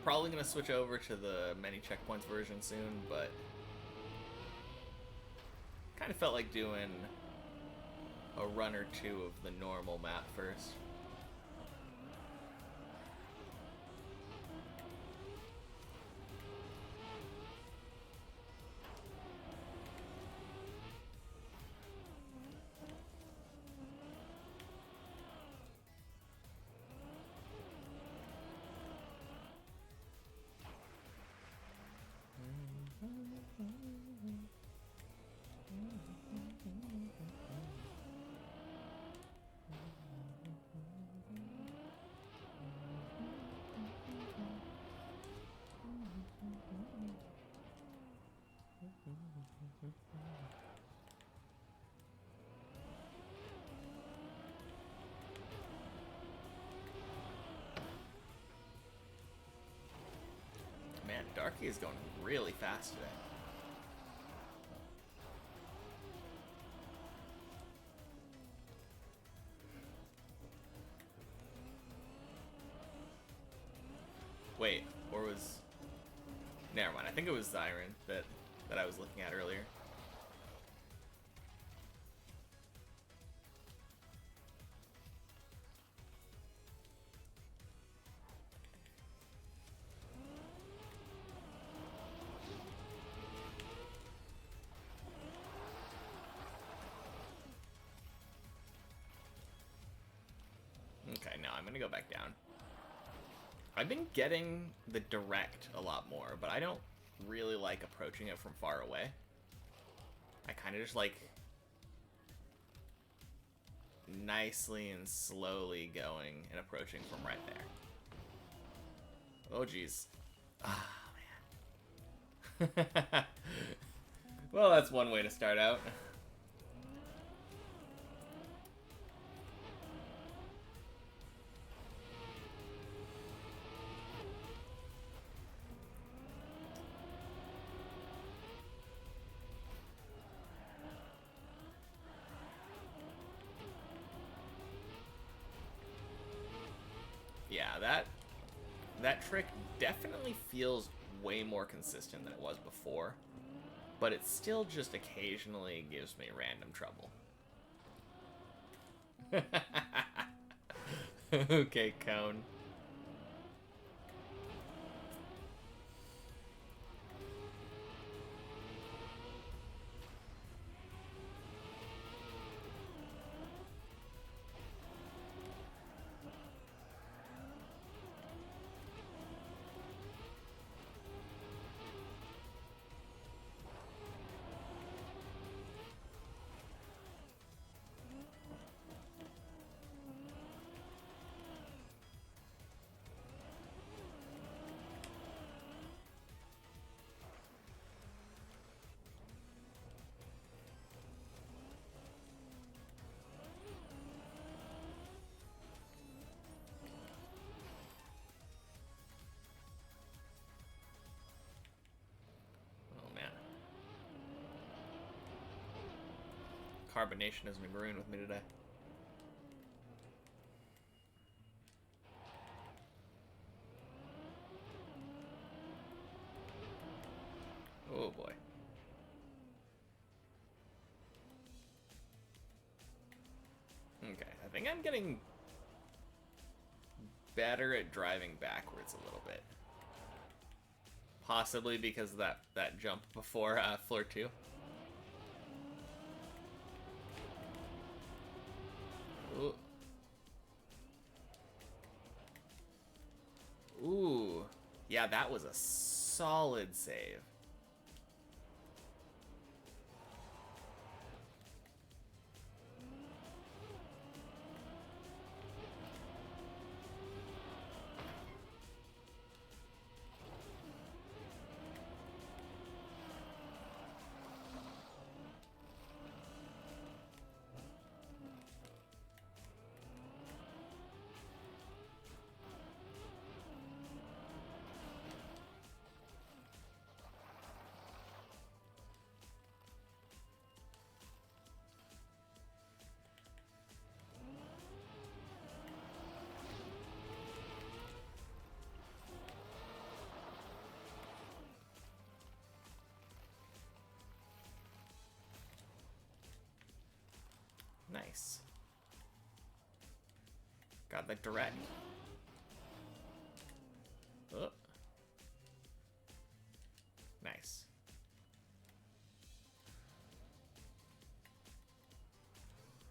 probably going to switch over to the many checkpoints version soon, but kind of felt like doing a run or two of the normal map first. Man, Darky is going really fast today. Wait, or was... Never mind, I think it was Zyron that I was looking at earlier. Okay, now I'm gonna go back down. I've been getting the direct a lot more, but I don't really like approaching it from far away. I kind of just like nicely and slowly going and approaching from right there. Oh, geez. Ah, man. Well, that's one way to start out. Yeah, that trick definitely feels way more consistent than it was before, but it still just occasionally gives me random trouble. Okay, Cone. Carbonation has been agreeing with me today. Oh boy. Okay, I think I'm getting better at driving backwards a little bit. Possibly because of that jump before floor 2. Ooh. Ooh. Yeah, that was a solid save. Grab that direct. Oh. Nice.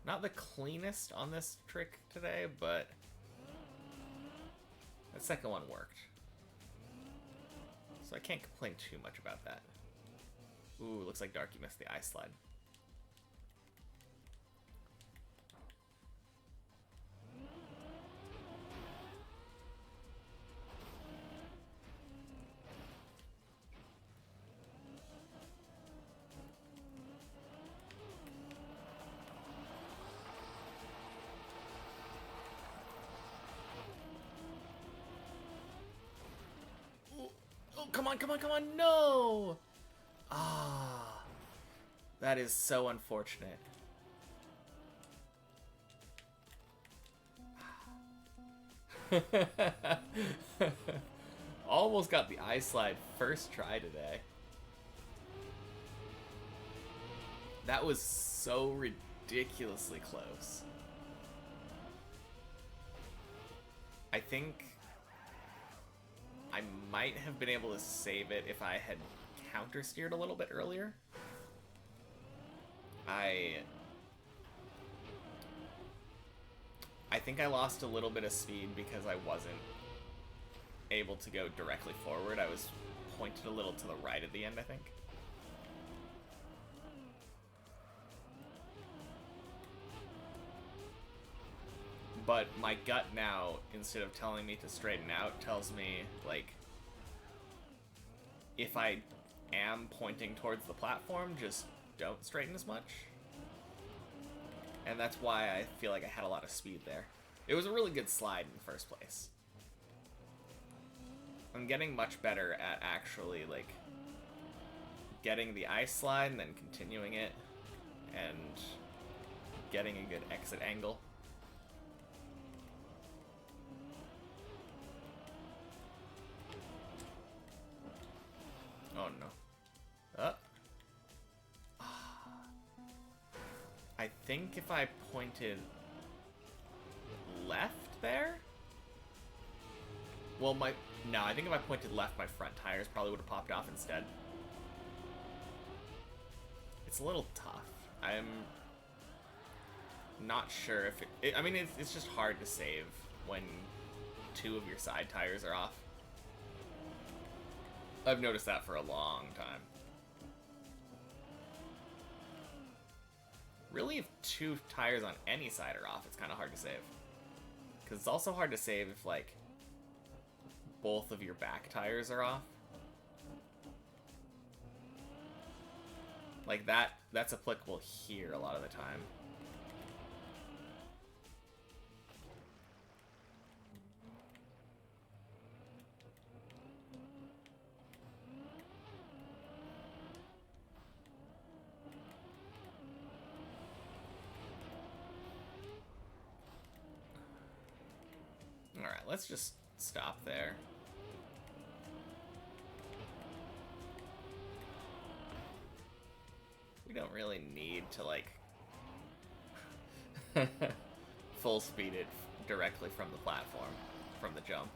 Not the cleanest on this trick today, but that second one worked. So I can't complain too much about that. Ooh, looks like Darky missed the ice slide. Come on, come on, come on, no! Ah, that is so unfortunate. Almost got the ice slide first try today. That was so ridiculously close. I think I might have been able to save it if I had counter-steered a little bit earlier. I think I lost a little bit of speed because I wasn't able to go directly forward. I was pointed a little to the right at the end, I think. But my gut now, instead of telling me to straighten out, tells me, like, if I am pointing towards the platform, just don't straighten as much. And that's why I feel like I had a lot of speed there. It was a really good slide in the first place. I'm getting much better at actually, like, getting the ice slide and then continuing it and getting a good exit angle. Oh no. I think if I pointed left there? Well, no, I think if I pointed left, my front tires probably would have popped off instead. It's a little tough. I'm not sure if I mean, it's just hard to save when two of your side tires are off. I've noticed that for a long time. Really, if two tires on any side are off, it's kind of hard to save. Because it's also hard to save if, like, both of your back tires are off. Like, that's applicable here a lot of the time. Alright, let's just stop there. We don't really need to, like, full speed it directly from the platform, from the jump.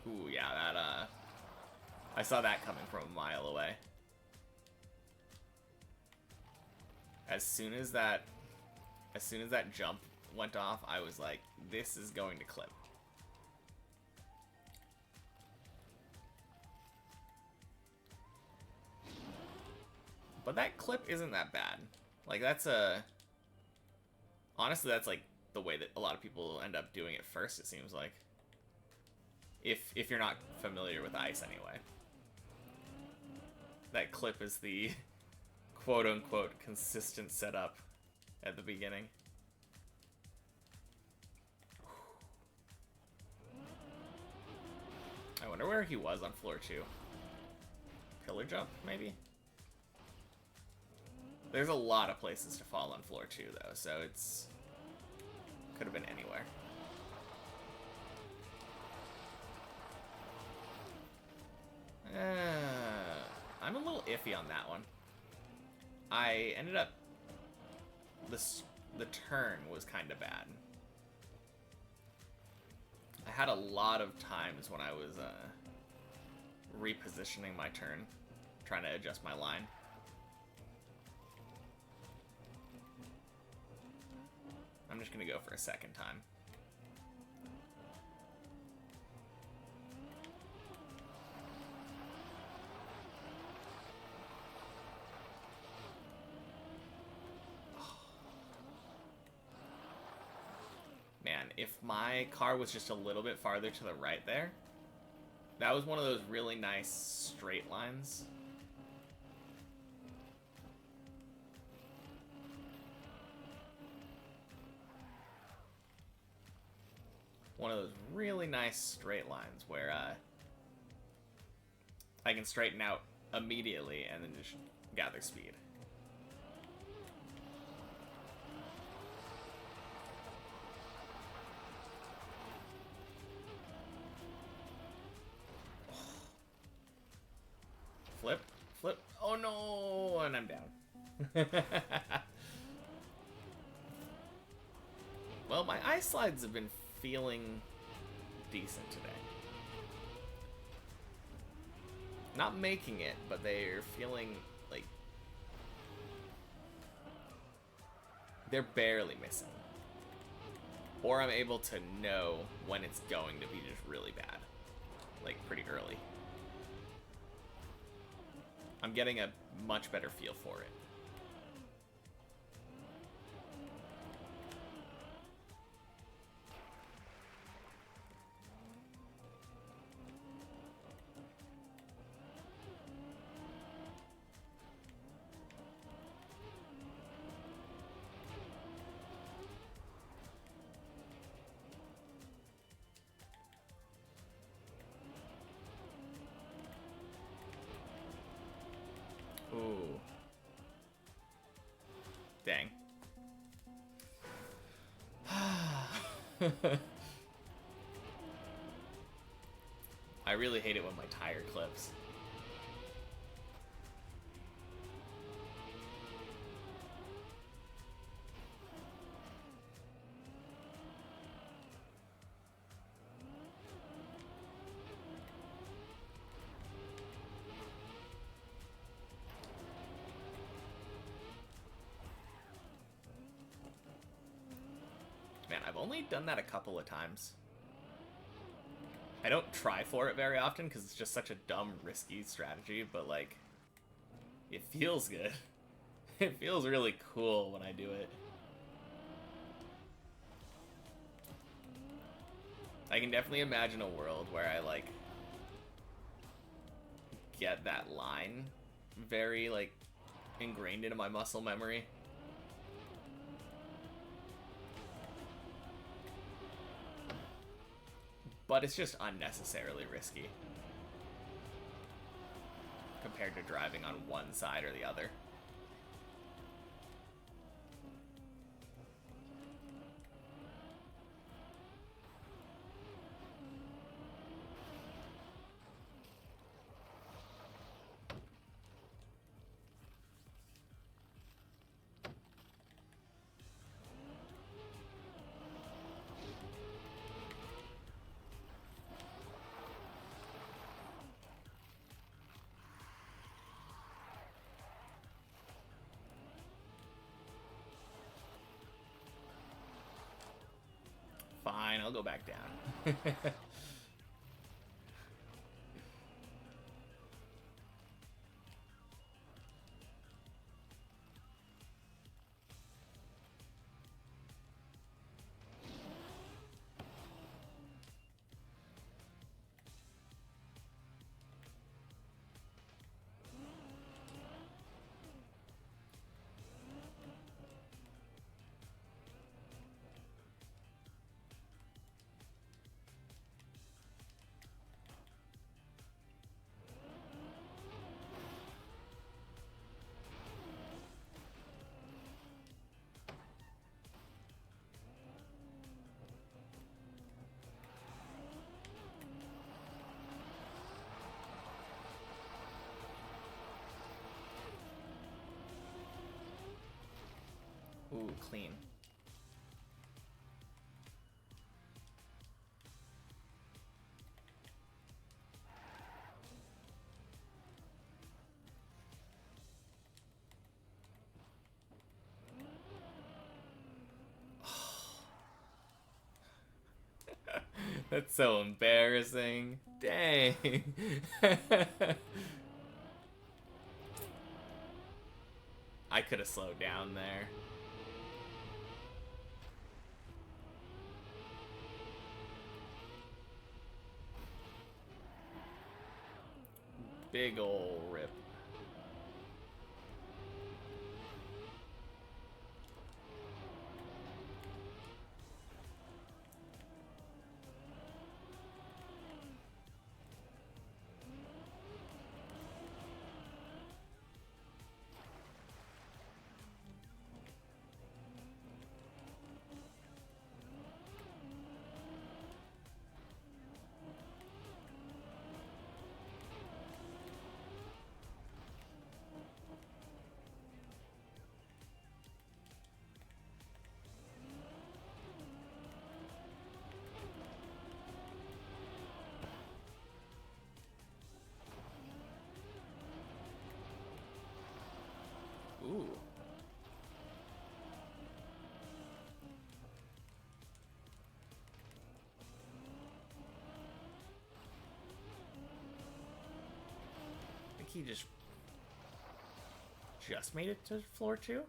Ooh, yeah, that, I saw that coming from a mile away. As soon as that jump went off, I was like, this is going to clip. But that clip isn't that bad. Like, honestly, that's, like, the way that a lot of people end up doing it first, it seems like. If you're not familiar with ice anyway. That clip is the quote-unquote consistent setup at the beginning. I wonder where he was on floor 2. pillar jump, maybe? There's a lot of places to fall on floor 2, though, so it's... could have been anywhere. I'm a little iffy on that one. I ended up... The turn was kind of bad. I had a lot of times when I was repositioning my turn, trying to adjust my line. I'm just gonna go for a second time. Man, if my car was just a little bit farther to the right there, that was one of those really nice straight lines. One of those really nice straight lines where I can straighten out immediately and then just gather speed. Flip, flip. Oh no, and I'm down. Well, my ice slides have been feeling decent today. Not making it, but they're feeling like they're barely missing. Or I'm able to know when it's going to be just really bad. Like pretty early. I'm getting a much better feel for it. Ooh. Dang. I really hate it when my tire clips. Man, I've only done that a couple of times. I don't try for it very often because it's just such a dumb, risky strategy, but like, it feels good. It feels really cool when I do it. I can definitely imagine a world where I like get that line very like ingrained into my muscle memory. But it's just unnecessarily risky compared to driving on one side or the other. Fine, I'll go back down. Ooh, clean. That's so embarrassing. Dang. I could have slowed down there. Big ol' rip. Ooh. I think he just made it to floor 2?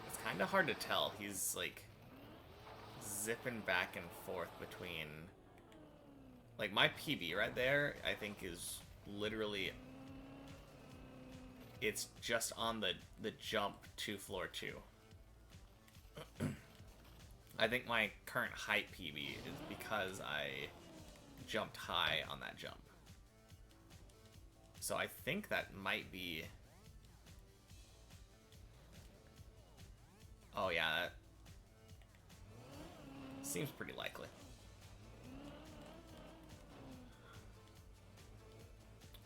It's kind of hard to tell. He's like zipping back and forth between, like, my PB right there, I think is literally, it's just on the jump to floor 2. I think my current height PB is because I jumped high on that jump. So I think that might be... Oh yeah, that seems pretty likely.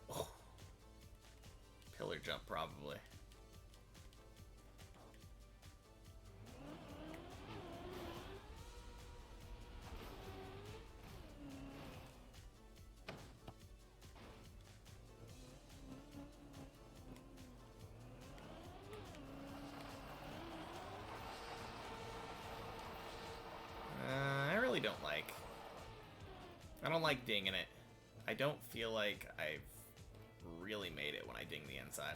Oh. Pillar jump, probably. I don't like dinging it. I don't feel like I've really made it when I ding the inside.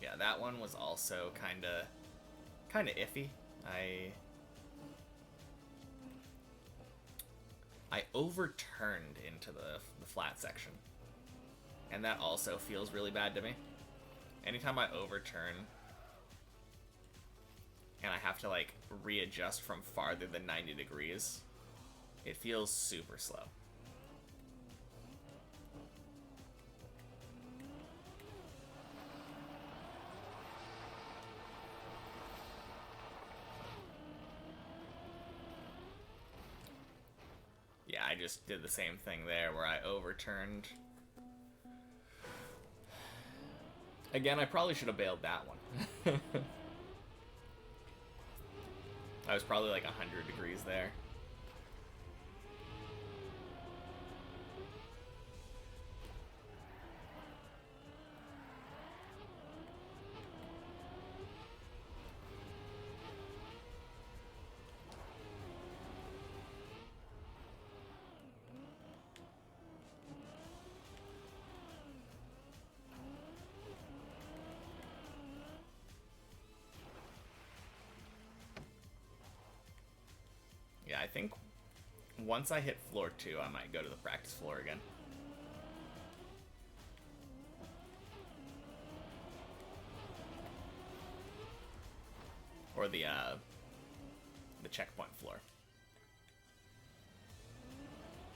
Yeah, that one was also kind of iffy. I overturned into the flat section, and that also feels really bad to me. Anytime I overturn and I have to like readjust from farther than 90 degrees, it feels super slow. Yeah, I just did the same thing there where I overturned. Again, I probably should have bailed that one. I was probably like 100 degrees there. Yeah, I think once I hit floor 2, I might go to the practice floor again. or the checkpoint floor.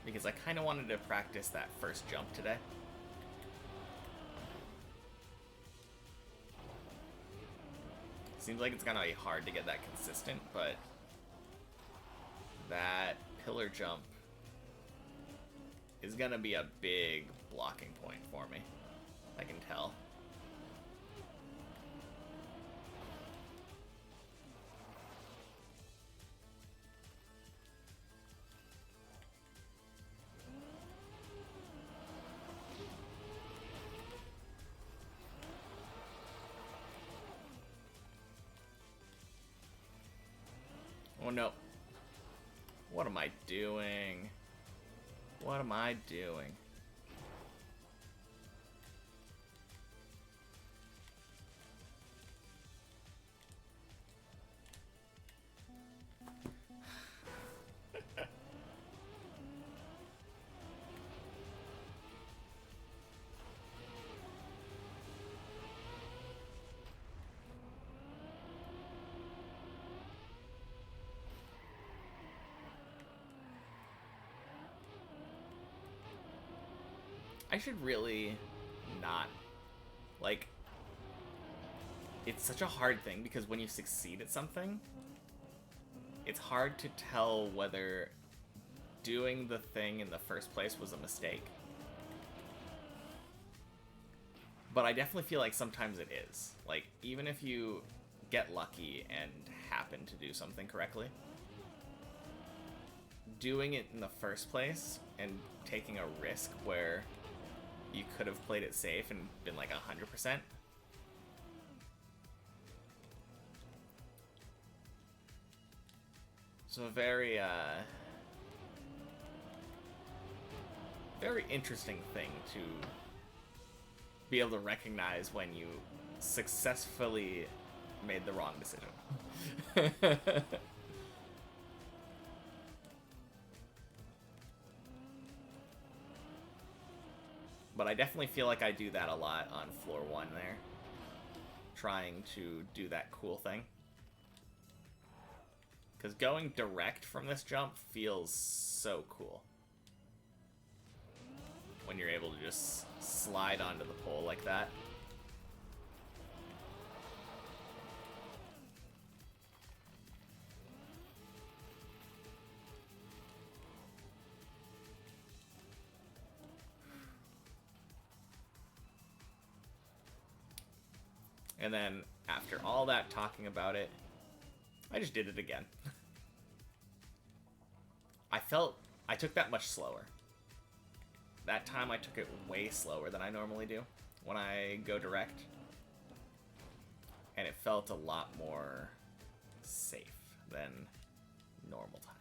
Because I kind of wanted to practice that first jump today. Seems like it's gonna be hard to get that consistent, but that pillar jump is gonna be a big blocking point for me. I can tell. Oh no. What am I doing? What am I doing? I should really not, like, it's such a hard thing because when you succeed at something, it's hard to tell whether doing the thing in the first place was a mistake. But I definitely feel like sometimes it is. Like, even if you get lucky and happen to do something correctly, doing it in the first place and taking a risk where you could have played it safe and been like 100%. So a very, very interesting thing to be able to recognize when you successfully made the wrong decision. But I definitely feel like I do that a lot on floor 1 there. Trying to do that cool thing. Because going direct from this jump feels so cool. When you're able to just slide onto the pole like that. And then, after all that talking about it, I just did it again. I took that much slower. That time I took it way slower than I normally do when I go direct. And it felt a lot more safe than normal times.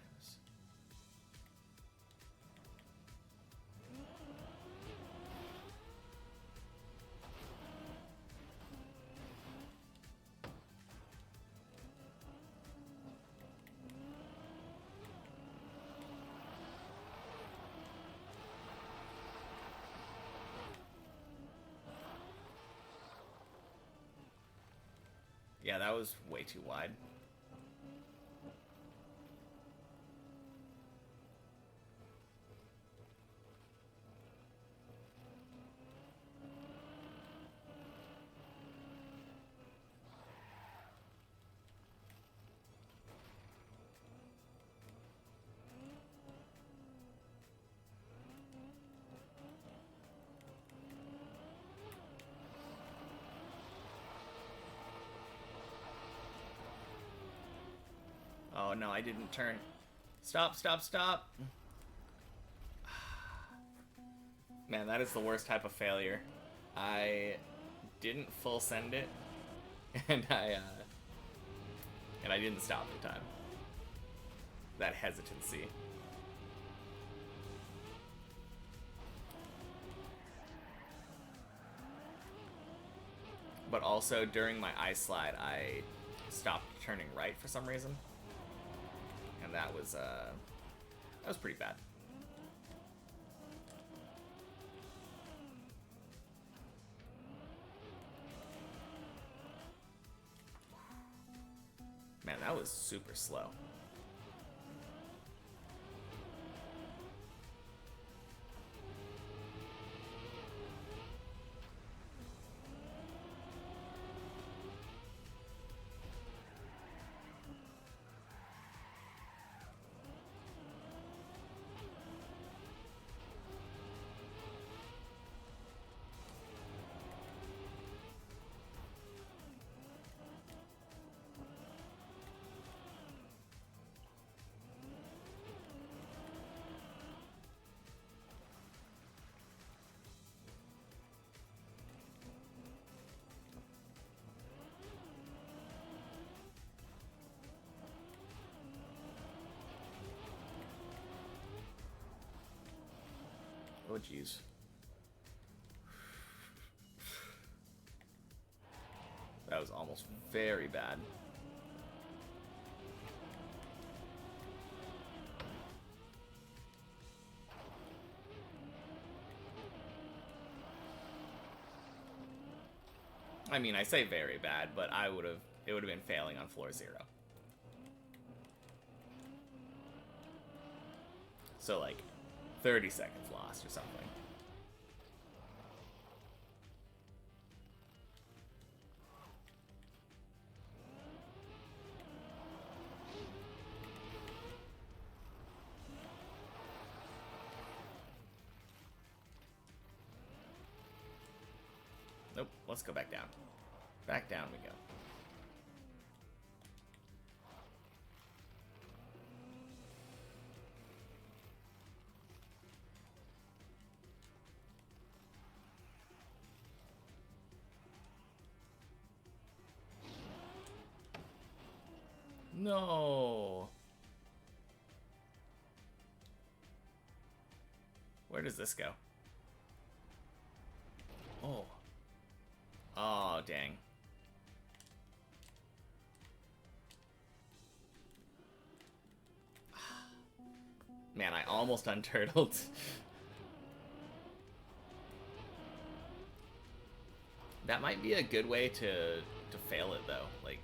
Yeah, that was way too wide. Oh no, I didn't turn. Stop, stop, stop. Man, that is the worst type of failure. I didn't full send it, and I didn't stop in time. That hesitancy. But also during my ice slide, I stopped turning right for some reason. And that was pretty bad. is super slow. Oh, jeez. That was almost very bad. I mean, I say very bad, but it would have been failing on floor 0. So, like, 30 seconds lost or something. Nope, let's go back down. Back down we go. No. Where does this go? Oh. Oh, dang. Man, I almost unturtled. That might be a good way to fail it, though. Like,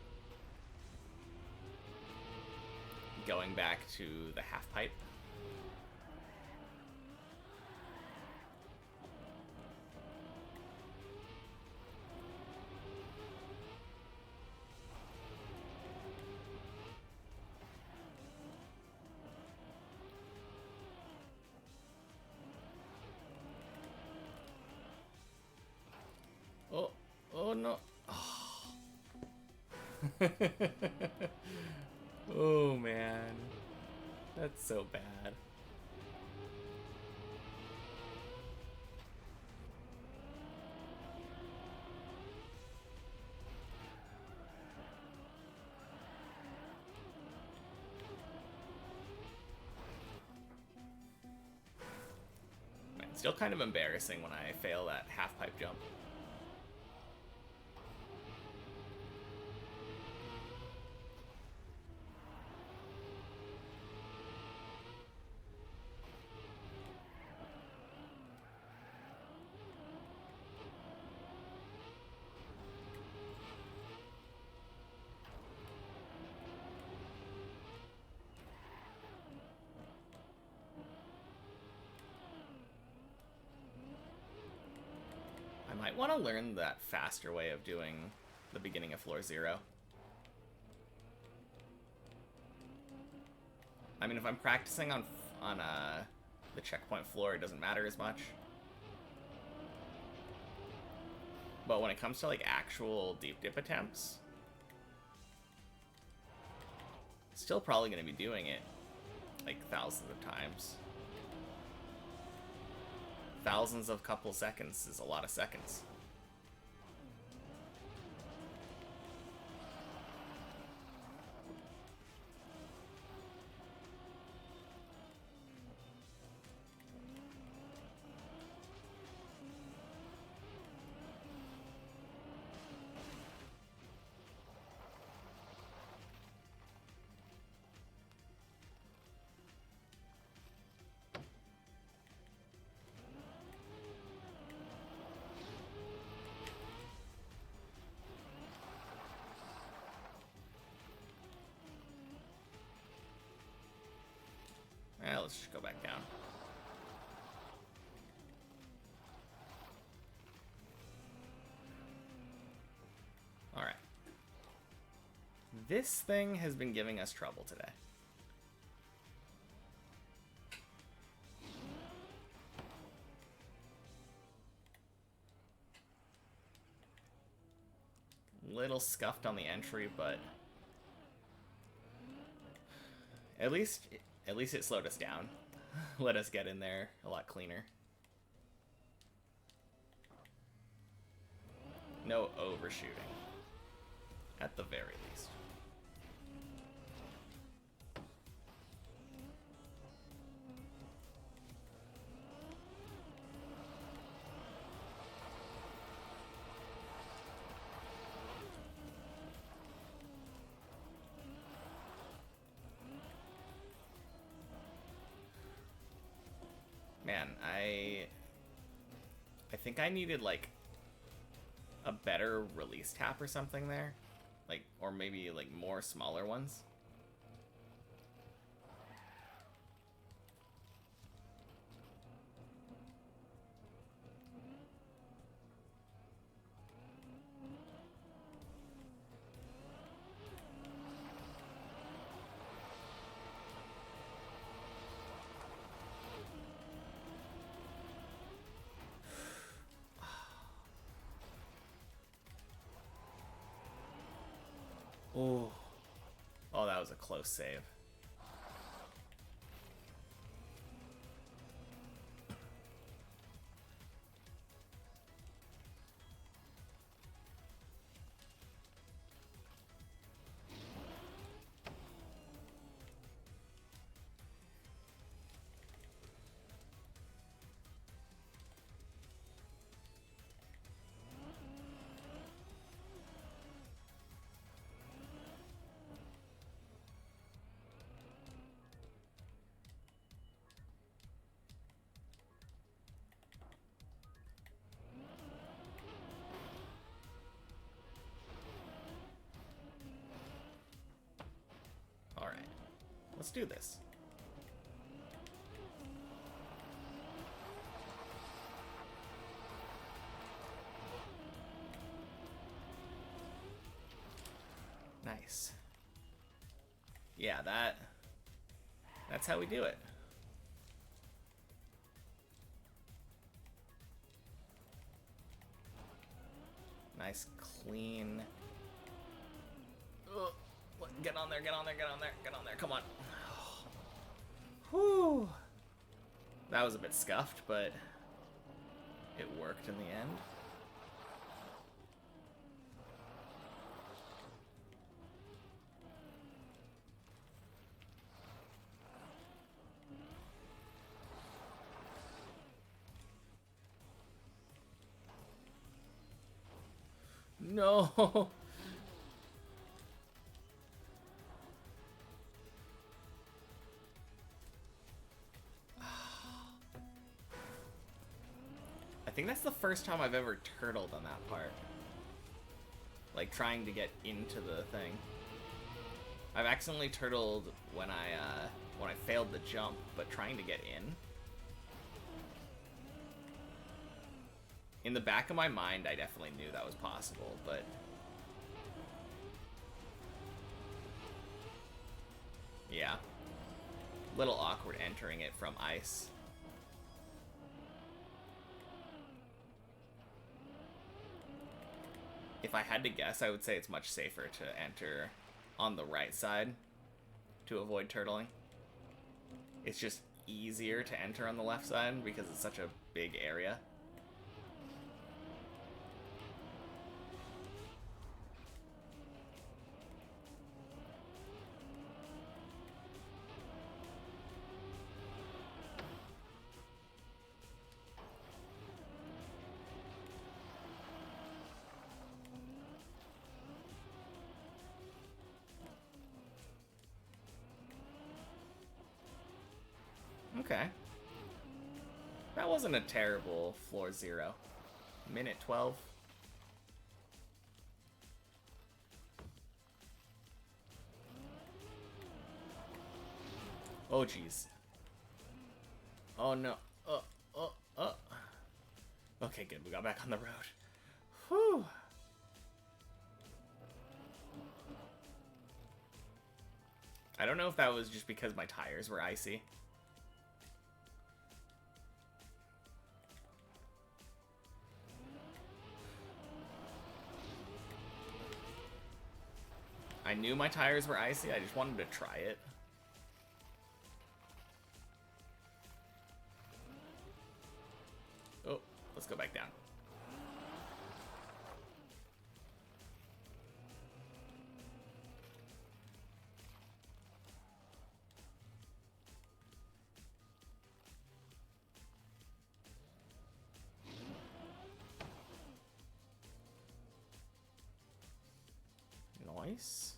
going back to the half pipe. Oh, oh no. Oh, oh man. That's so bad. Man, still kind of embarrassing when I fail that half pipe jump. I might want to learn that faster way of doing the beginning of floor 0. I mean, if I'm practicing on the checkpoint floor, it doesn't matter as much. But when it comes to like actual deep dip attempts, still probably going to be doing it like thousands of times. Thousands of couple seconds is a lot of seconds. let's just go back down. Alright. This thing has been giving us trouble today. Little scuffed on the entry, but at least it slowed us down. Let us get in there a lot cleaner. No overshooting, at the very least. Man, I think I needed like a better release tap or something there, like, or maybe like more smaller ones. Oh, oh, that was a close save. Let's do this. Nice. Yeah, that's how we do it. Nice, clean. Ugh. Get on there, get on there, get on there, get on there, come on. Whew. That was a bit scuffed, but it worked in the end. No. I think that's the first time I've ever turtled on that part. Like, trying to get into the thing. I've accidentally turtled when I failed the jump, but trying to get in the back of my mind, I definitely knew that was possible, but yeah. Little awkward entering it from ice. If I had to guess, I would say it's much safer to enter on the right side to avoid turtling. It's just easier to enter on the left side because it's such a big area. Okay. That wasn't a terrible floor 0. Minute 12. Oh, jeez. Oh no. Oh, oh. Okay, good. We got back on the road. Whew. I don't know if that was just because my tires were icy. I knew my tires were icy. I just wanted to try it. Oh, let's go back down. Nice.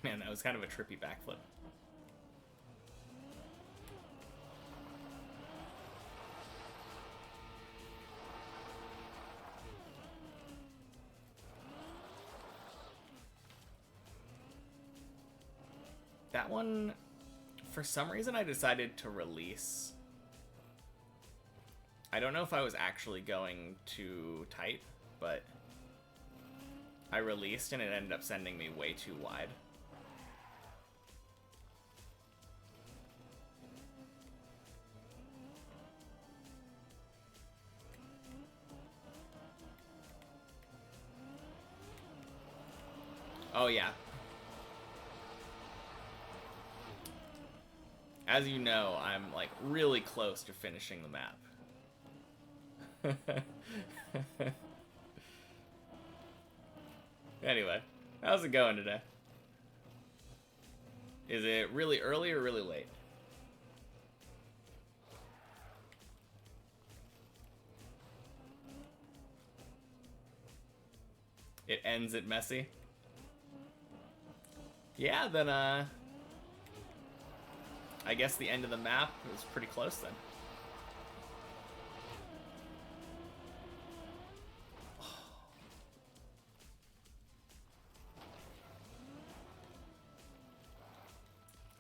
Man, that was kind of a trippy backflip. That one, for some reason, I decided to release. I don't know if I was actually going too tight, but I released and it ended up sending me way too wide. Oh yeah. As you know, I'm like really close to finishing the map. Anyway, how's it going today? Is it really early or really late? It ends at messy? Yeah, then I guess the end of the map is pretty close then.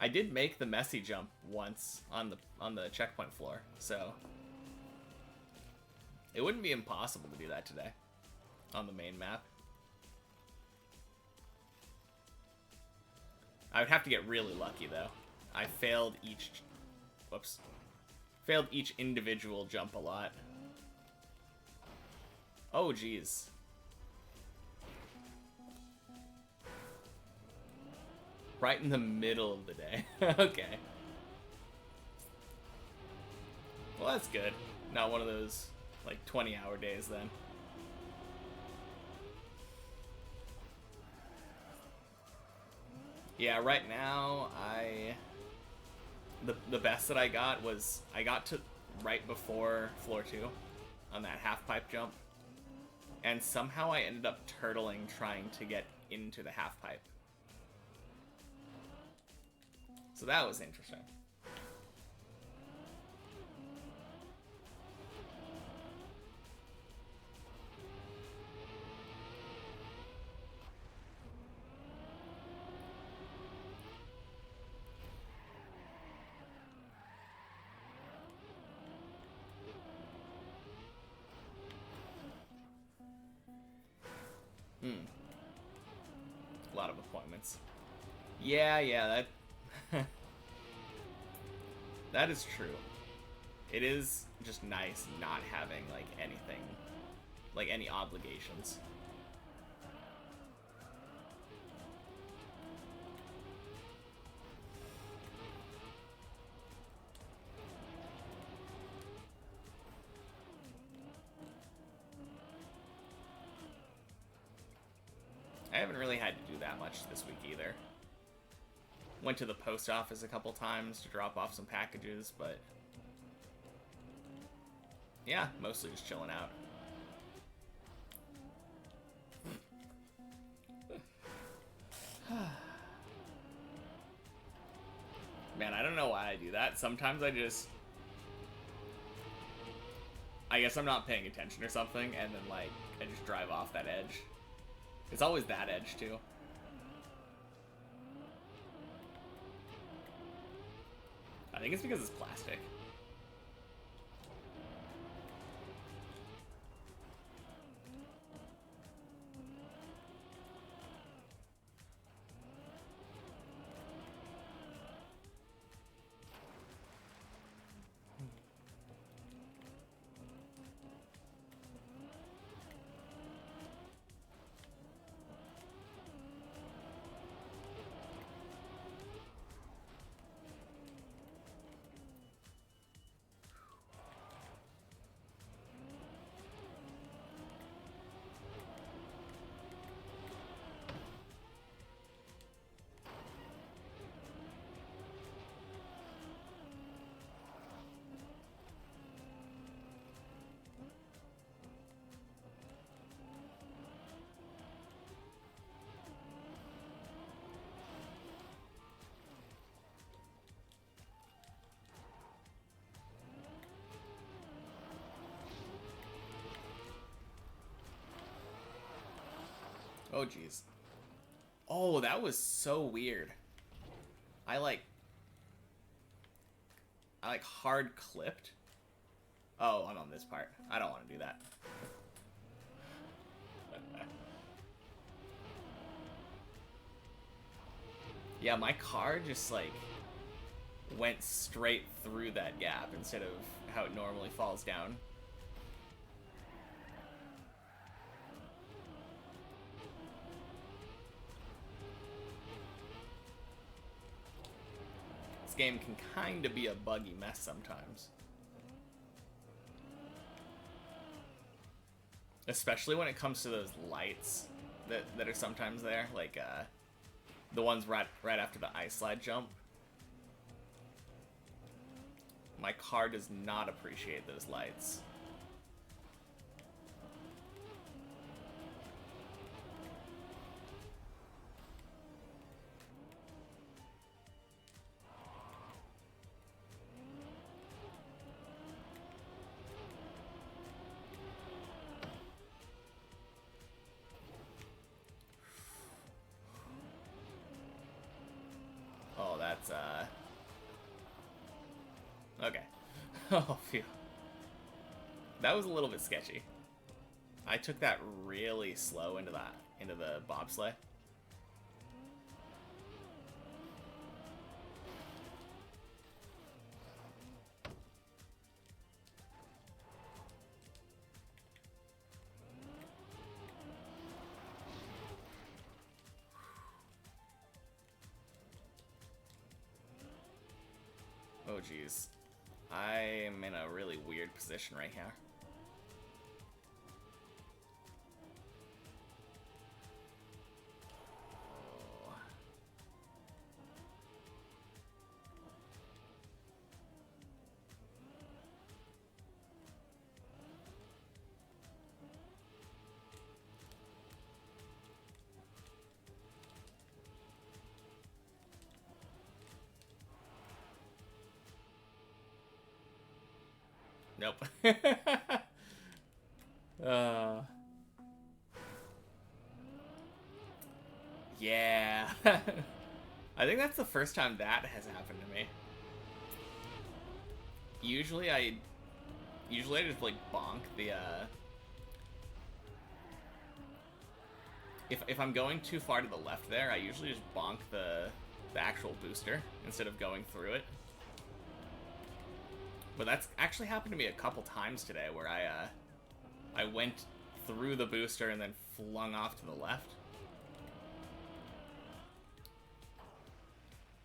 I did make the messy jump once on the checkpoint floor, so it wouldn't be impossible to do that today on the main map. I would have to get really lucky though. I failed each individual jump a lot. Oh geez. Right in the middle of the day. Okay. Well, that's good. Not one of those, like, 20-hour days, then. Yeah, right now, the best that I got was, I got to right before floor 2 on that half-pipe jump. And somehow I ended up turtling trying to get into the half-pipe. So that was interesting. A lot of appointments. Yeah, that... That is true. It is just nice not having, like, anything, like, any obligations. I haven't really had to do that much this week either. Went to the post office a couple times to drop off some packages, but yeah, mostly just chilling out. I do that. Sometimes I guess I'm not paying attention or something, and then, like, I just drive off that edge. It's always that edge, too. I think it's because it's plastic. Oh, jeez. Oh, that was so weird. I hard clipped. Oh, I'm on this part. I don't want to do that. Yeah, my car just, like, went straight through that gap instead of how it normally falls down. This game can kind of be a buggy mess sometimes. Especially when it comes to those lights that are sometimes there, like the ones right after the ice slide jump. My car does not appreciate those lights. Oh, that's okay. Oh, phew. That was a little bit sketchy. I took that really slow into the bobsleigh. Oh, geez. I'm in a really weird position right here. Nope. Yeah. I think that's the first time that has happened to me. Usually I just like bonk the if I'm going too far to the left there, I usually just bonk the actual booster instead of going through it. But that's actually happened to me a couple times today where I went through the booster and then flung off to the left.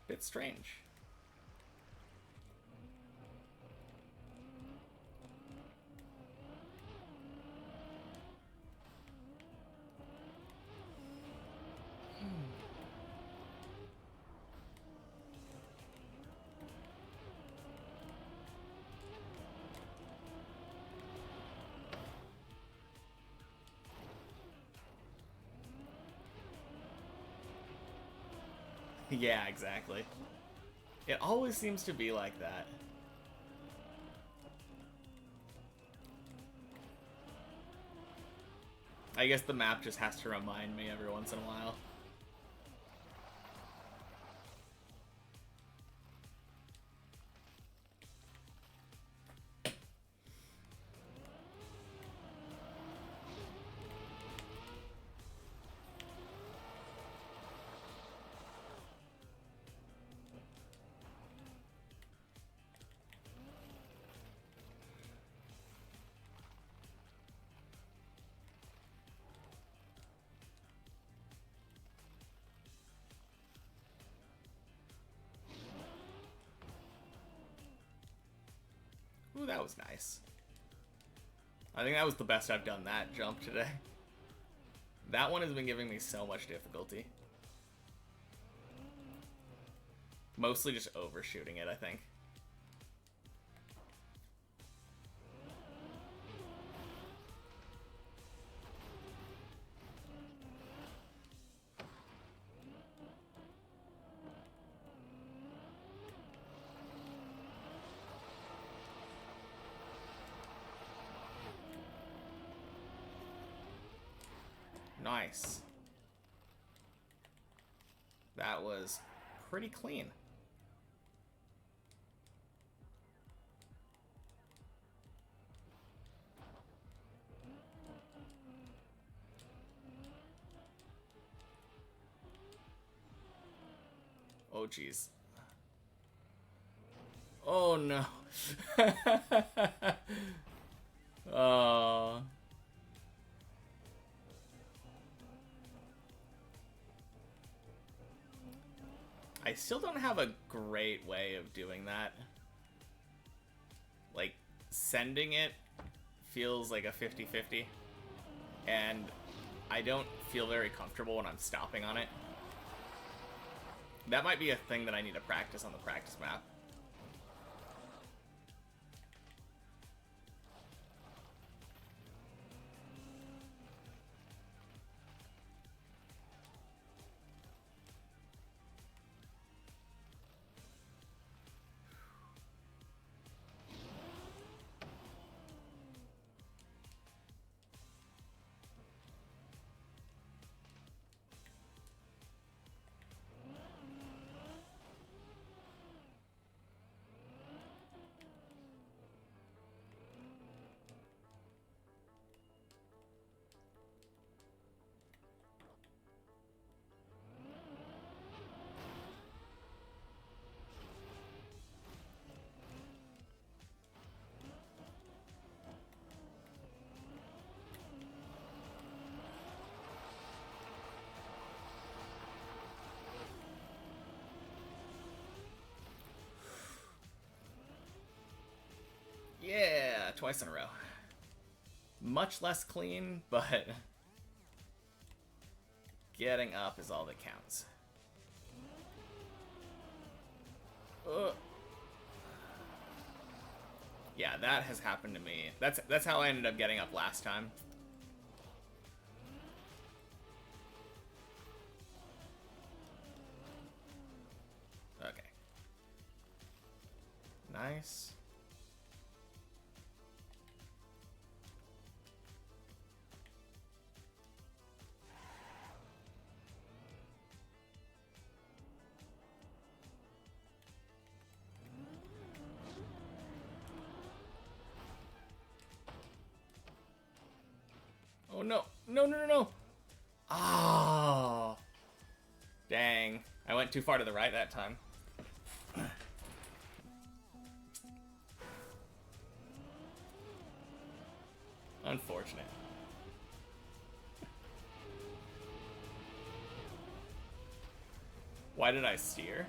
Bit strange. Yeah, exactly. It always seems to be like that. I guess the map just has to remind me every once in a while. Ooh, that was nice. I think that was the best I've done that jump today. That one has been giving me so much difficulty. Mostly just overshooting it, I think. Nice. That was pretty clean. Oh, jeez. Oh, no. Oh. I still don't have a great way of doing that. Like, sending it feels like a 50-50. And I don't feel very comfortable when I'm stopping on it. That might be a thing that I need to practice on the practice map. Yeah, twice in a row. Much less clean, but getting up is all that counts. Yeah, that has happened to me. That's how I ended up getting up last time. Okay. Nice. Oh no. No, no, no, no. Oh. Dang. I went too far to the right that time. Unfortunate. Why did I steer?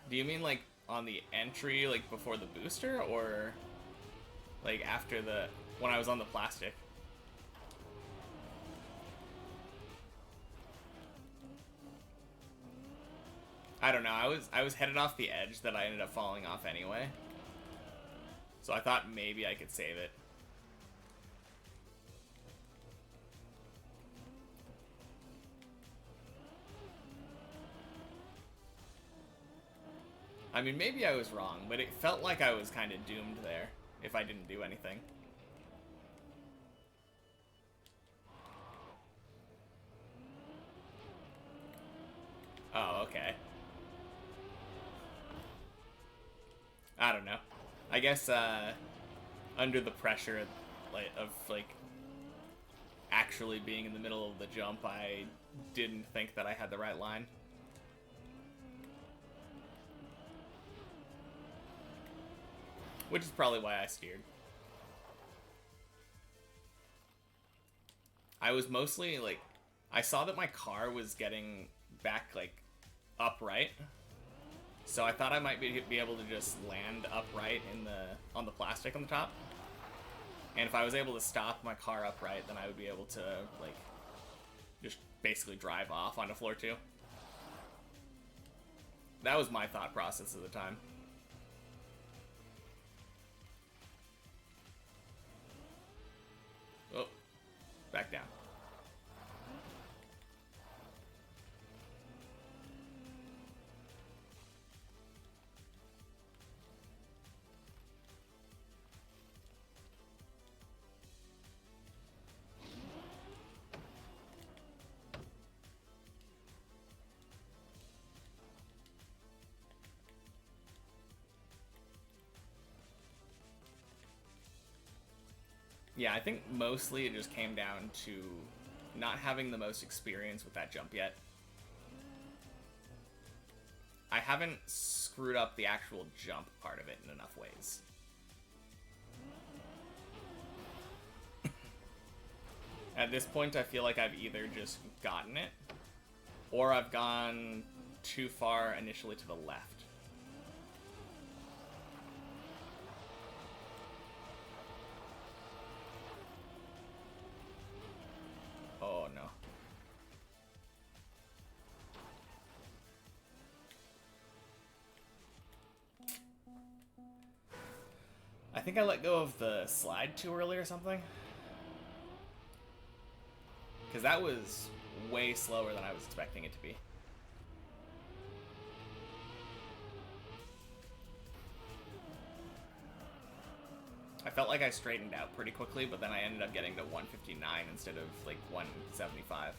Do you mean like on the entry, like before the booster, or like after the, when I was on the plastic? I don't know. I was headed off the edge that I ended up falling off anyway. So I thought maybe I could save it. I mean, maybe I was wrong, but it felt like I was kind of doomed there if I didn't do anything. Oh, okay. I don't know. I guess, under the pressure of, like, actually being in the middle of the jump, I didn't think that I had the right line. Which is probably why I steered. I was mostly, like, I saw that my car was getting back, like, upright. So I thought I might be able to just land upright on the plastic on the top. And if I was able to stop my car upright, then I would be able to, like, just basically drive off onto floor 2. That was my thought process at the time. Oh, back down. Yeah, I think mostly it just came down to not having the most experience with that jump yet. I haven't screwed up the actual jump part of it in enough ways. At this point, I feel like I've either just gotten it, or I've gone too far initially to the left. Oh, no. I think I let go of the slide too early or something. Because that was way slower than I was expecting it to be. I felt like I straightened out pretty quickly, but then I ended up getting to 159 instead of, like, 175.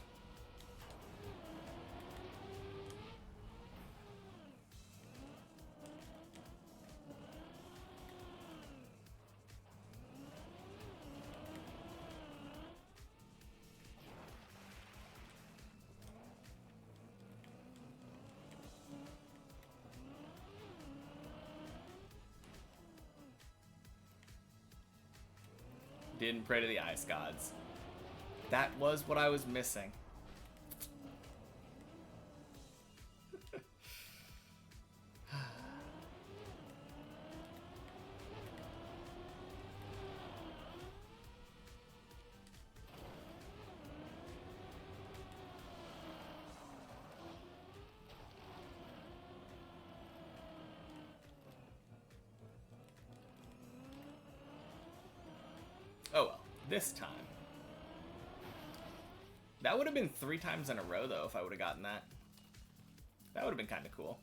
Didn't pray to the ice gods. That was what I was missing. Oh well, this time. That would have been 3 times in a row, though, if I would have gotten that. That would have been kind of cool.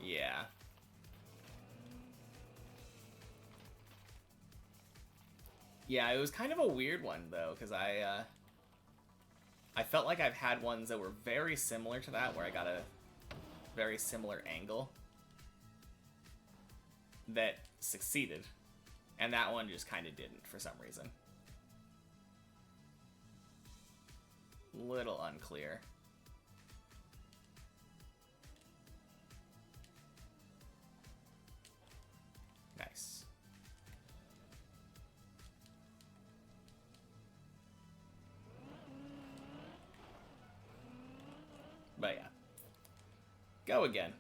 Yeah. Yeah, it was kind of a weird one, though, because I felt like I've had ones that were very similar to that, where I got a very similar angle that succeeded, and that one just kind of didn't for some reason. Little unclear. Nice. But yeah. Go again.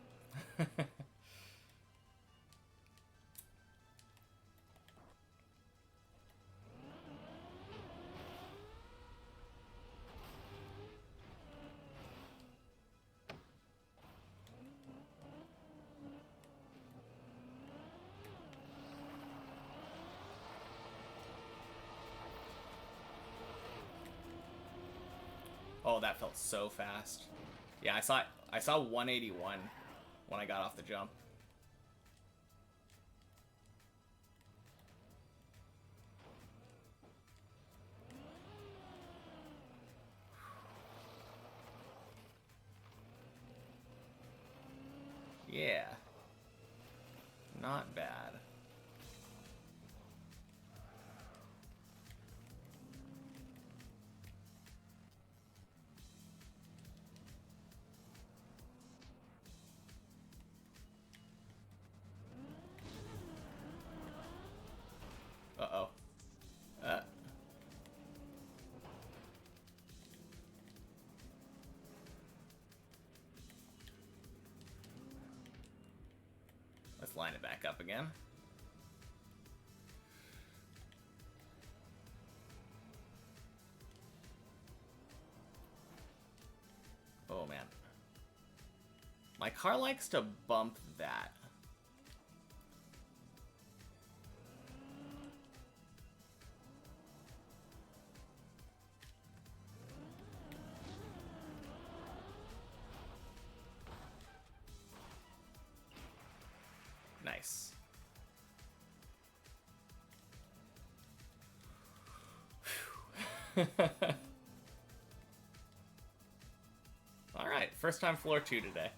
Oh, that felt so fast. Yeah, I saw 181 when I got off the jump. Yeah. Not bad. Uh-oh. Let's line it back up again. Oh, man. My car likes to bump that. Nice. Alright, first time floor 2 today.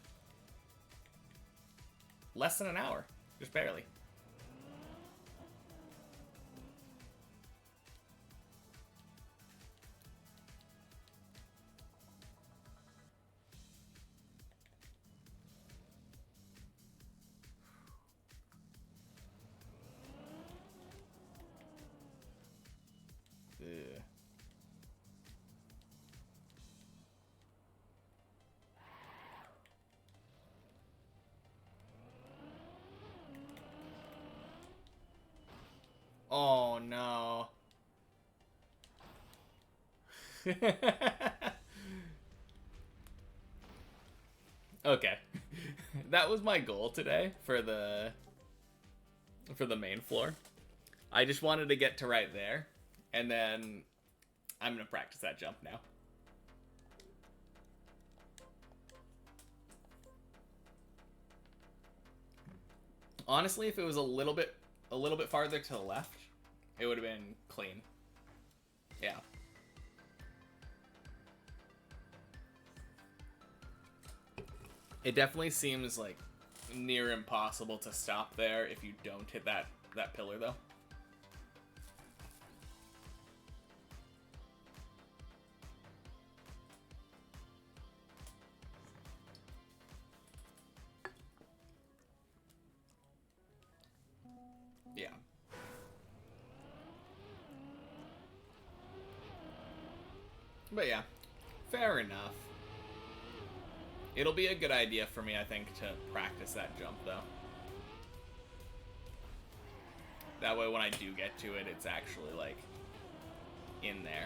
Less than an hour. Just barely. Ugh. Oh no. Okay. That was my goal today for the main floor. I just wanted to get to right there, and then I'm gonna practice that jump now. Honestly, if it was a little bit farther to the left, it would have been clean. Yeah. It definitely seems like near impossible to stop there if you don't hit that pillar, though. Yeah. But yeah, fair enough. It'll be a good idea for me, I think, to practice that jump, though. That way, when I do get to it, it's actually, like, in there.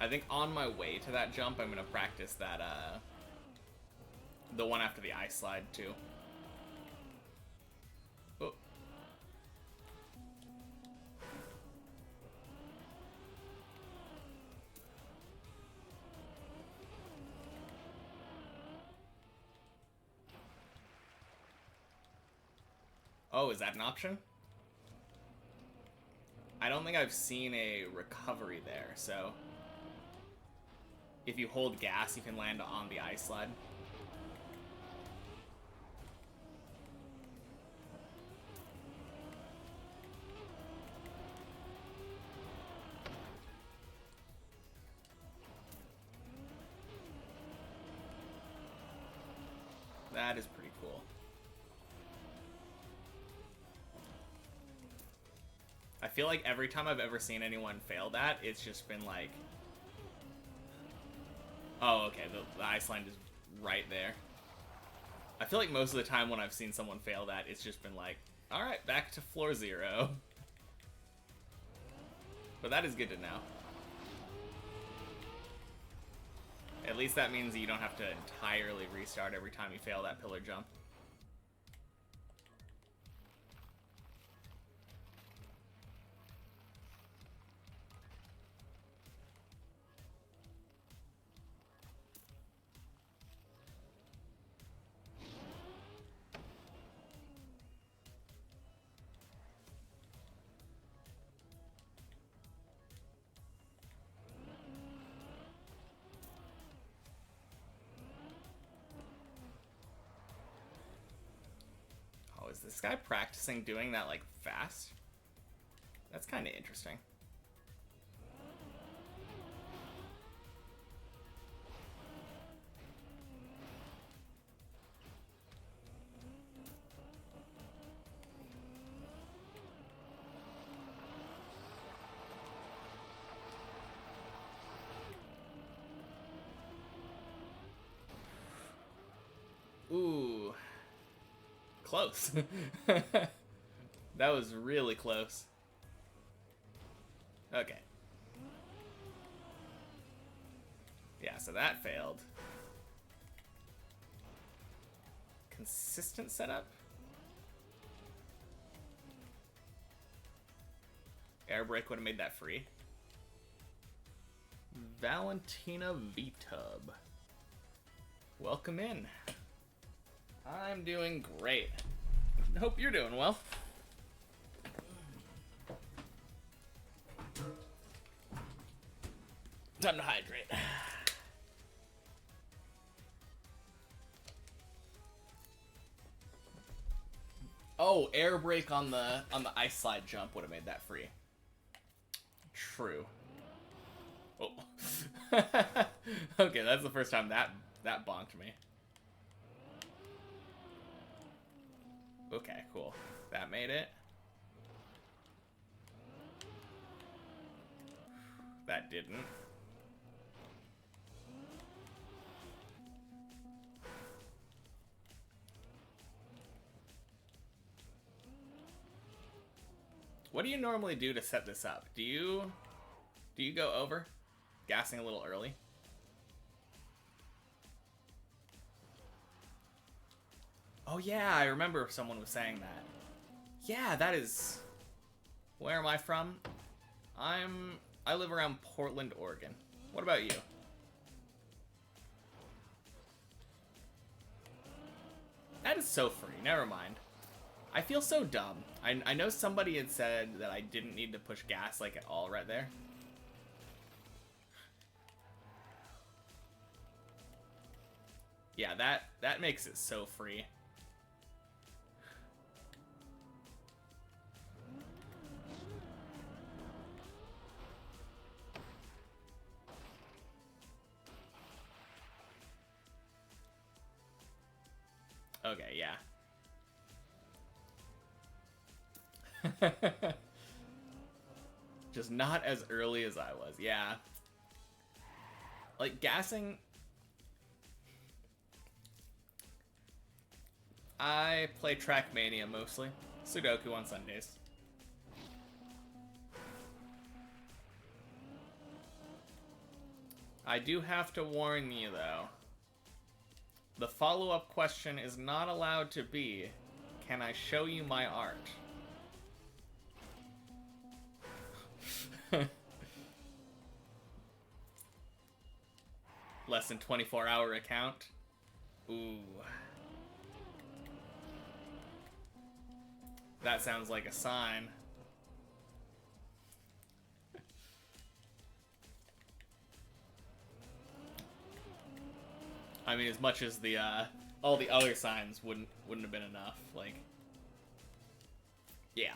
I think on my way to that jump, I'm going to practice that, the one after the ice slide, too. Oh. Oh, is that an option? I don't think I've seen a recovery there, so... If you hold gas, you can land on the ice slide. That is pretty cool. I feel like every time I've ever seen anyone fail that, it's just been like... Oh, okay, the ice line is right there. I feel like most of the time when I've seen someone fail that, it's just been like, alright, back to floor 0. But that is good to know. At least that means that you don't have to entirely restart every time you fail that pillar jump. this guy practicing doing that, like, fast? That's kind of interesting. Ooh. Close. That was really close. Okay. Yeah, so that failed. Consistent setup? Air brake would have made that free. Valentina V-Tub. Welcome in. I'm doing great. Hope you're doing well. Time to hydrate. Oh, air brake on the ice slide jump would have made that free. True. Oh. Okay, that's the first time that bonked me. Okay, cool. That made it. That didn't. What do you normally do to set this up? Do you go over? Gassing a little early? Oh yeah, I remember someone was saying that. Yeah, that is... Where am I from? I live around Portland, Oregon. What about you? That is so free, never mind. I feel so dumb. I know somebody had said that I didn't need to push gas like at all right there. Yeah, that makes it so free. Okay, yeah. Just not as early as I was, yeah. Like, gassing... I play Trackmania mostly. Sudoku on Sundays. I do have to warn you, though. The follow-up question is not allowed to be, can I show you my art? Less than 24-hour account? Ooh. That sounds like a sign. I mean, as much as the all the other signs wouldn't have been enough. Like, yeah.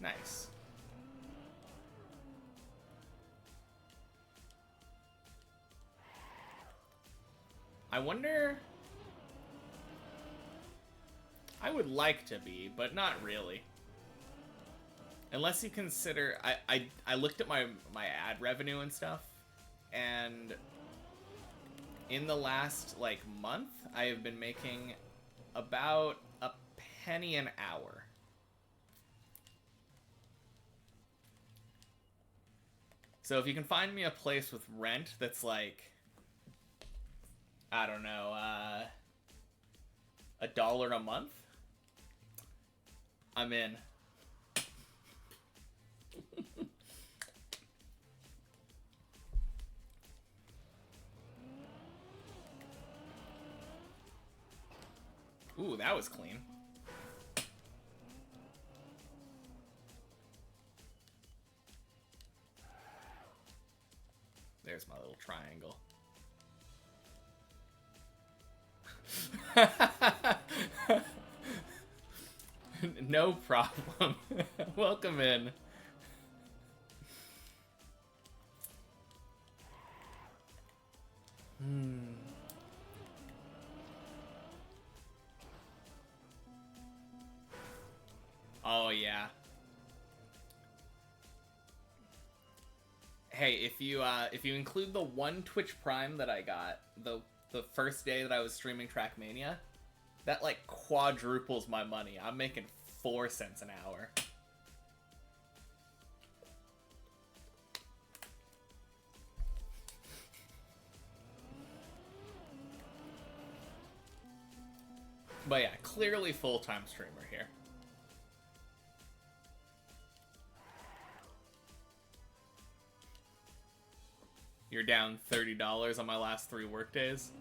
Nice. I wonder... I would like to be, but not really. Unless you consider... I looked at my ad revenue and stuff, and in the last, like, month, I have been making about a penny an hour. So if you can find me a place with rent that's, like... I don't know, $1 a month? I'm in. Ooh, that was clean. There's my little triangle. No problem. Welcome in. Oh yeah. Hey, if you include the one Twitch Prime that I got the first day that I was streaming Trackmania, that like quadruples my money. I'm making 4 cents an hour. But yeah, clearly full-time streamer here. You're down $30 on my last 3 work days.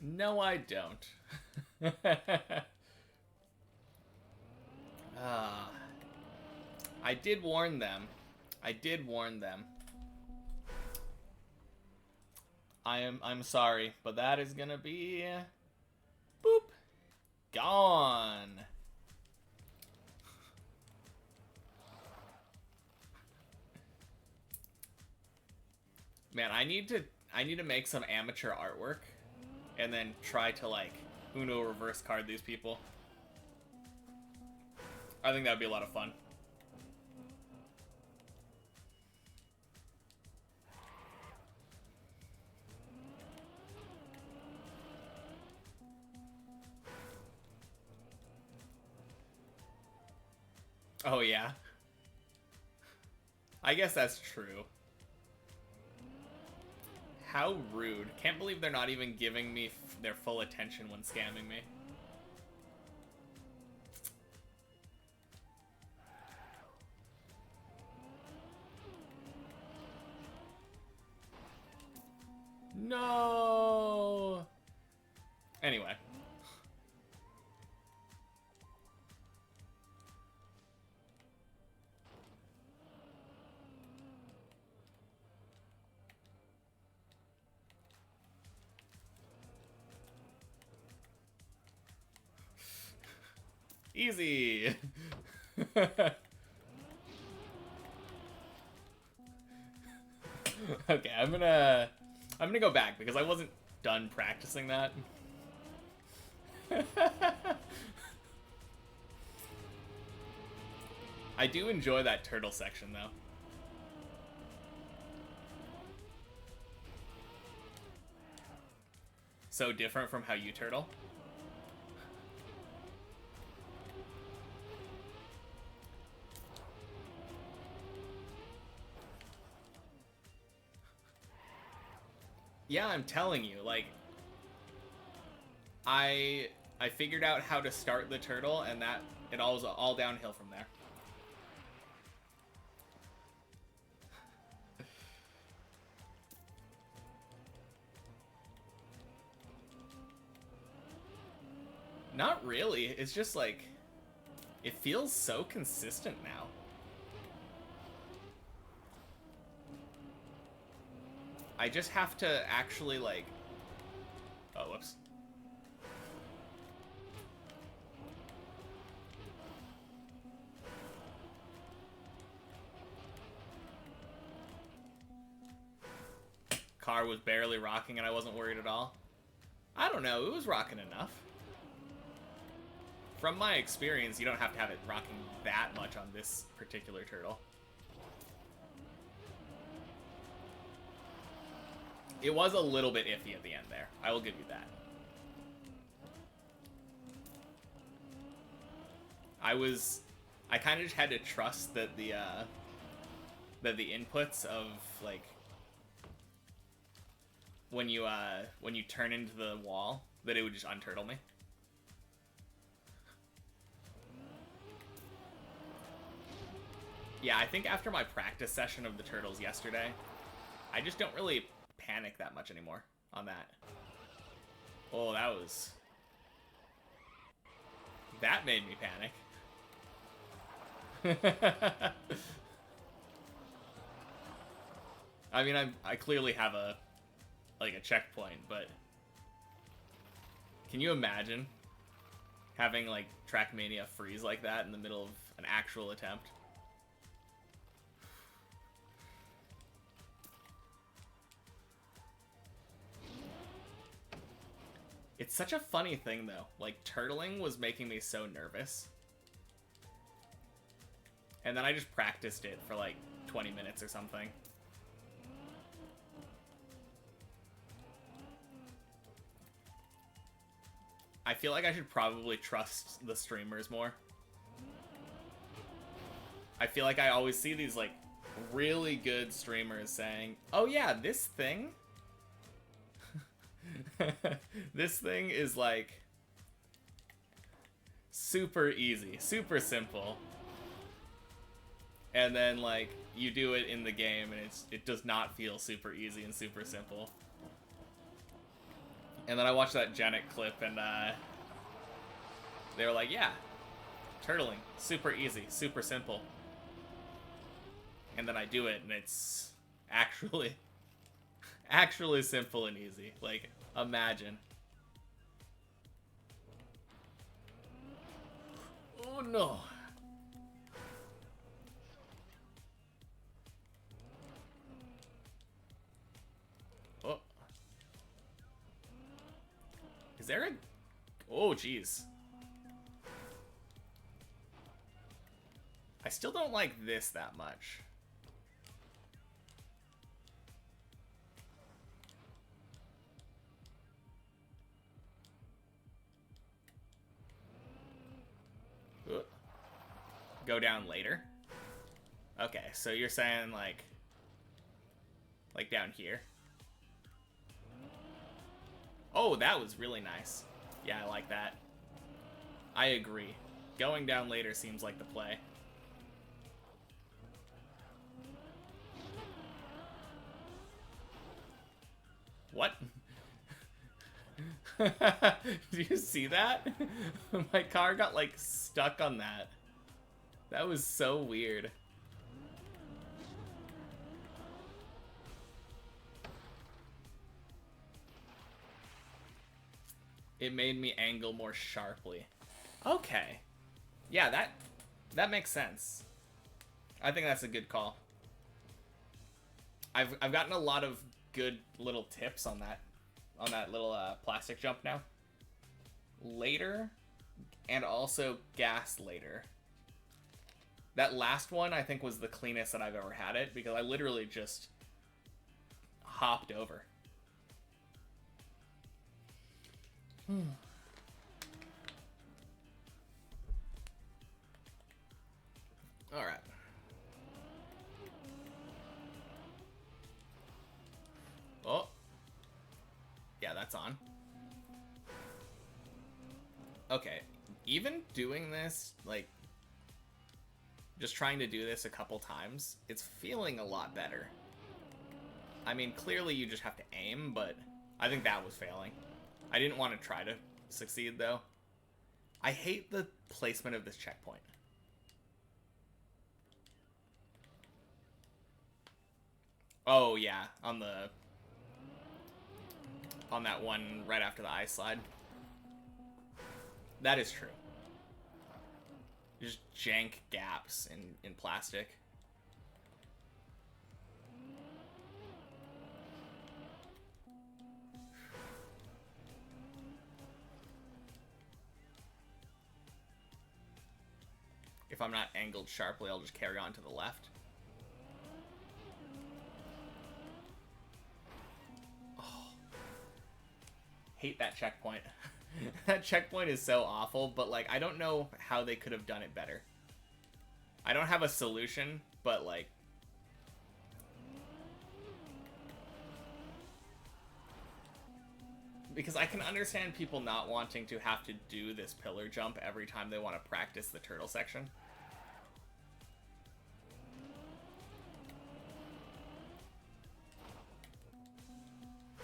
No, I don't. I did warn them. I did warn them. I'm sorry, but that is gonna be boop gone. Man, I need to make some amateur artwork and then try to like Uno reverse card these people. I think that would be a lot of fun. Oh yeah. I guess that's true. How rude. Can't believe they're not even giving me their full attention when scamming me. No. Anyway. Easy. Okay, I'm gonna go back because I wasn't done practicing that. I do enjoy that turtle section though. So different from how you turtle. Yeah, I'm telling you, like, I figured out how to start the turtle, and that it all downhill from there. Not really. It's just like it feels so consistent now. I just have to actually like. Oh, whoops. Car was barely rocking and I wasn't worried at all. I don't know, it was rocking enough. From my experience, you don't have to have it rocking that much on this particular turtle. It was a little bit iffy at the end there. I will give you that. I kind of just had to trust that the inputs of like when you turn into the wall, that it would just unturtle me. Yeah, I think after my practice session of the turtles yesterday, I just don't really panic that much anymore on that. Oh, that made me panic. I mean, I clearly have a checkpoint, but can you imagine having like Trackmania freeze like that in the middle of an actual attempt? It's such a funny thing though. Like, turtling was making me so nervous. And then I just practiced it for like 20 minutes or something. I feel like I should probably trust the streamers more. I feel like I always see these like really good streamers saying, "Oh yeah, this thing this thing is like super easy, super simple." And then like you do it in the game and it does not feel super easy and super simple. And then I watched that Janet clip and they were like, "Yeah, turtling, super easy, super simple." And then I do it and it's actually simple and easy. Like, imagine. Oh no. Oh. Is there a... Oh, jeez. I still don't like this that much. Go down later? Okay, so you're saying like down here. Oh, that was really nice. Yeah, I like that. I agree. Going down later seems like the play. What? Do you see that? My car got like stuck on that. That was so weird. It made me angle more sharply. Okay. Yeah, that makes sense. I think that's a good call. I've gotten a lot of good little tips on that little plastic jump now. Later, and also gas later. That last one I think was the cleanest that I've ever had it because I literally just hopped over. All right. Oh. Yeah, that's on. Okay. Even doing this, like, just trying to do this a couple times, it's feeling a lot better. I mean, clearly you just have to aim, but I think that was failing. I didn't want to try to succeed, though. I hate the placement of this checkpoint. Oh, yeah, on that one right after the ice slide. That is true. Just jank gaps in plastic. If I'm not angled sharply, I'll just carry on to the left. Oh. Hate that checkpoint. That checkpoint is so awful, but like I don't know how they could have done it better. I don't have a solution, but like because I can understand people not wanting to have to do this pillar jump every time they want to practice the turtle section.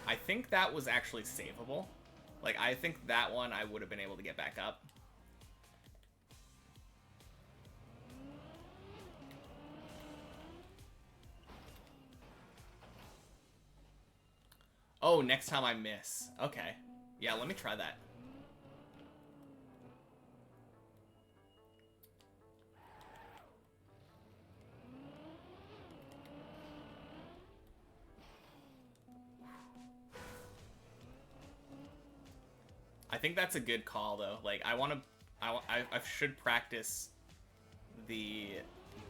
I think that was actually savable. Like, I think that one I would have been able to get back up. Oh, next time I miss. Okay. Yeah, let me try that. I think that's a good call, though. Like, I should practice the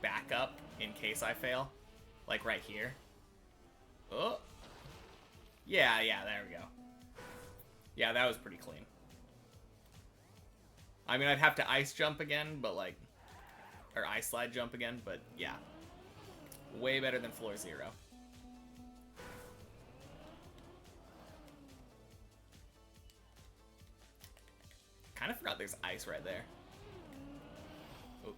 backup in case I fail. Like, right here. Oh. Yeah, there we go. Yeah, that was pretty clean. I mean, I'd have to ice jump again, but like... Or ice slide jump again, but yeah. Way better than floor 0. Kind of forgot there's ice right there. Oh.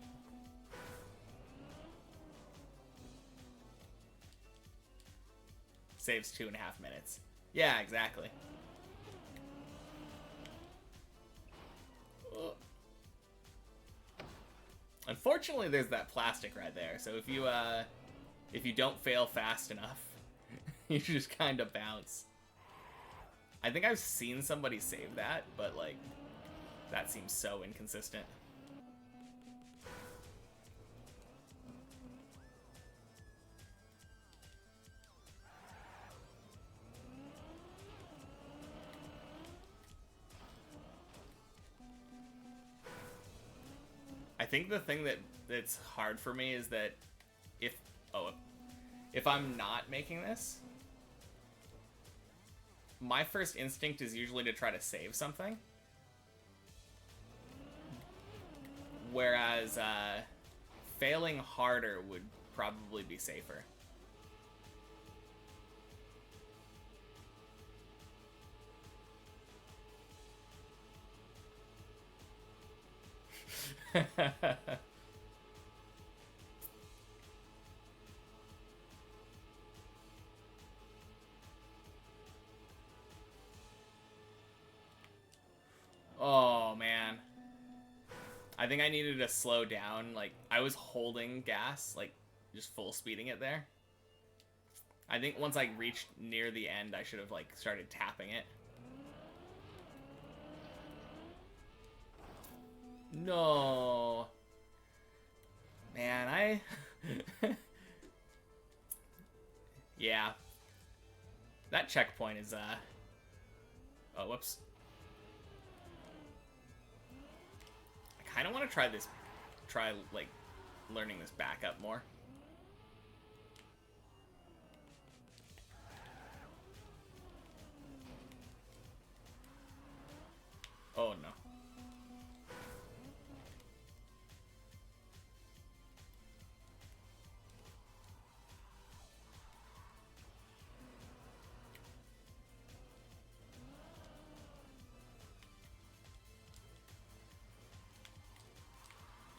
Saves 2.5 minutes. Yeah, exactly. Oh. Unfortunately, there's that plastic right there. So if you don't fail fast enough, you just kind of bounce. I think I've seen somebody save that, but like, that seems so inconsistent. I think the thing that's hard for me is that if I'm not making this, my first instinct is usually to try to save something. Whereas failing harder would probably be safer. Oh, man. I think I needed to slow down. Like, I was holding gas, like, just full speeding it there. I think once I reached near the end, I should have, like, started tapping it. No. Man, yeah. That checkpoint is, Oh, whoops. I kind of want to try, like, learning this backup more. Oh, no.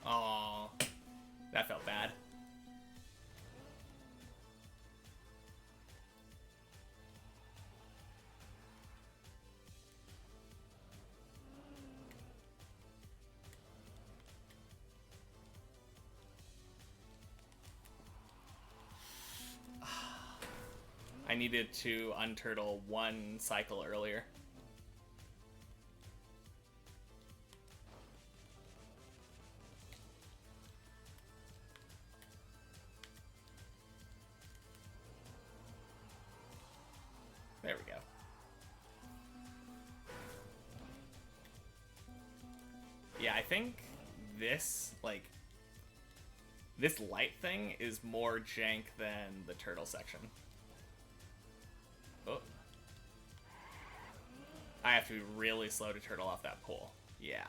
Oh, that felt bad. I needed to unturtle one cycle earlier. There we go. Yeah, I think this, like, this light thing is more jank than the turtle section. Oh. I have to be really slow to turtle off that pole. Yeah.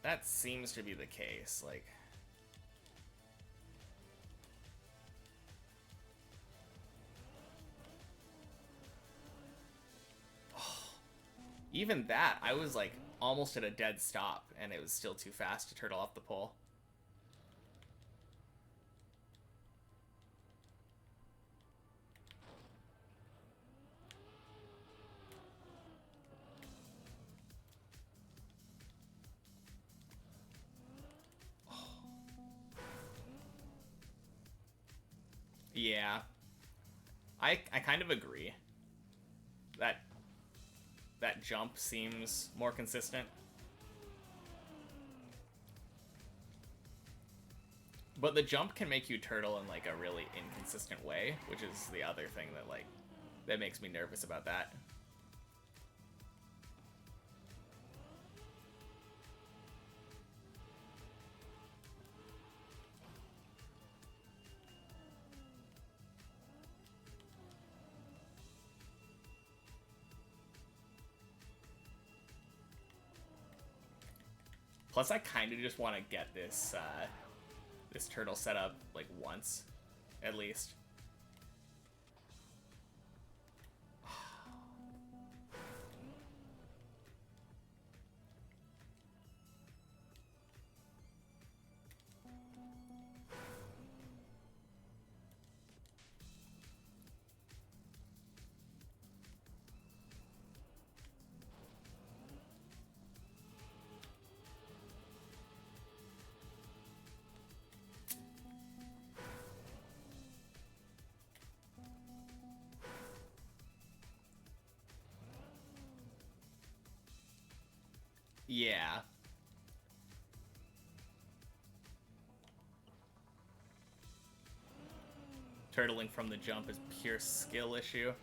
That seems to be the case, like... Even that, I was like almost at a dead stop, and it was still too fast to turtle off the pole. Yeah. I kind of agree. that jump seems more consistent. But the jump can make you turtle in like a really inconsistent way, which is the other thing that like that makes me nervous about that. Plus, I kind of just want to get this this turtle set up like once, at least. Yeah. Turtling from the jump is pure skill issue.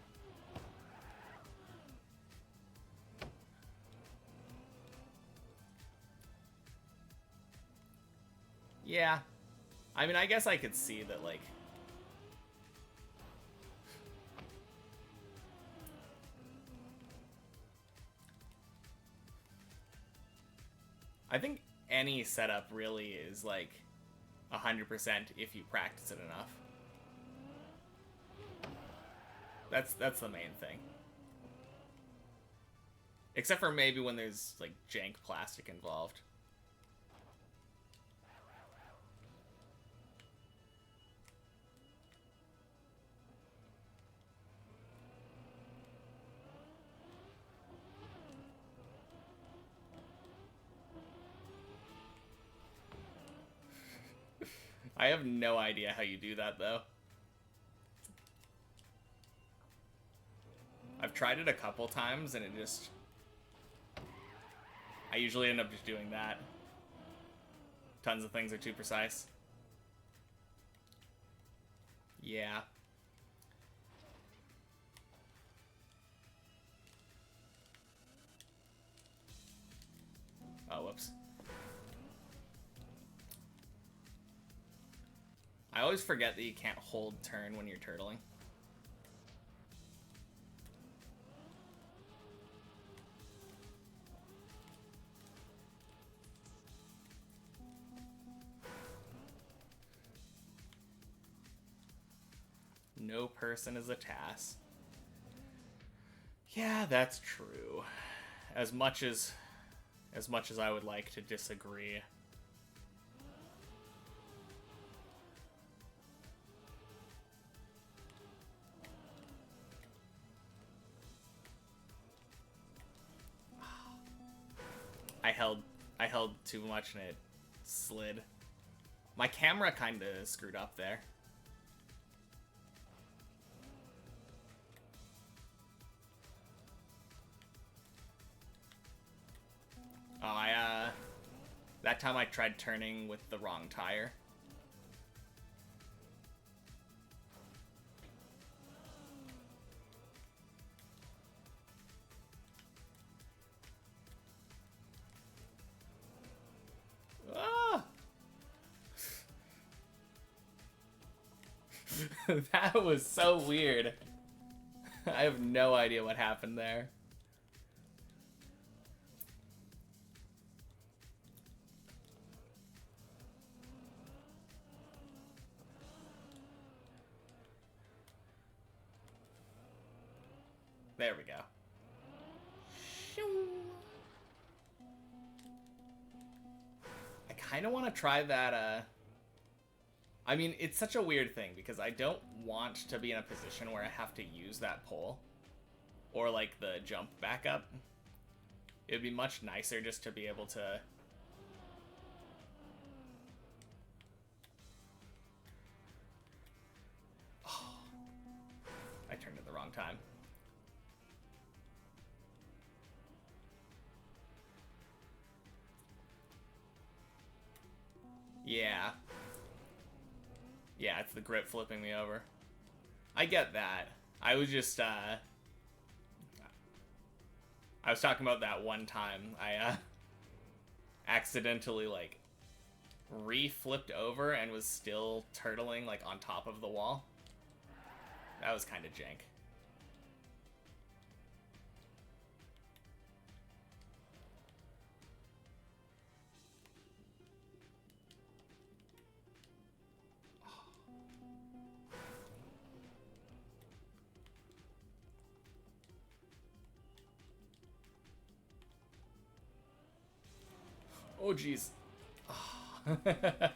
Yeah. I mean, I guess I could see that, like... I think any setup really is, like, 100% if you practice it enough. That's the main thing. Except for maybe when there's, like, jank plastic involved. I have no idea how you do that, though. I've tried it a couple times, and it just... I usually end up just doing that. Tons of things are too precise. Yeah. Oh, whoops. I always forget that you can't hold turn when you're turtling. No person is a task. Yeah, that's true. As much as I would like to disagree. I held too much and it slid. My camera kind of screwed up there. Oh, that time I tried turning with the wrong tire. Ah! That was so weird. I have no idea what happened there. There we go. I kind of want to try that, I mean, it's such a weird thing, because I don't want to be in a position where I have to use that pole. Or, like, the jump back up. It would be much nicer just to be able to... Oh. I turned at the wrong time. Yeah. Yeah, it's the grip flipping me over. I get that. I was just, I was talking about that one time I, accidentally, like, re-flipped over and was still turtling, like, on top of the wall. That was kind of jank. Oh, jeez. Oh.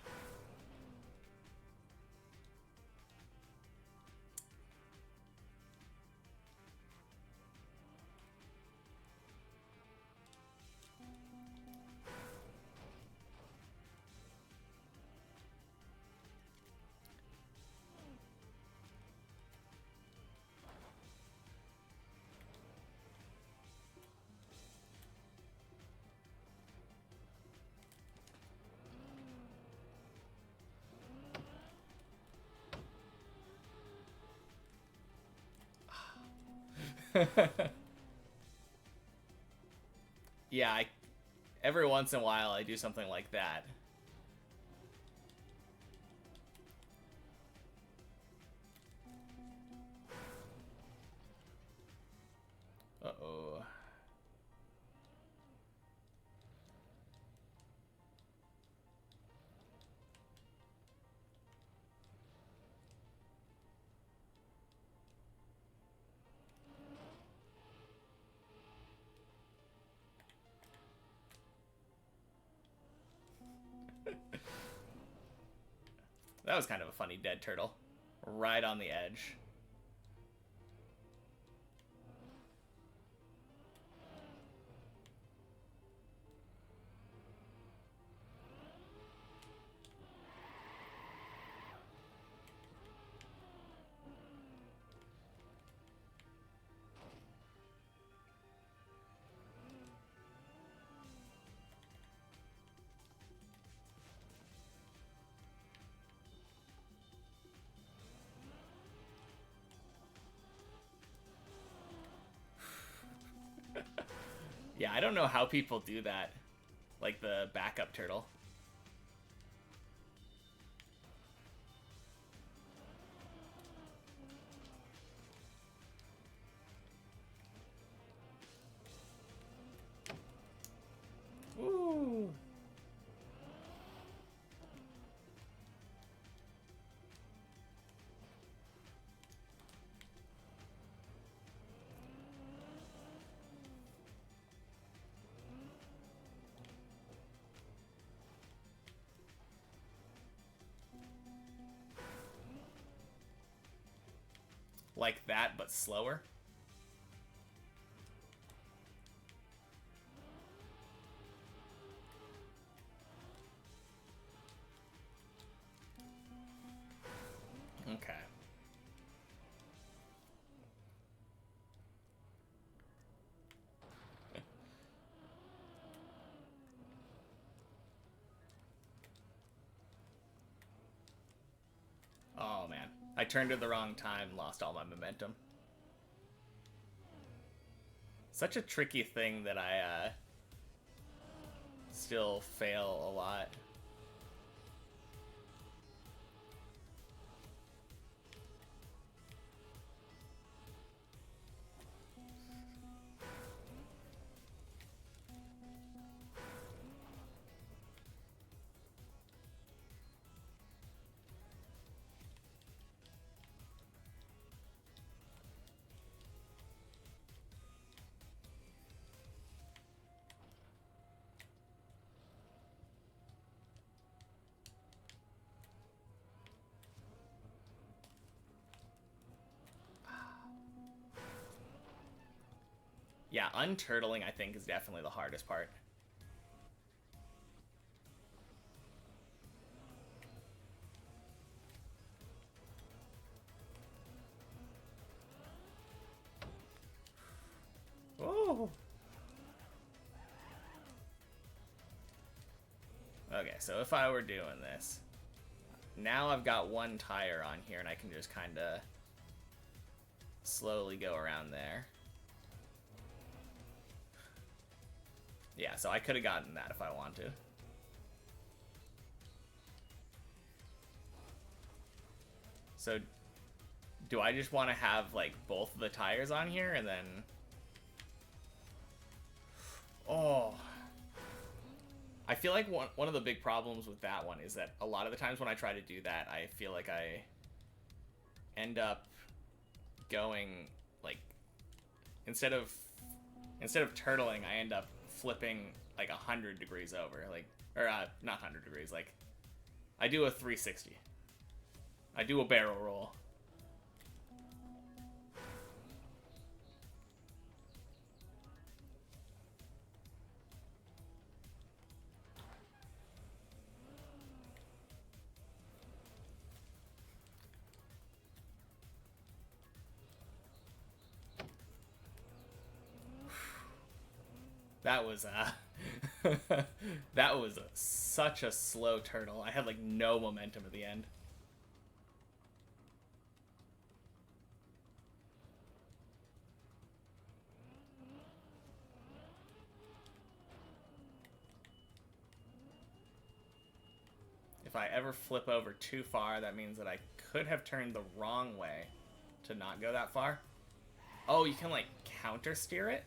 Yeah, every once in a while I do something like that. Uh-oh. That was kind of a funny dead turtle. Right on the edge. Yeah, I don't know how people do that. Like the backup turtle. Ooh. Like that, but slower. Okay. Oh man. I turned at the wrong time and lost all my momentum. Such a tricky thing that I still fail a lot. Yeah, unturtling I think is definitely the hardest part. Oh. Okay, so if I were doing this, now I've got one tire on here, and I can just kind of slowly go around there. Yeah, so I could have gotten that if I wanted. So, do I just want to have, like, both of the tires on here, and then... Oh... I feel like one of the big problems with that one is that a lot of the times when I try to do that, I feel like I end up going, like, instead of turtling, I end up flipping like 100 degrees over, like, or not 100 degrees, like, I do a 360. I do a barrel roll. That was that was such a slow turtle. I had like no momentum at the end. If I ever flip over too far, that means that I could have turned the wrong way to not go that far. Oh, you can like counter steer it?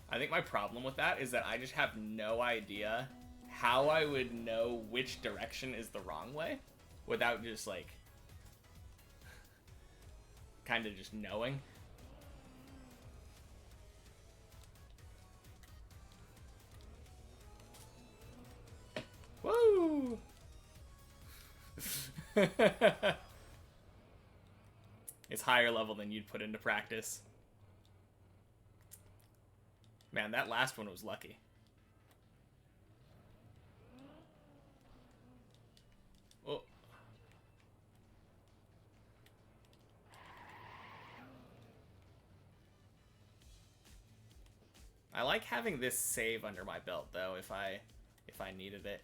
I think my problem with that is that I just have no idea how I would know which direction is the wrong way without just like kind of just knowing. Woo! It's higher level than you'd put into practice. Man, that last one was lucky. Oh. I like having this save under my belt though if I needed it.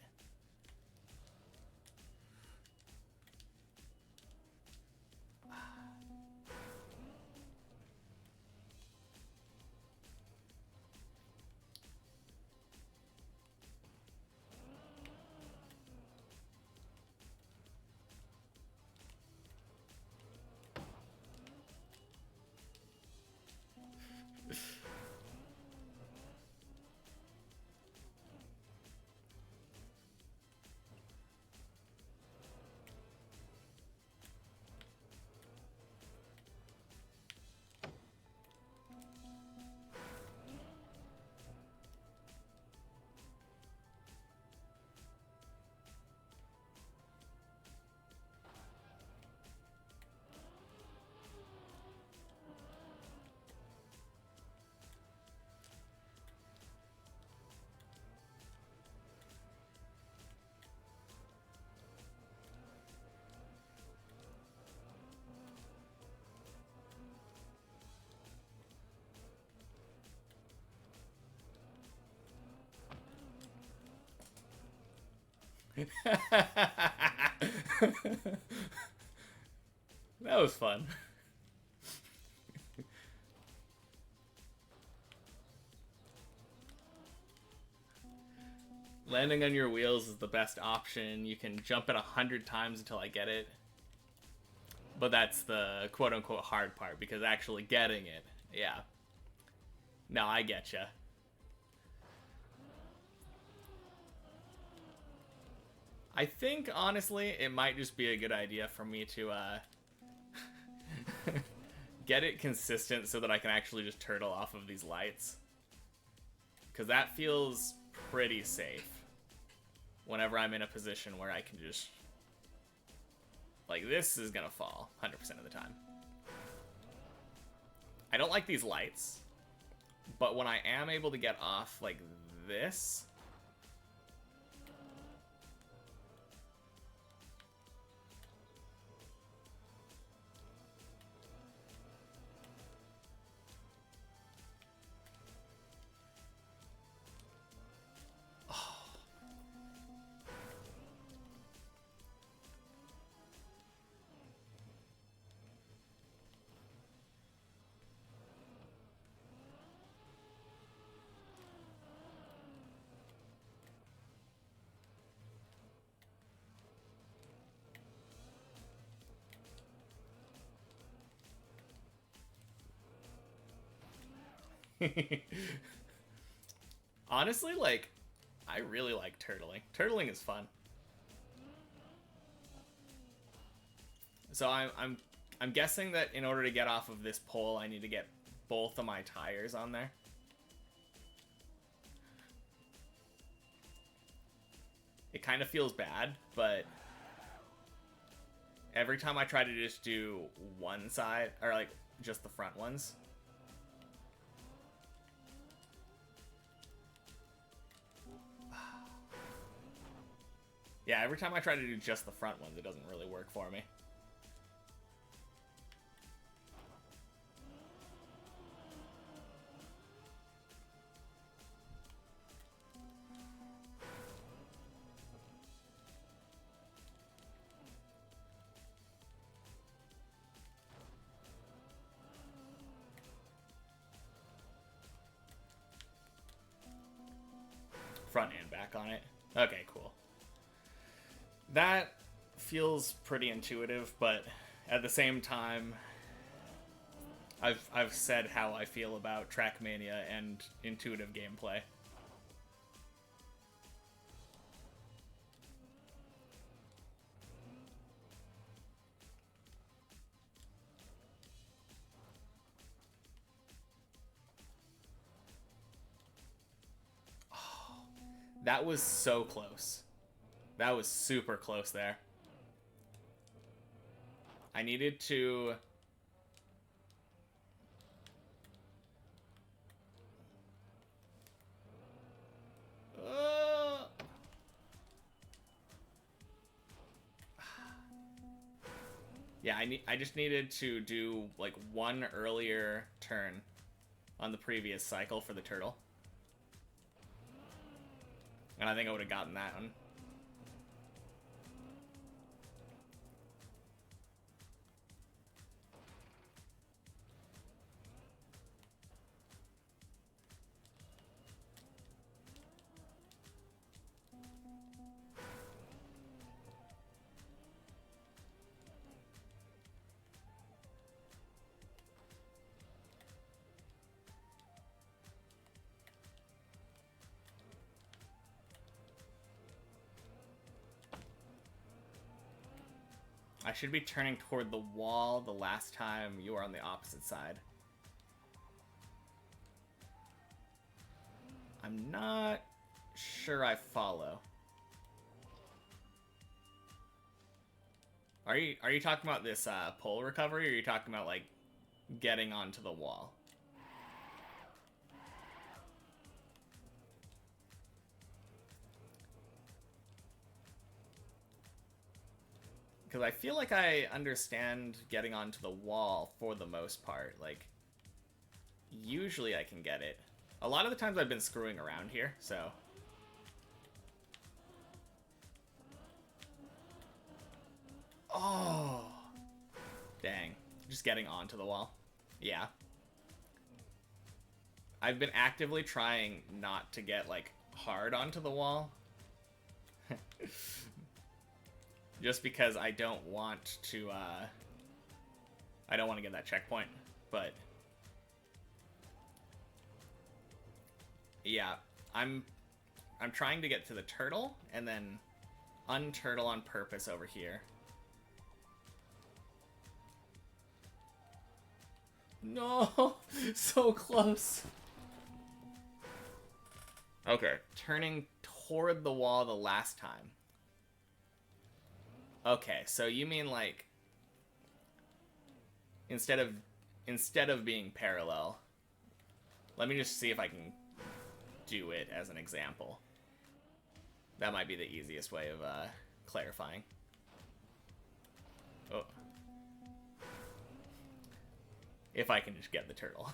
That was fun. Landing on your wheels is the best option. You can jump it 100 times until I get it. But that's the quote-unquote hard part, because actually getting it, yeah. No, I getcha. I think, honestly, it might just be a good idea for me to, get it consistent so that I can actually just turtle off of these lights. Because that feels pretty safe whenever I'm in a position where I can just... Like, this is gonna fall 100% of the time. I don't like these lights, but when I am able to get off like this, Honestly, like, I really like turtling. Turtling is fun. So I'm guessing that in order to get off of this pole, I need to get both of my tires on there. It kind of feels bad, but every time I try to just do one side, or like just the front ones, yeah, every time I try to do just the front ones, it doesn't really work for me. Front and back on it. Okay, cool. That feels pretty intuitive, but at the same time, I've said how I feel about Trackmania and intuitive gameplay. That was so close. That was super close there. I needed to... Yeah, I just needed to do like one earlier turn on the previous cycle for the turtle. And I think I would have gotten that one. I should be turning toward the wall the last time you were on the opposite side. I'm not sure I follow. Are you talking about this pole recovery, or are you talking about like getting onto the wall? Because I feel like I understand getting onto the wall for the most part. Like, usually I can get it. A lot of the times I've been screwing around here, so... Oh! Dang. Just getting onto the wall. Yeah. I've been actively trying not to get, like, hard onto the wall. Just because I don't want to, I don't want to get that checkpoint, but... Yeah, I'm trying to get to the turtle, and then unturtle on purpose over here. No! So close! Okay, turning toward the wall the last time. Okay, so you mean like instead of being parallel. Let me just see if I can do it as an example. That might be the easiest way of clarifying. Oh. If I can just get the turtle.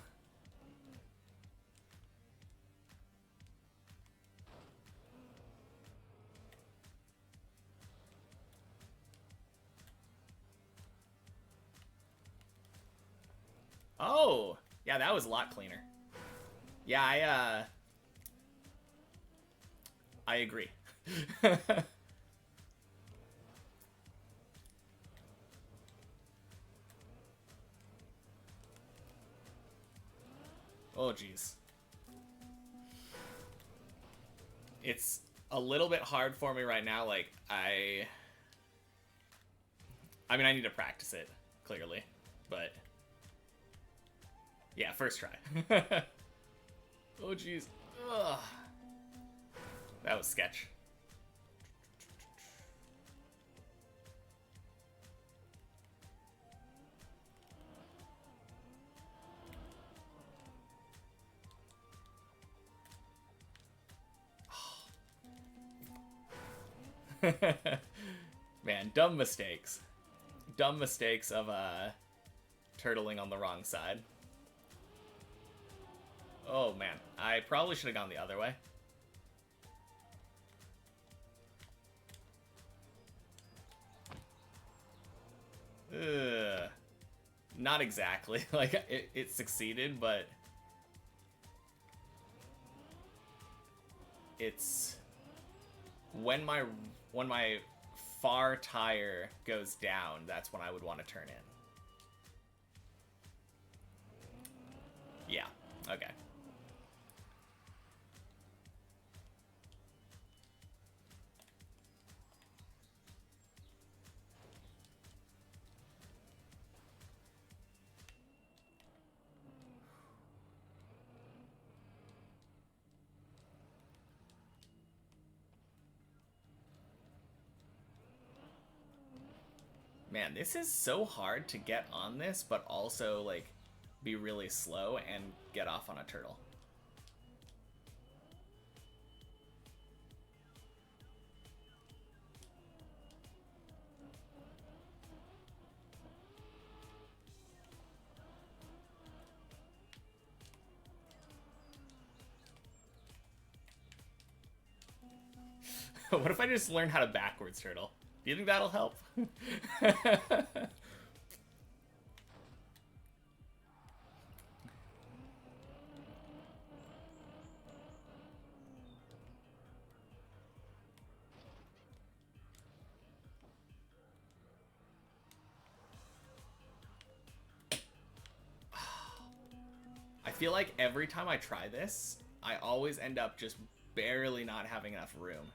Oh, yeah, that was a lot cleaner. Yeah, I agree. Oh, jeez. It's a little bit hard for me right now. Like, I mean, I need to practice it, clearly. But, yeah, first try. Oh, jeez. Ugh. That was sketch. Man, dumb mistakes. Dumb mistakes of turtling on the wrong side. Oh man, I probably should have gone the other way. Ugh. Not exactly. Like, it succeeded, but it's when my far tire goes down, that's when I would want to turn in. Yeah, okay. Man, this is so hard to get on this, but also, like, be really slow and get off on a turtle. What if I just learn how to backwards turtle? Do you think that'll help? I feel like every time I try this, I always end up just barely not having enough room.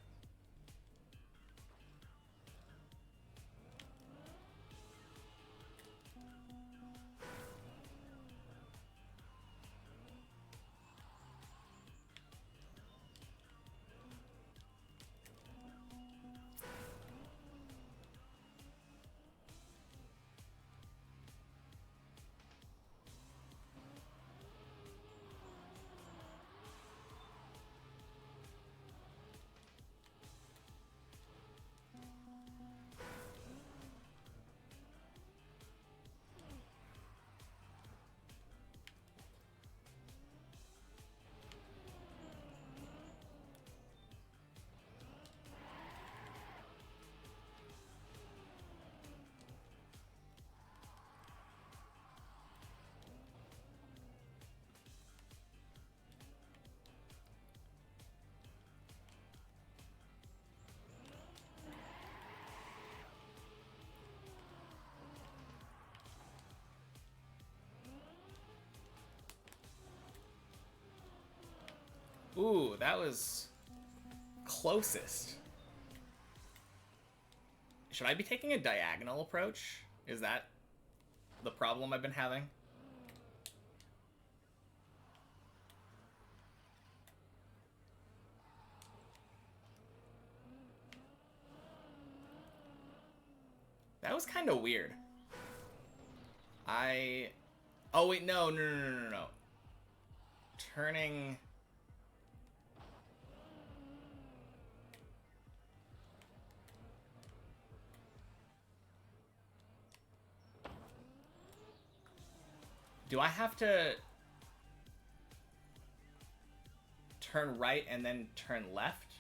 Ooh, that was closest. Should I be taking a diagonal approach? Is that the problem I've been having? That was kind of weird. Oh wait, no. Turning... Do I have to turn right and then turn left?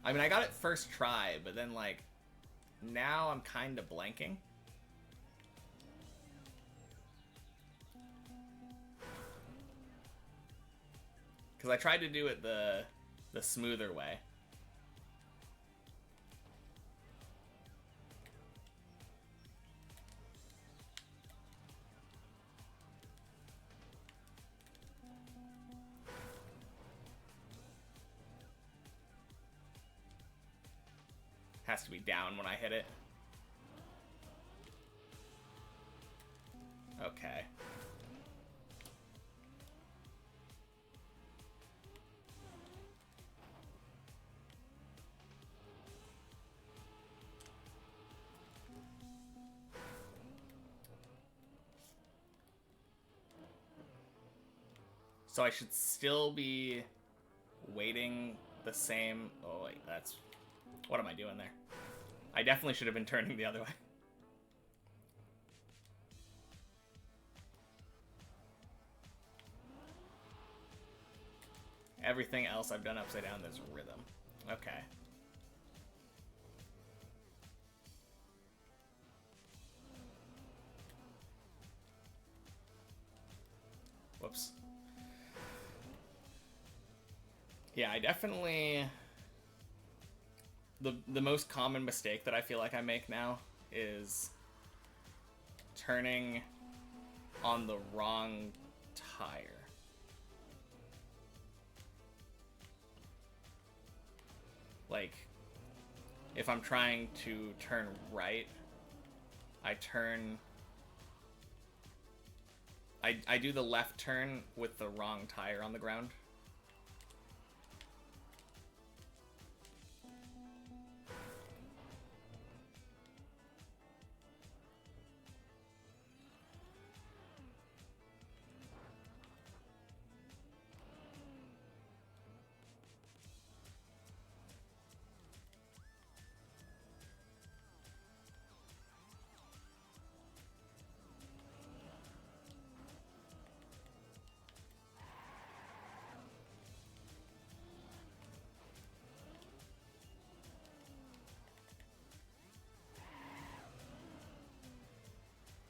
I mean, I got it first try, but then, like, now I'm kind of blanking. Because I tried to do it the smoother way. has to be down when I hit it. Okay. So I should still be waiting the same... Oh, wait, that's... What am I doing there? I definitely should have been turning the other way. Everything else I've done upside down, there's rhythm. Okay. Whoops. Yeah, I definitely... The most common mistake that I feel like I make now is turning on the wrong tire. Like, if I'm trying to turn right, I do the left turn with the wrong tire on the ground.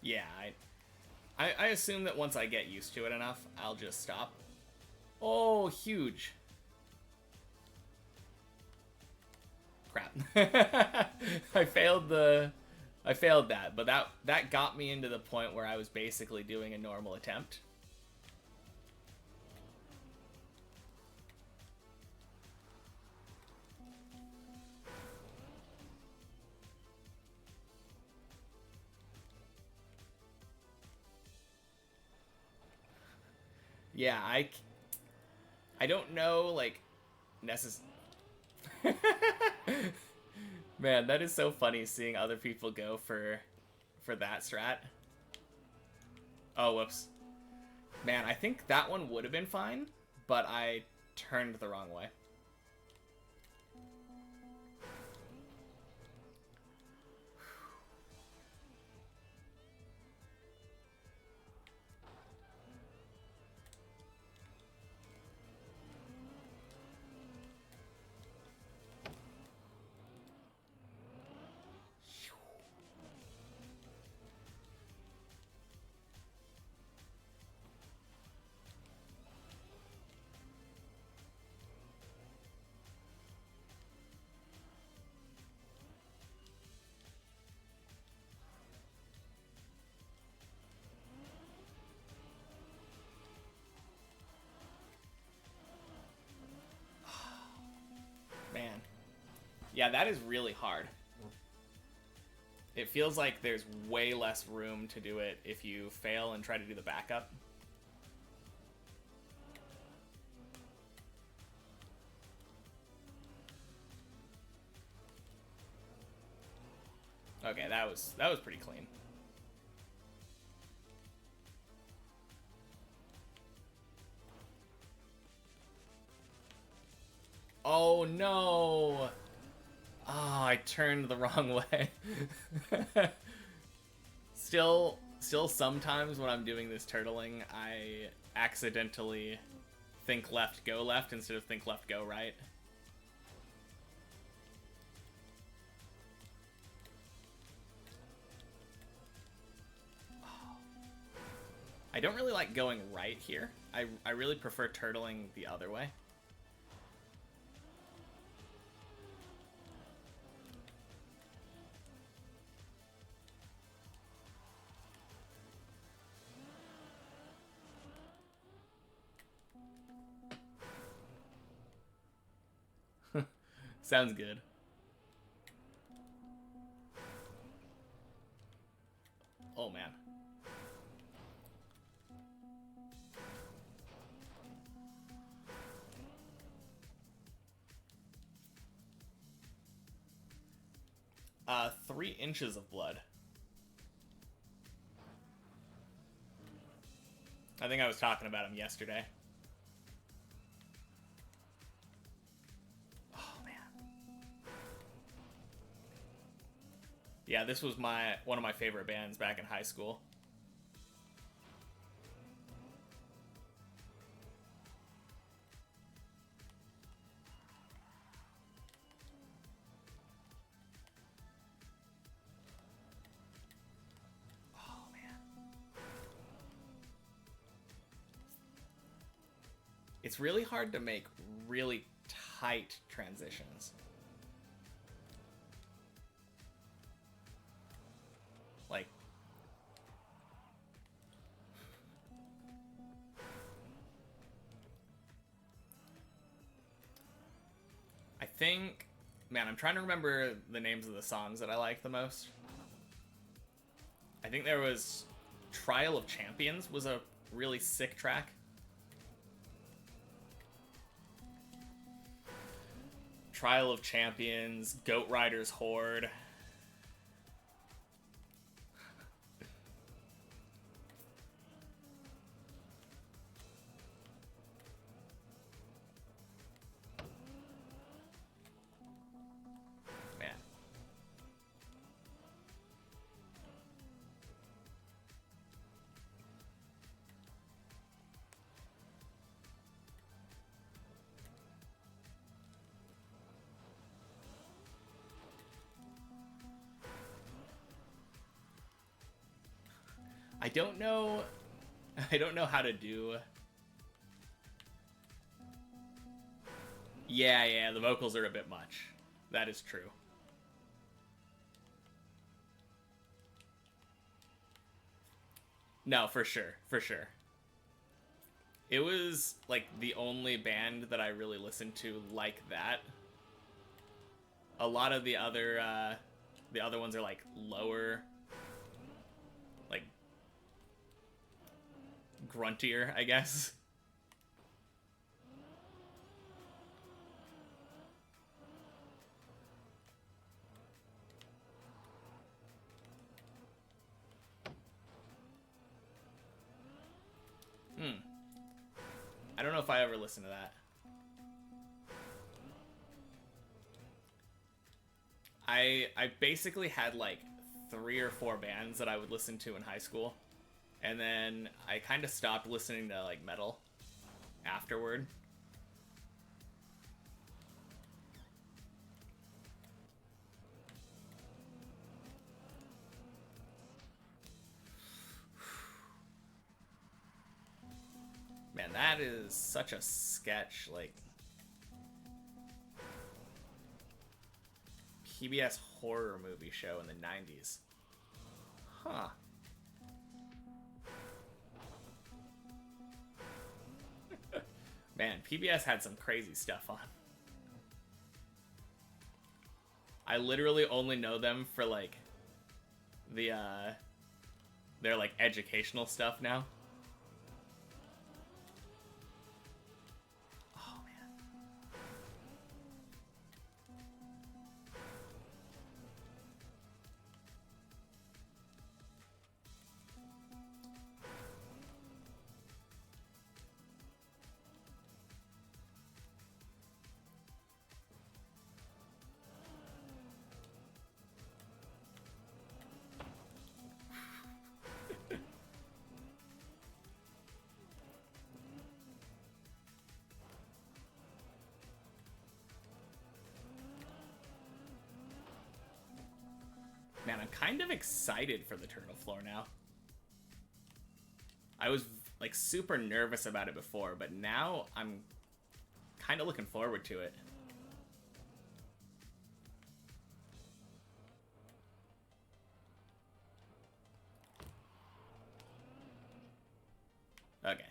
Yeah, I assume that once I get used to it enough, I'll just stop. Oh, huge. Crap. I failed that, but that got me into the point where I was basically doing a normal attempt. Yeah, I don't know, like, Man, that is so funny seeing other people go for that strat. Oh, whoops. Man, I think that one would have been fine, but I turned the wrong way. Man. Yeah, that is really hard. It feels like there's way less room to do it if you fail and try to do the backup. Okay, that was pretty clean. Oh no! Oh, I turned the wrong way. Still sometimes when I'm doing this turtling, I accidentally think left, go left instead of think left, go right. I don't really like going right here. I really prefer turtling the other way. Sounds good. Oh, man. Uh, 3 inches of blood. I think I was talking about him yesterday. Oh, man. Yeah, this was one of my favorite bands back in high school. Oh, man. It's really hard to make really tight transitions. Like, I think, man, I'm trying to remember the names of the songs that I like the most. I think there was Trial of Champions was a really sick track. Trial of Champions, Goat Rider's Horde. Man. I don't know how to do. Yeah, the vocals are a bit much. That is true. No, for sure, for sure. It was like the only band that I really listened to like that. A lot of the other ones are like lower, like gruntier, I guess. I don't know if I ever listened to that. I basically had like 3 or 4 bands that I would listen to in high school, and then I kind of stopped listening to like metal afterward. Man, that is such a sketch, like PBS horror movie show in the 90s. Huh. Man, PBS had some crazy stuff on. I literally only know them for like their like educational stuff now. Oh man. Man, I'm kind of excited for the turtle floor now. I was like super nervous about it before, but now I'm kind of looking forward to it. Okay.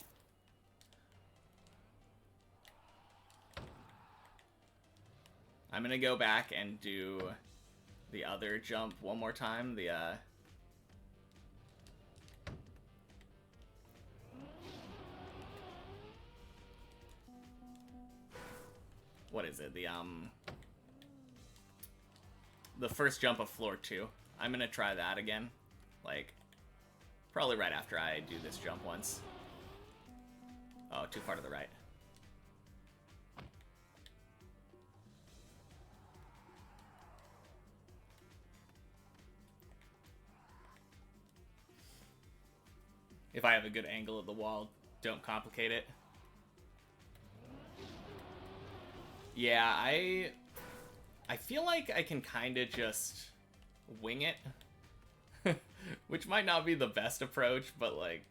I'm gonna go back and do the other jump one more time. what is it? The first jump of floor 2. I'm gonna try that again. Like, probably right after I do this jump once. Oh, too far to the right. If I have a good angle of the wall, don't complicate it. Yeah, I feel like I can kind of just wing it. Which might not be the best approach, but like,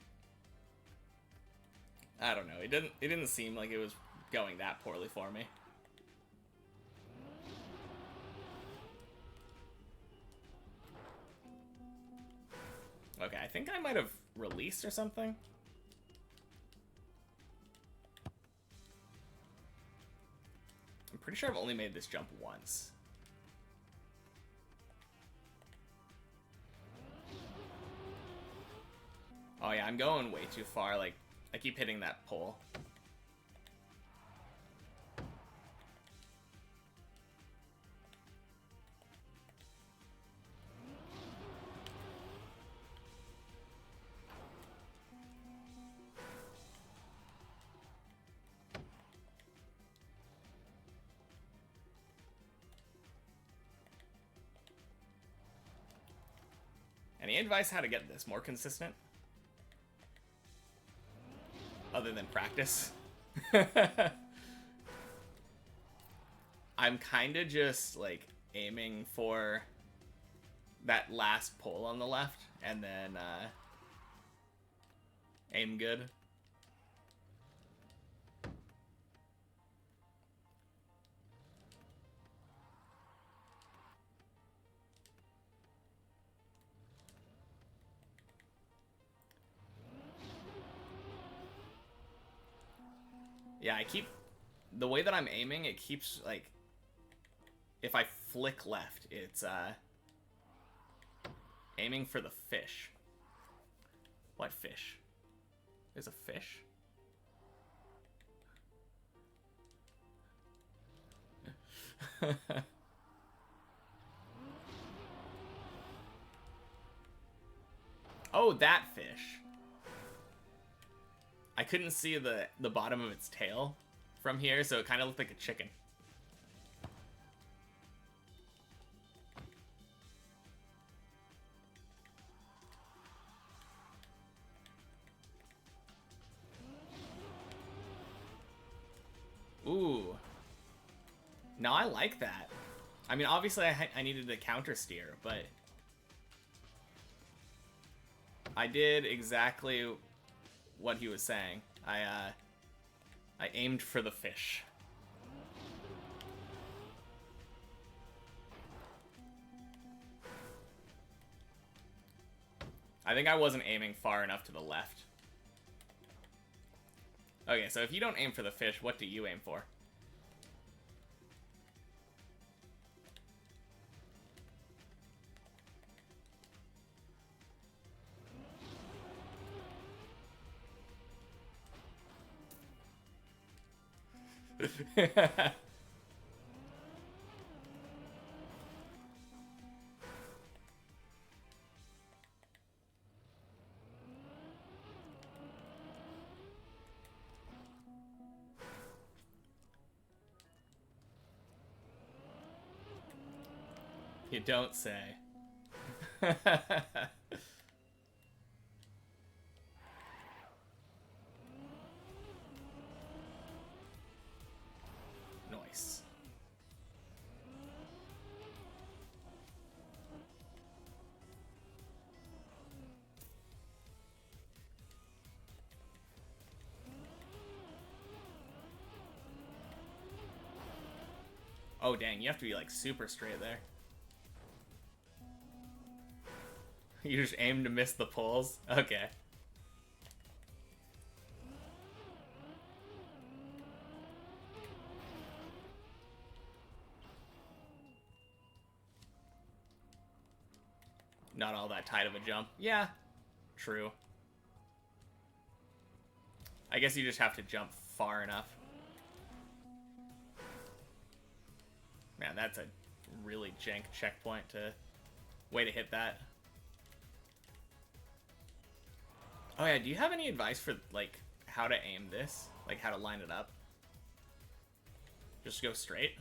I don't know. It didn't seem like it was going that poorly for me. Okay, I think I might have released or something. I'm pretty sure I've only made this jump once. Oh yeah, I'm going way too far. Like, I keep hitting that pole. Any advice how to get this more consistent? Other than practice? I'm kind of just, like, aiming for that last pole on the left, and then, aim good. Yeah, the way that I'm aiming, it keeps, like, if I flick left, it's, aiming for the fish. What fish? There's a fish? Oh, that fish. I couldn't see the bottom of its tail from here, so it kind of looked like a chicken. Ooh. No, I like that. I mean, obviously I needed to counter steer, but I did exactly what he was saying. I aimed for the fish. I think I wasn't aiming far enough to the left. Okay, so if you don't aim for the fish, what do you aim for? You don't say. Nice. Oh dang, you have to be like super straight there. You just aim to miss the poles? Okay. Not all that tight of a jump. Yeah, true. I guess you just have to jump far enough. Man, that's a really jank checkpoint to... Way to hit that. Oh yeah, do you have any advice for, like, how to aim this? Like, how to line it up? Just go straight?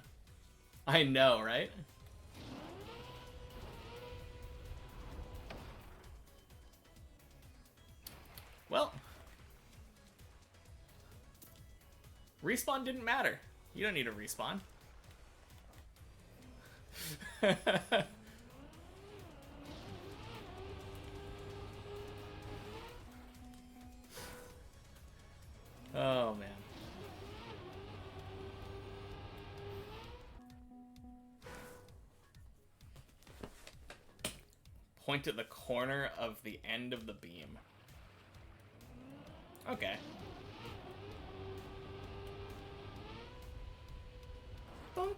I know, right? Well. Respawn didn't matter. You don't need a respawn. Oh, man. Point at the corner of the end of the beam. Okay. Bonk.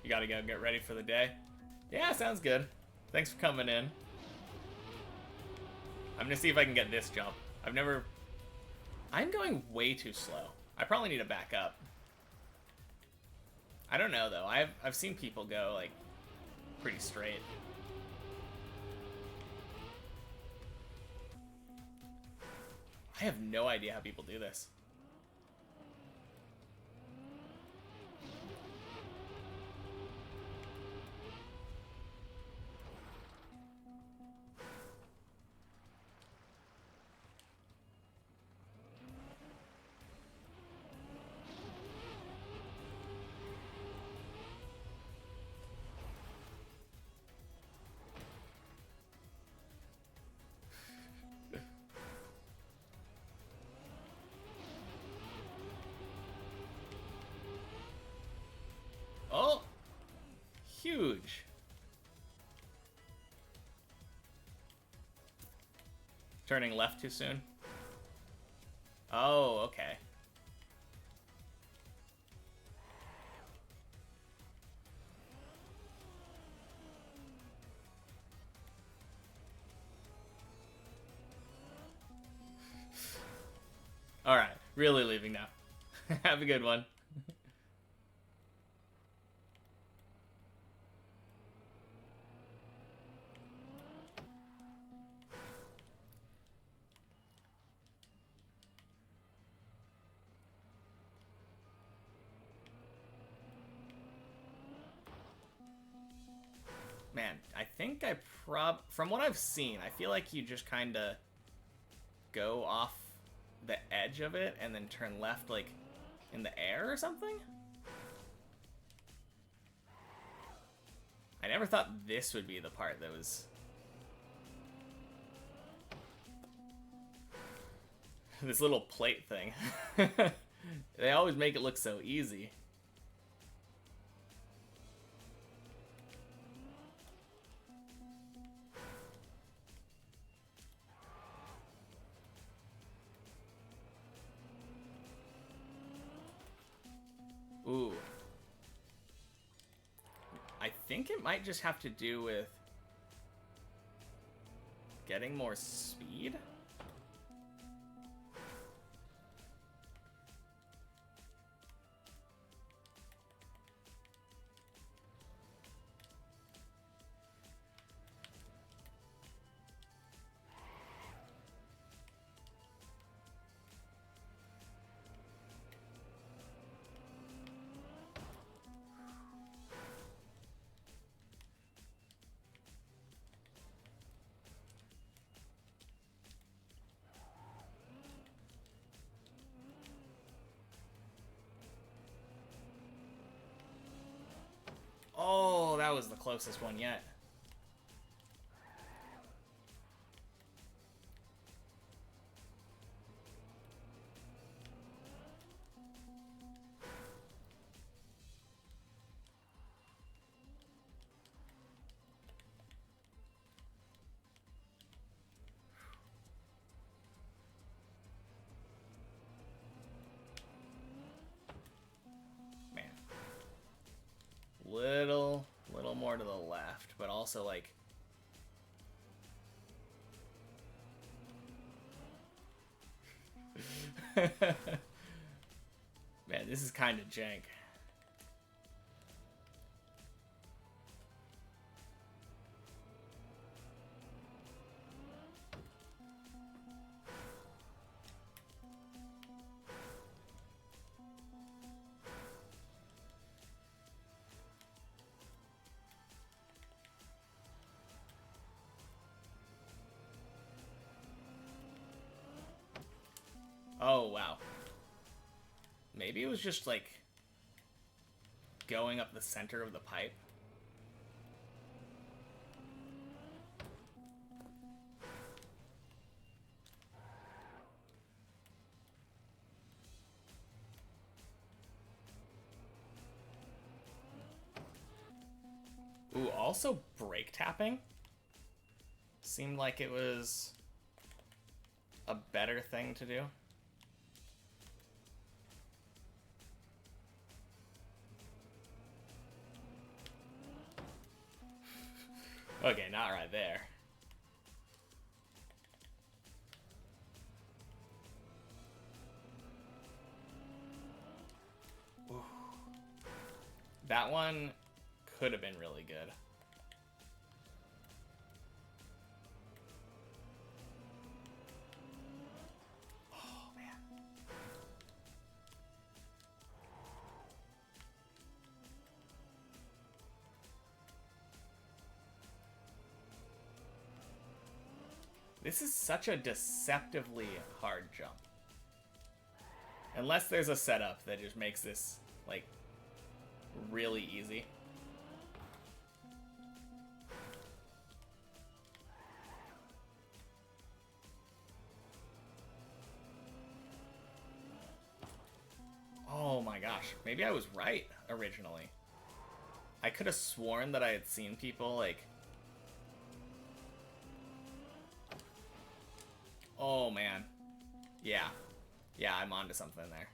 You gotta go get ready for the day? Yeah, sounds good. Thanks for coming in. I'm gonna see if I can get this jump. I'm going way too slow. I probably need to back up. I don't know, though. I've seen people go, like, pretty straight. I have no idea how people do this. Oh! Huge. Turning left too soon? Oh, okay. Alright, really leaving now. Have a good one. Man, I think from what I've seen, I feel like you just kind of go off the edge of it and then turn left, like, in the air or something? I never thought this would be the part that was... this little plate thing. They always make it look so easy. Ooh. I think it might just have to do with getting more speed. Oh, that was the closest one yet. Man. Little more to the left, but also like... Man, this is kind of jank. Oh, wow. Maybe it was just, like, going up the center of the pipe. Ooh, also brake tapping seemed like it was a better thing to do. Okay, not right there. Ooh. That one could have been really good. Oh, man. This is such a deceptively hard jump. Unless there's a setup that just makes this, like, really easy. Oh my gosh, maybe I was right originally. I could have sworn that I had seen people, like... Oh man. Yeah. Yeah, I'm onto something there.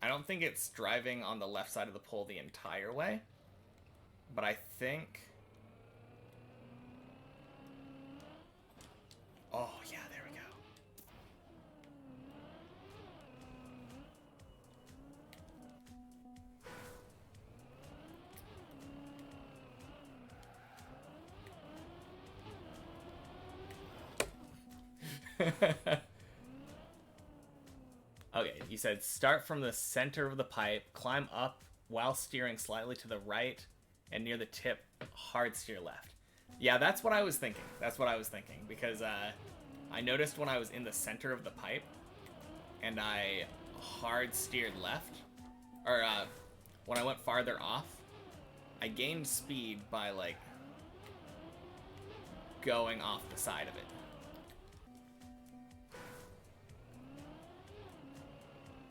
I don't think it's driving on the left side of the pole the entire way, but I think... Oh, yeah, there we go. Okay, you said start from the center of the pipe, climb up while steering slightly to the right, and near the tip, hard steer left. Yeah, that's what I was thinking. That's what I was thinking, because I noticed when I was in the center of the pipe, and I hard steered left, or when I went farther off, I gained speed by, like, going off the side of it.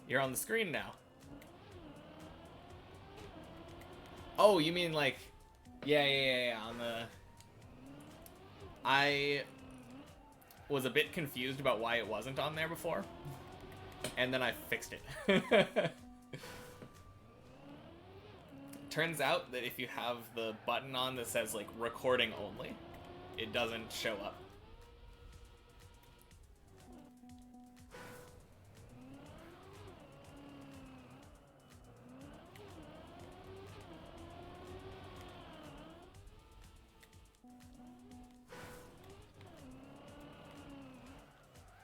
You're on the screen now. Oh, you mean like... Yeah, on the... I was a bit confused about why it wasn't on there before. And then I fixed it. Turns out that if you have the button on that says, like, recording only, it doesn't show up.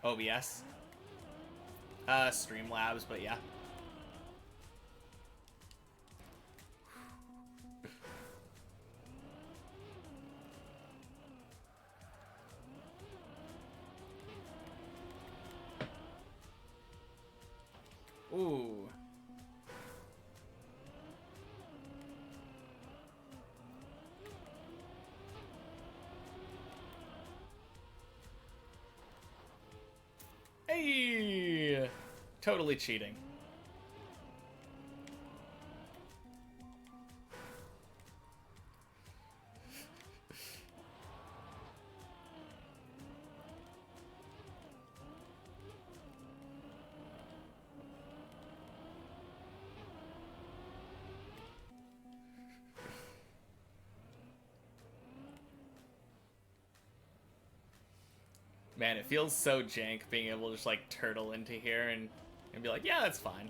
OBS? Streamlabs, but yeah. Ooh. Hey! Totally cheating. Man, it feels so jank being able to just like turtle into here and be like, yeah, that's fine.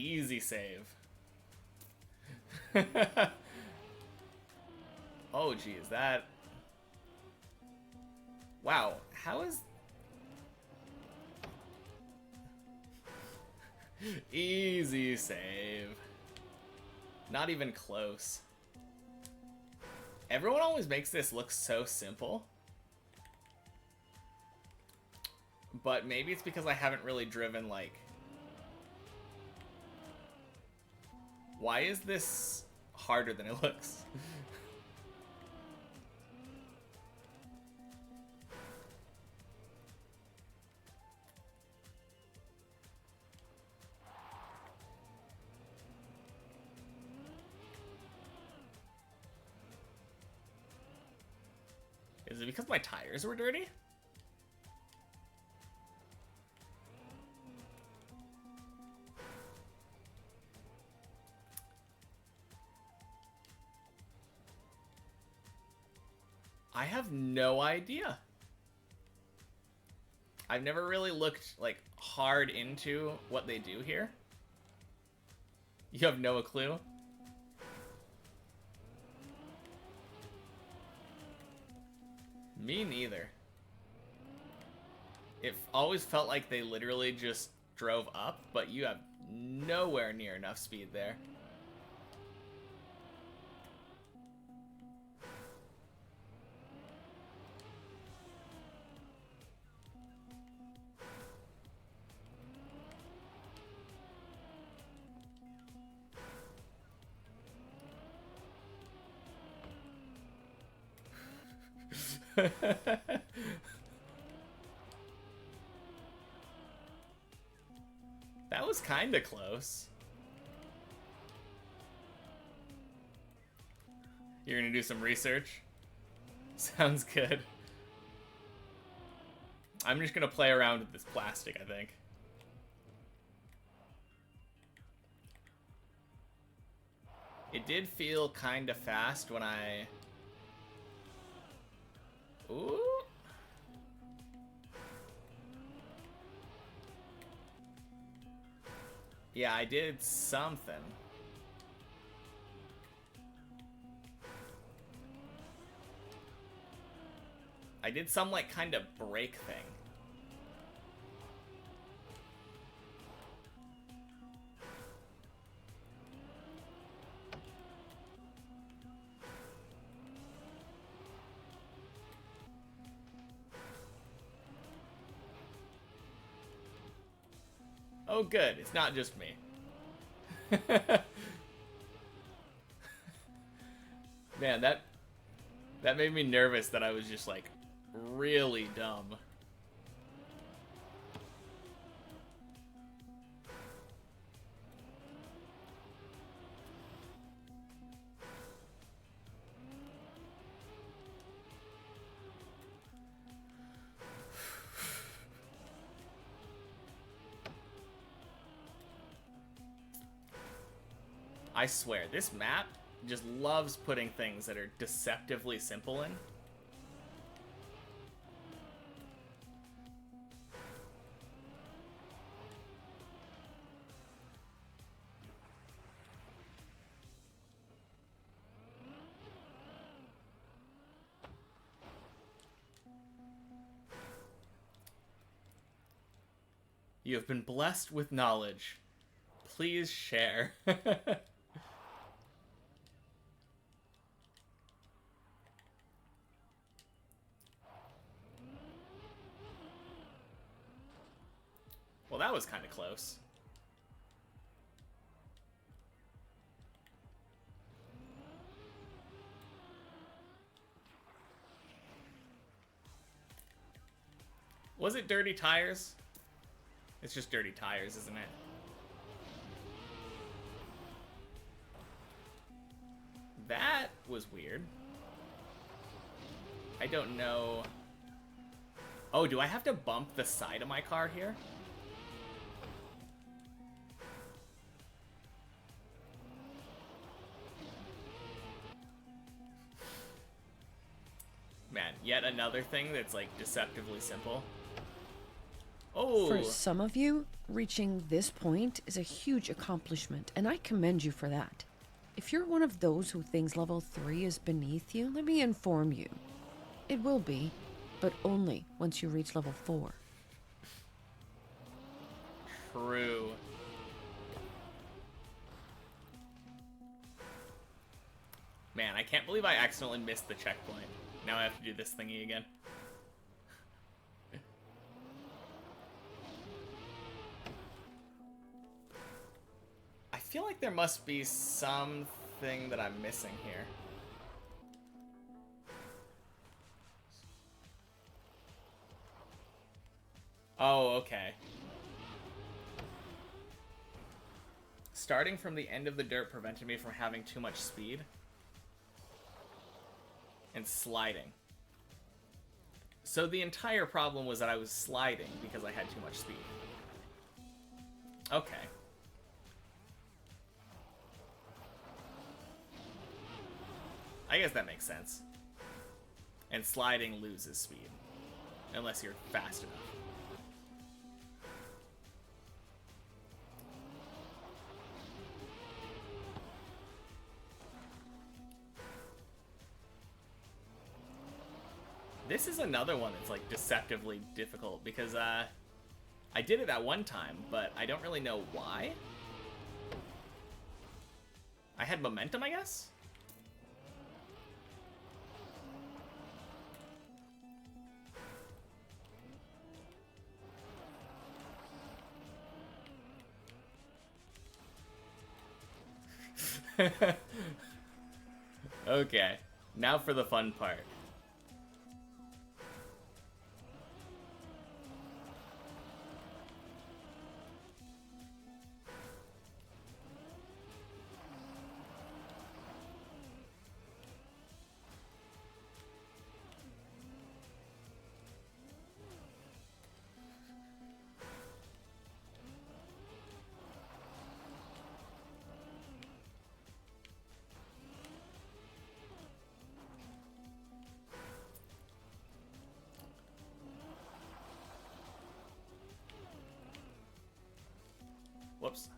Easy save. Oh, geez, that... Wow, how is... Easy save. Not even close. Everyone always makes this look so simple. But maybe it's because I haven't really driven, like... Why is this harder than it looks? Is it because my tires were dirty? I have no idea. I've never really looked, like, hard into what they do here. You have no clue? Me neither. It always felt like they literally just drove up, but you have nowhere near enough speed there. That was kinda close. You're gonna do some research? Sounds good. I'm just gonna play around with this plastic, I think. It did feel kinda fast when I... Ooh. Yeah, I did something. I did some, like, kind of brake thing. Oh, good. It's not just me. Man, that made me nervous that I was just, like, really dumb. I swear, this map just loves putting things that are deceptively simple in. You have been blessed with knowledge. Please share. Well, that was kind of close. Was it dirty tires? It's just dirty tires, isn't it? That was weird. I don't know. Oh, do I have to bump the side of my car here? Man, yet another thing that's like deceptively simple. Oh! For some of you, reaching this point is a huge accomplishment, and I commend you for that. If you're one of those who thinks level 3 is beneath you, let me inform you. It will be, but only once you reach level 4. True. Man, I can't believe I accidentally missed the checkpoint. Now I have to do this thingy again. I feel like there must be something that I'm missing here. Oh, okay. Starting from the end of the dirt prevented me from having too much speed. And sliding. So the entire problem was that I was sliding because I had too much speed. Okay. I guess that makes sense. And sliding loses speed. Unless you're fast enough. This is another one that's like deceptively difficult because I did it that one time, but I don't really know why. I had momentum, I guess? Okay, now for the fun part. Whoops.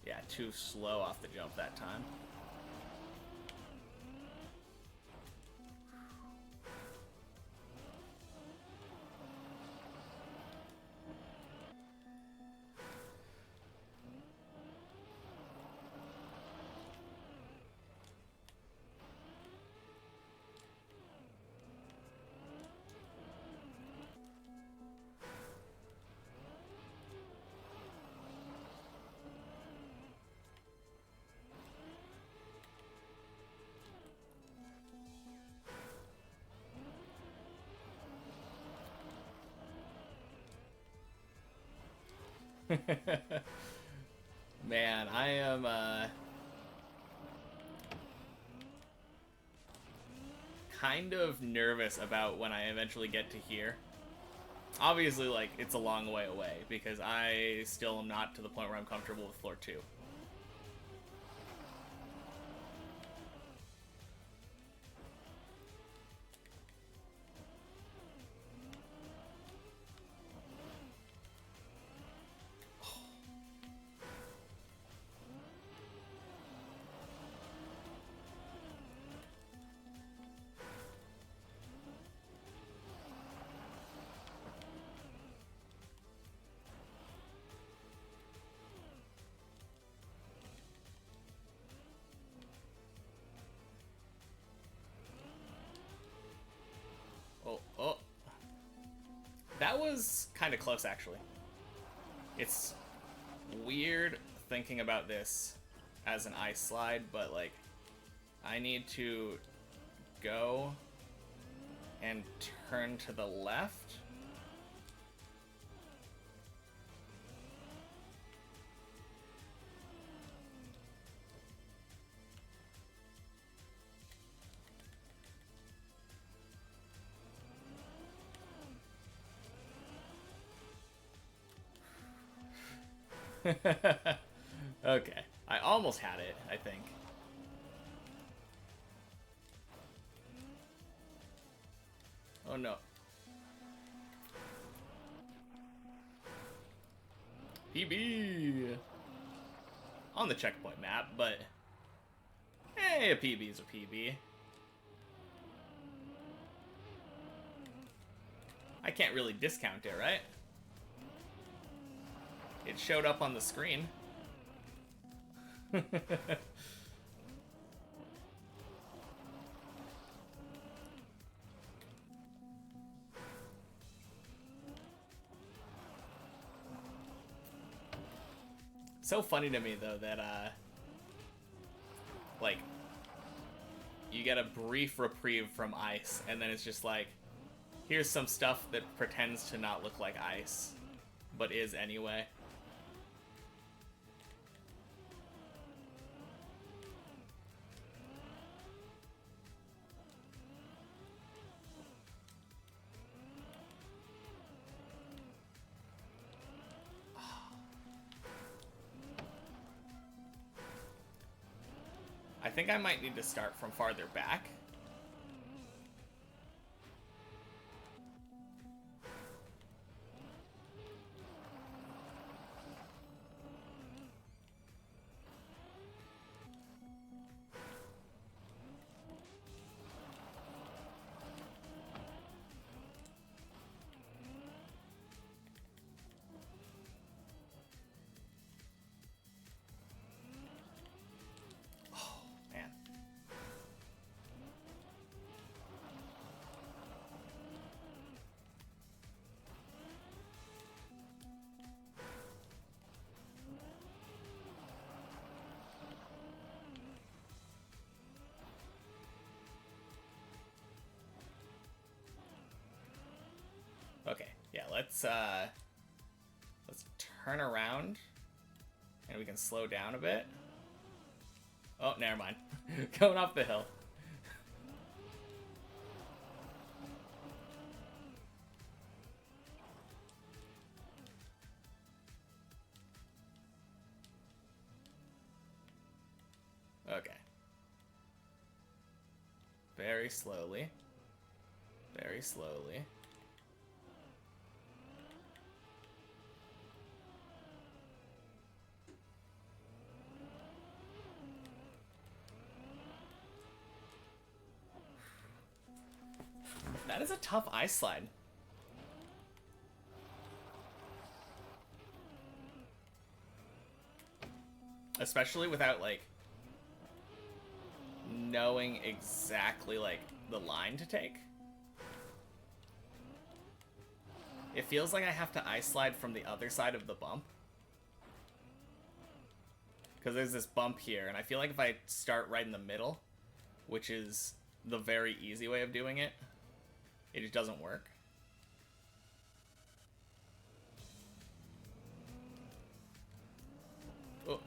Yeah, too slow off the jump that time. Man, I am kind of nervous about when I eventually get to here. Obviously, like, it's a long way away because I still am not to the point where I'm comfortable with floor 2. Oh. That was kind of close, actually. It's weird thinking about this as an ice slide, but like I need to go and turn to the left. Okay. I almost had it, I think. Oh no. PB! On the checkpoint map, but... Hey, a PB is a PB. I can't really discount it, right? It showed up on the screen. So funny to me though that like you get a brief reprieve from ice and then it's just like here's some stuff that pretends to not look like ice but is anyway. I think I might need to start from farther back. Okay, yeah, let's turn around and we can slow down a bit. Oh, never mind. Going off the hill. Okay. Very slowly. Very slowly. That is a tough ice slide. Especially without, like, knowing exactly, like, the line to take. It feels like I have to ice slide from the other side of the bump. Because there's this bump here, and I feel like if I start right in the middle, which is the very easy way of doing it, it just doesn't work. Oh.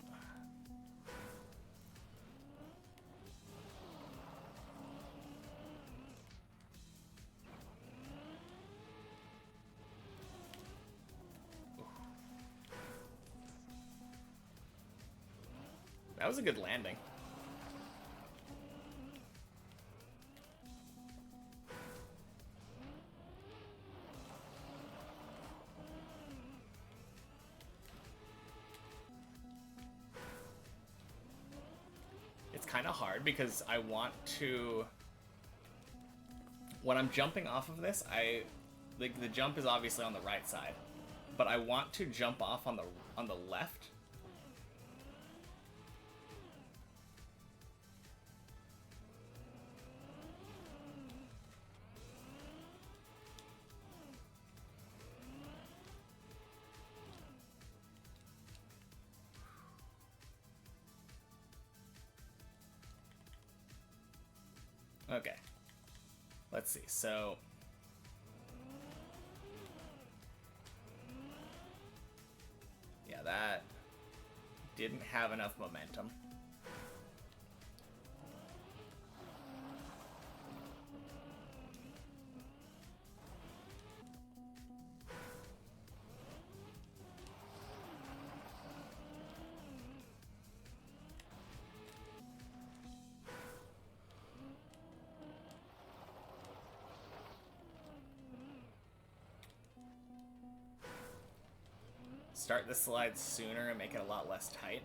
That was a good landing. It's kind of hard because I want to... When I'm jumping off of this, the jump is obviously on the right side, but I want to jump off on the left. Okay. Let's see. So... yeah, that didn't have enough momentum. Start the slide sooner and make it a lot less tight.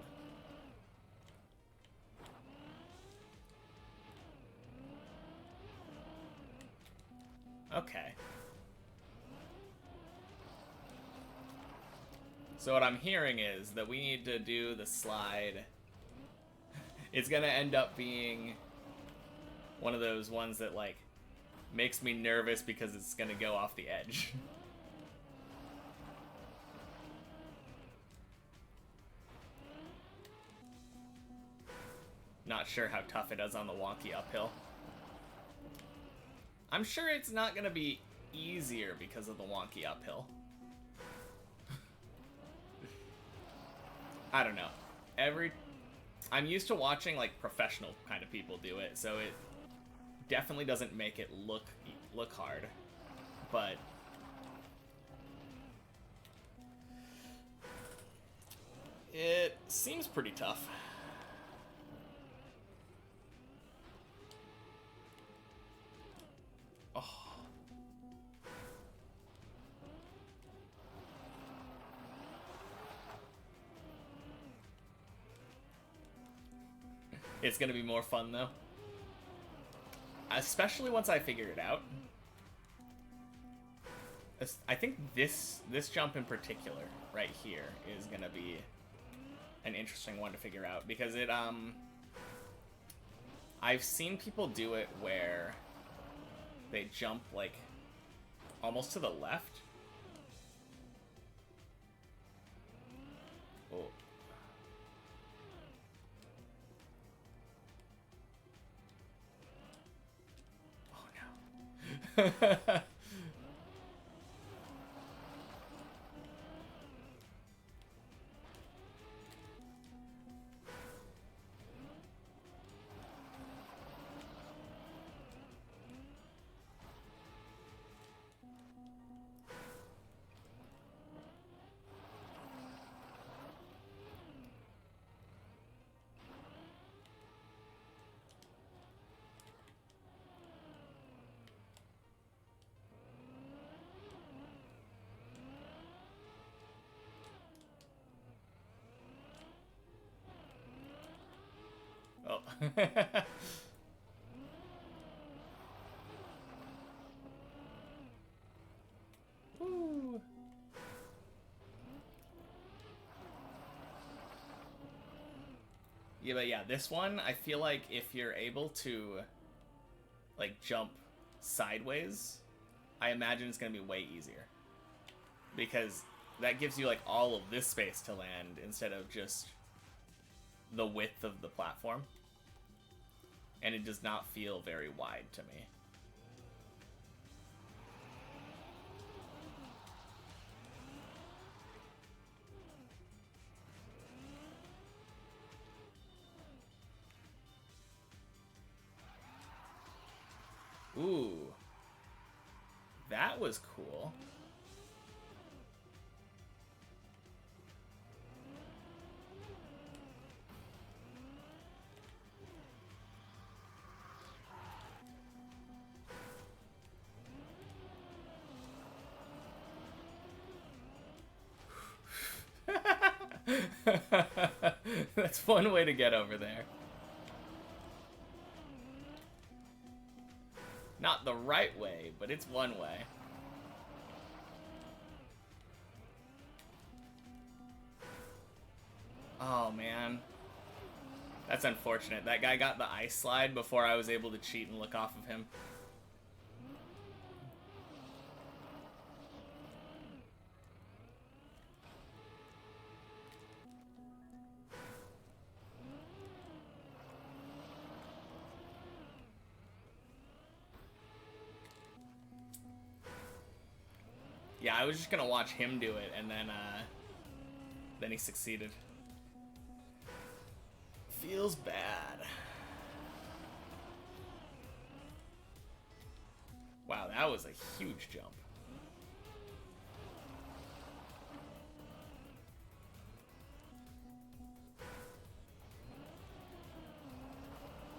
Okay. So what I'm hearing is that we need to do the slide. It's gonna end up being one of those ones that, like, makes me nervous because it's gonna go off the edge. Not sure how tough it is on the wonky uphill. I'm sure it's not gonna be easier because of the wonky uphill. I don't know. I'm used to watching, like, professional kind of people do it, so it definitely doesn't make it look hard. But it seems pretty tough. Oh. It's gonna be more fun, though. Especially once I figure it out. I think this jump in particular, right here, is gonna be an interesting one to figure out. Because it, I've seen people do it where they jump, like, almost to the left. Oh. Oh, no. Oh. Woo. Yeah, but yeah, this one, I feel like if you're able to, like, jump sideways, I imagine it's going to be way easier. Because that gives you, like, all of this space to land instead of just the width of the platform. And it does not feel very wide to me. Ooh. That was cool. That's one way to get over there. Not the right way, but it's one way. Oh, man. That's unfortunate. That guy got the ice slide before I was able to cheat and look off of him. Yeah, I was just gonna watch him do it, and then he succeeded. Feels bad. Wow, that was a huge jump.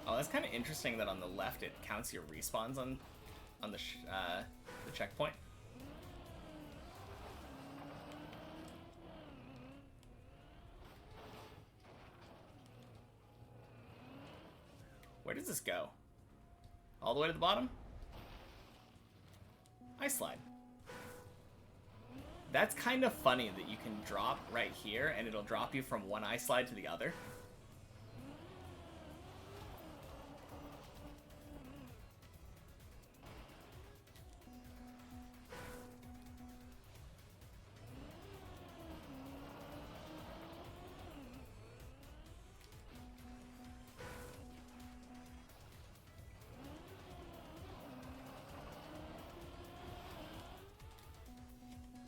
Oh, that's kind of interesting that on the left it counts your respawns on the checkpoint. Where does this go? All the way to the bottom? Ice slide. That's kind of funny that you can drop right here and it'll drop you from one ice slide to the other.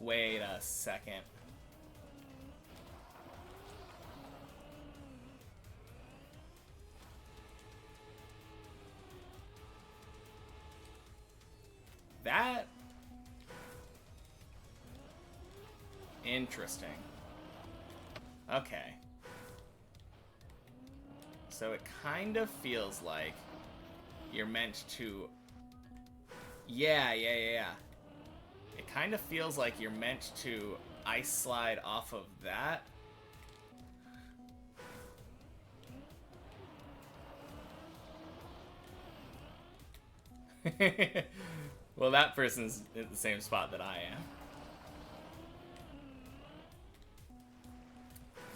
Wait a second. That... Interesting. Okay. So it kind of feels like you're meant to... Yeah. It kind of feels like you're meant to ice slide off of that. Well, that person's in the same spot that I am.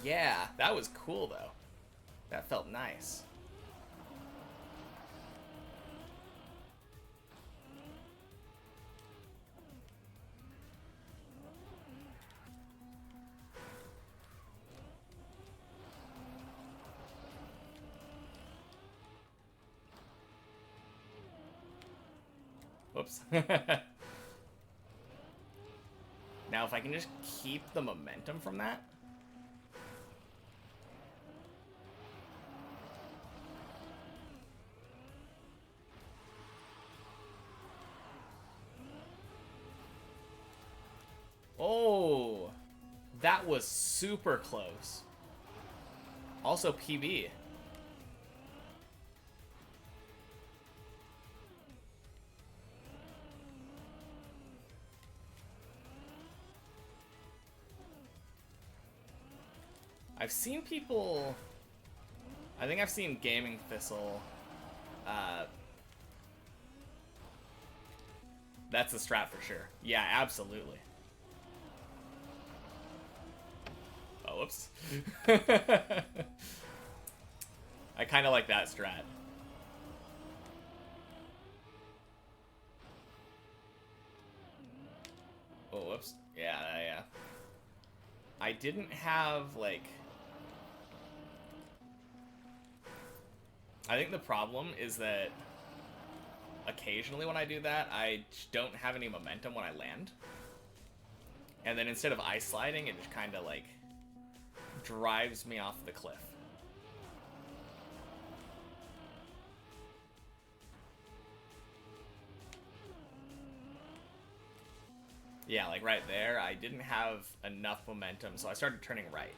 Yeah, that was cool, though. That felt nice. Whoops. Now, if I can just keep the momentum from that. Oh, that was super close. Also PB. I've seen people... I think I've seen Gaming Thistle... That's a strat for sure. Yeah, absolutely. Oh, whoops. I kind of like that strat. Oh, whoops. Yeah. I didn't have, like... I think the problem is that occasionally when I do that, I don't have any momentum when I land. And then instead of ice sliding, it just kind of, like, drives me off the cliff. Yeah, like right there, I didn't have enough momentum, so I started turning right.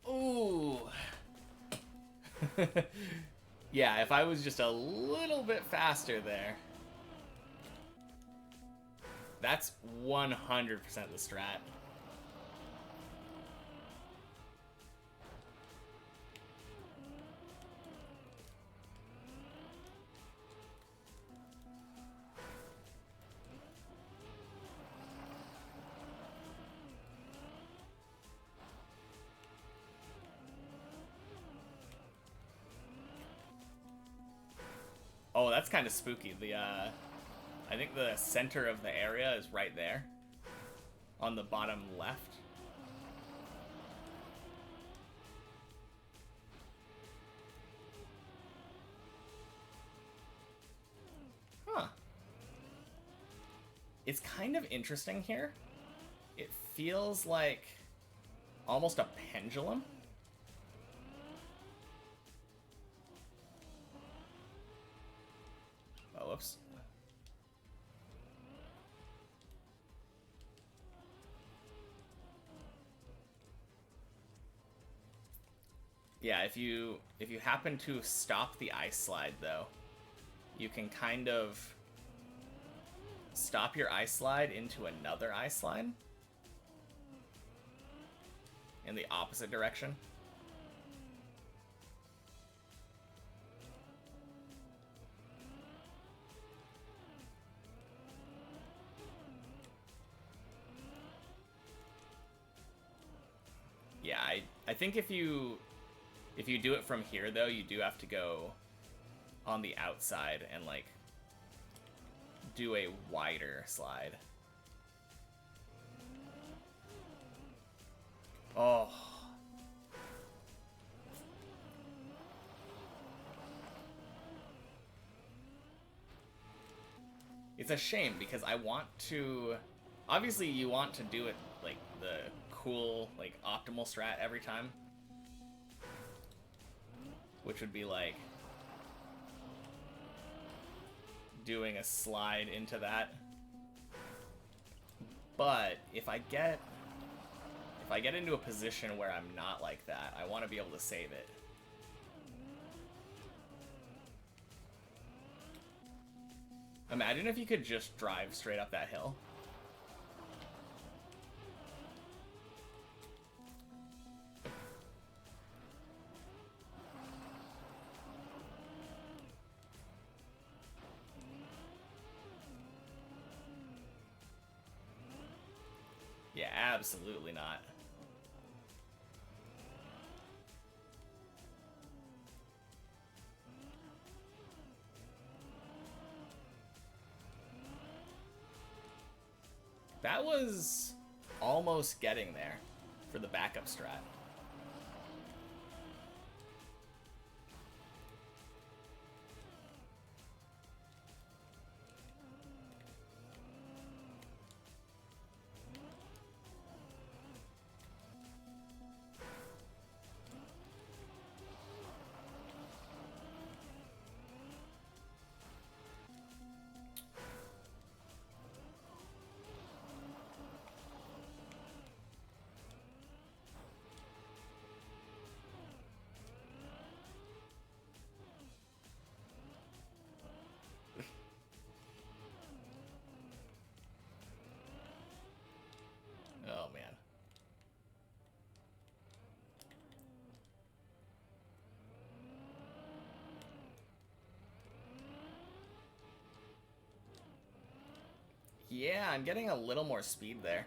Ooh. Yeah, if I was just a little bit faster there. That's 100% the strat. Oh, that's kind of spooky. I think the center of the area is right there. On the bottom left. Huh. It's kind of interesting here. It feels like almost a pendulum. Oh, whoops. Yeah, if you happen to stop the ice slide though, you can kind of stop your ice slide into another ice slide in the opposite direction. Yeah, I think if you do it from here though, you do have to go on the outside and like do a wider slide. Oh. It's a shame because I want to... Obviously, you want to do it like the cool, like optimal strat every time. Which would be like doing a slide into that. But if I get into a position where I'm not like that, I want to be able to save it. Imagine if you could just drive straight up that hill. Yeah, absolutely not. That was almost getting there for the backup strat. Oh, man. Yeah, I'm getting a little more speed there.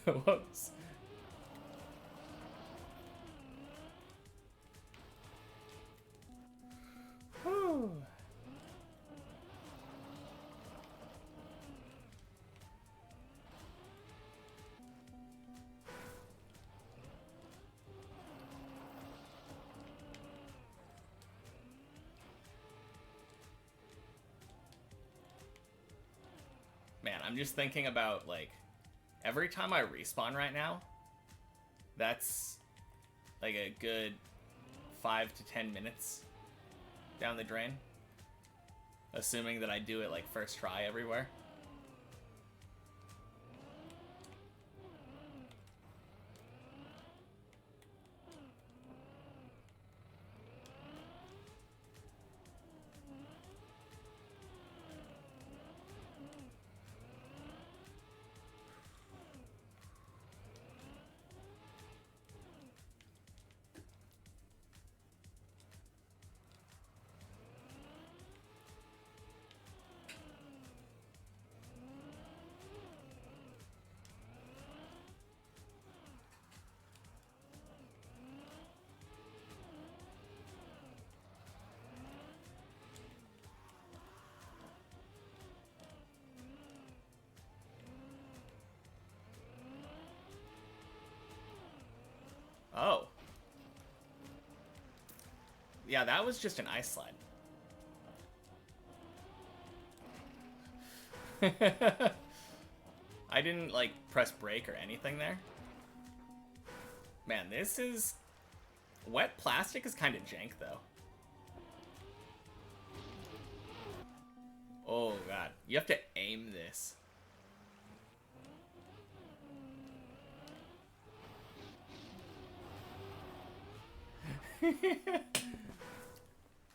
Whoops. Whew. Man, I'm just thinking about, like, every time I respawn right now, that's, like, a good 5 to 10 minutes down the drain. Assuming that I do it, like, first try everywhere. Yeah, that was just an ice slide. I didn't, like, press brake or anything there. Man, this is... Wet plastic is kind of jank, though. Oh, God. You have to aim this.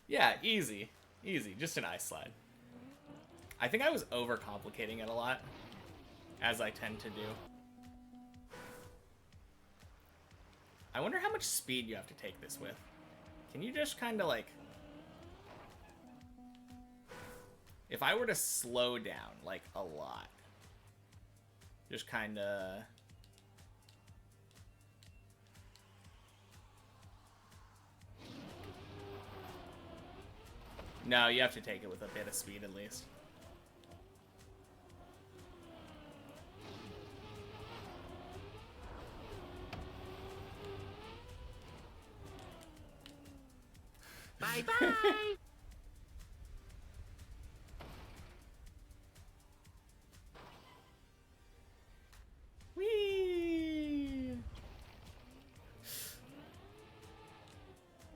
Yeah, easy. Easy. Just an ice slide. I think I was overcomplicating it a lot, as I tend to do. I wonder how much speed you have to take this with. Can you just kind of like... If I were to slow down, like, a lot. Just kind of... No, you have to take it with a bit of speed at least. Bye-bye! Whee!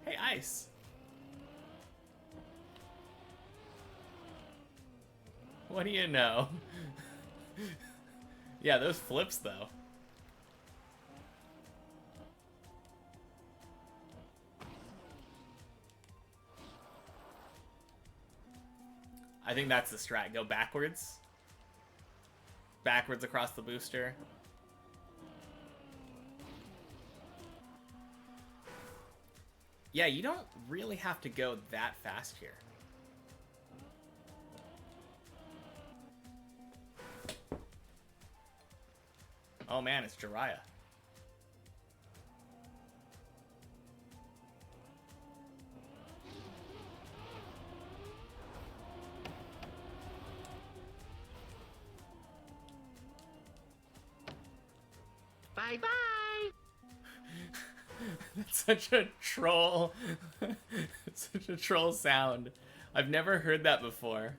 Hey, ice. What do you know? Yeah, those flips, though. I think that's the strat. Go backwards. Backwards across the booster. Yeah, you don't really have to go that fast here. Oh man, it's Jiraiya. Bye-bye! That's such a troll. Such a troll sound. I've never heard that before.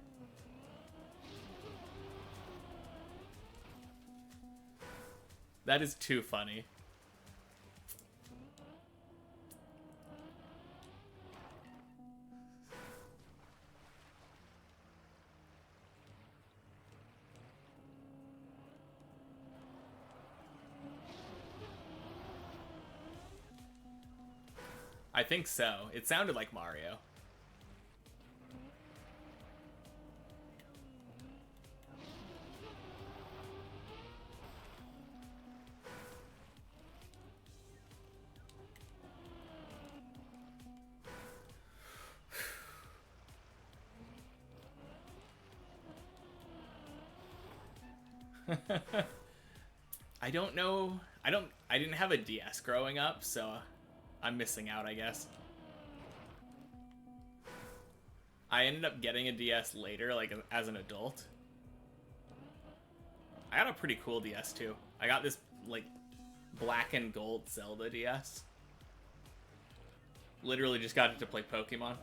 That is too funny. I think so. It sounded like Mario. I don't know. I didn't have a DS growing up, so I'm missing out, I guess. I ended up getting a DS later, like as an adult. I got a pretty cool DS too. I got this like black and gold Zelda DS. Literally just got it to play Pokemon.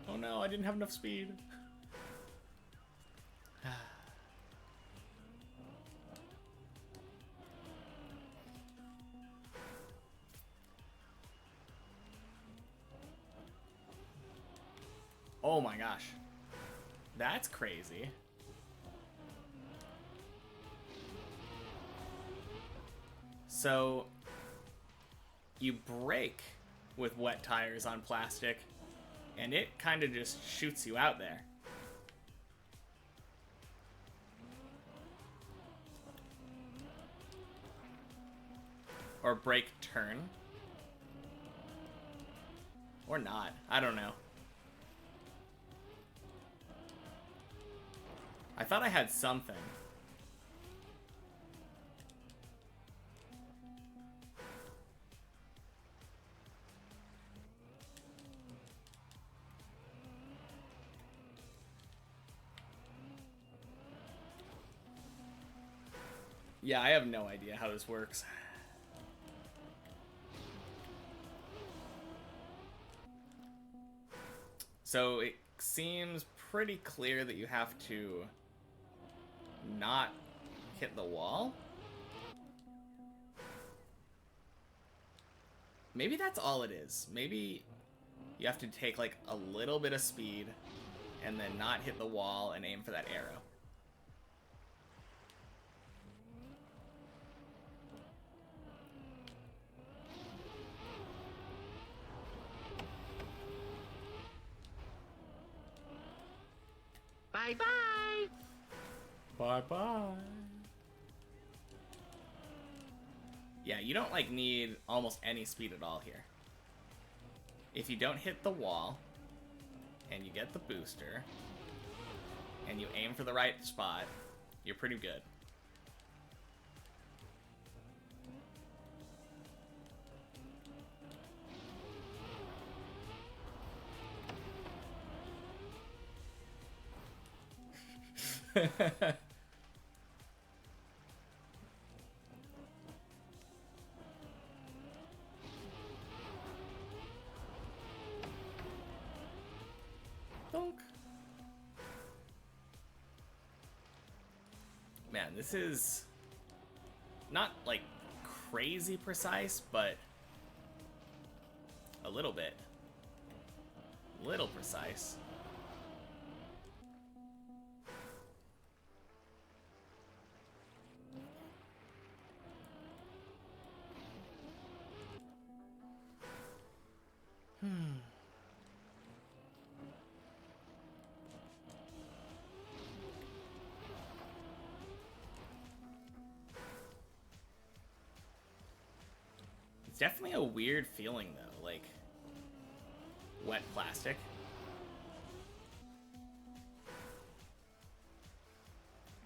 Oh no, I didn't have enough speed. Oh my gosh. That's crazy. So, you brake with wet tires on plastic, and it kind of just shoots you out there. Or brake turn. Or not. I don't know. I thought I had something. Yeah, I have no idea how this works. So it seems pretty clear that you have to not hit the wall. Maybe that's all it is. Maybe you have to take like a little bit of speed and then not hit the wall and aim for that arrow. Bye-bye. Bye-bye. Yeah, you don't like need almost any speed at all here. If you don't hit the wall and you get the booster and you aim for the right spot, you're pretty good. Donk. Man, this is not like crazy precise, but a little bit. Little precise. It's definitely a weird feeling though, like wet plastic.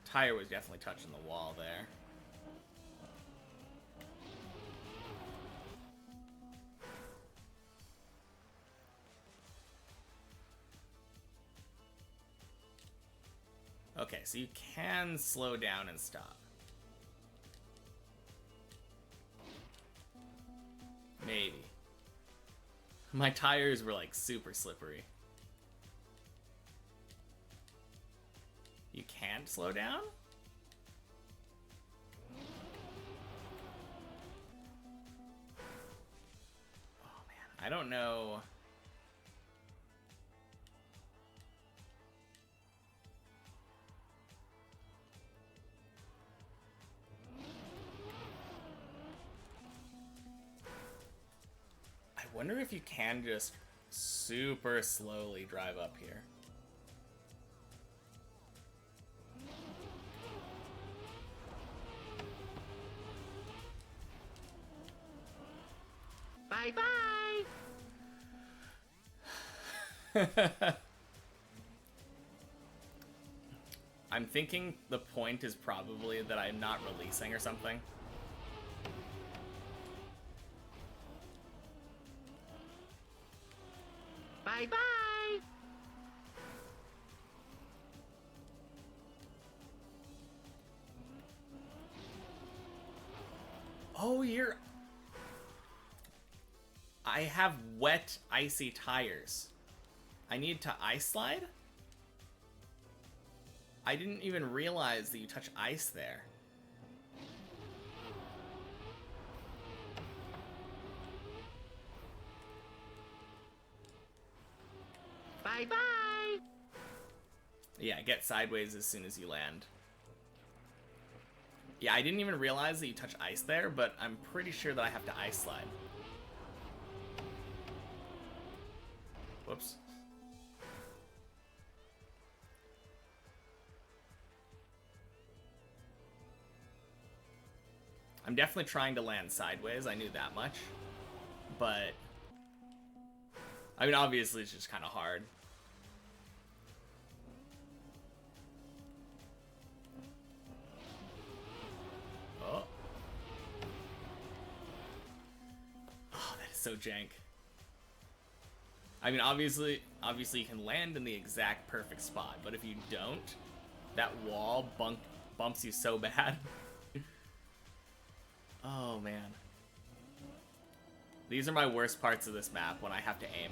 Tire was definitely touching the wall there. Okay, so you can slow down and stop. Maybe. My tires were like super slippery. You can't slow down? Oh man, I don't know. I wonder if you can just super slowly drive up here. Bye-bye. I'm thinking the point is probably that I'm not releasing or something. Bye-bye. Oh, I have wet, icy tires. I need to ice slide? I didn't even realize that you touch ice there. Bye-bye. Yeah, get sideways as soon as you land. Yeah, I didn't even realize that you touch ice there, but I'm pretty sure that I have to ice slide. Whoops. I'm definitely trying to land sideways, I knew that much. But I mean, obviously it's just kind of hard. Oh. Oh, that is so jank. I mean, obviously you can land in the exact perfect spot, but if you don't, that wall bumps you so bad. Oh, man. These are my worst parts of this map, when I have to aim.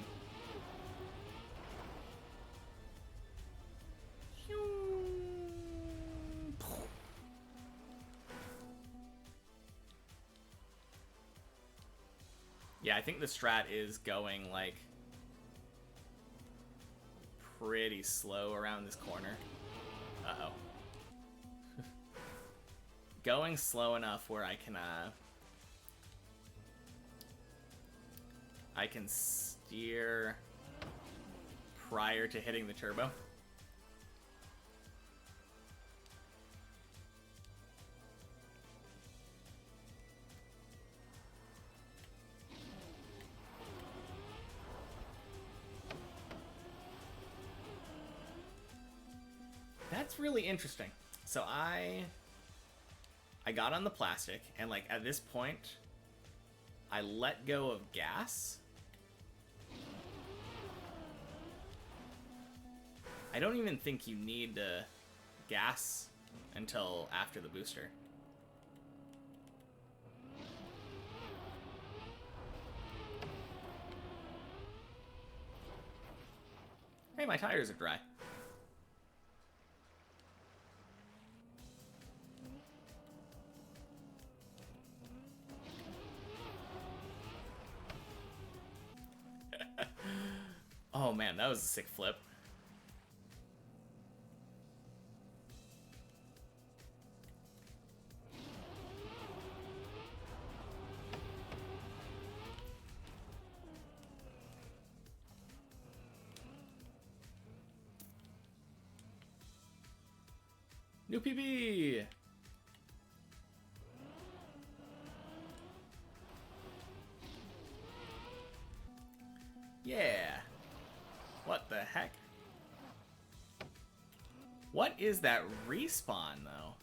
Yeah, I think the strat is going, like, pretty slow around this corner. Uh-oh. Going slow enough where I can steer prior to hitting the turbo. That's really interesting. So I got on the plastic, and like at this point, I let go of gas. I don't even think you need to gas until after the booster. Hey, my tires are dry. Oh man, that was a sick flip. New PB! Yeah. What the heck? What is that respawn, though?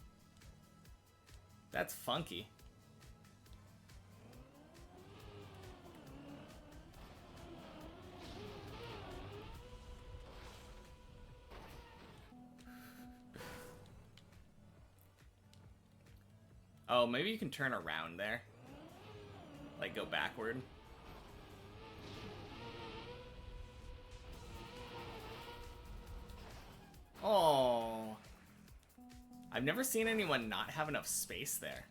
That's funky. Oh, maybe you can turn around there. Like, go backward. Oh. I've never seen anyone not have enough space there.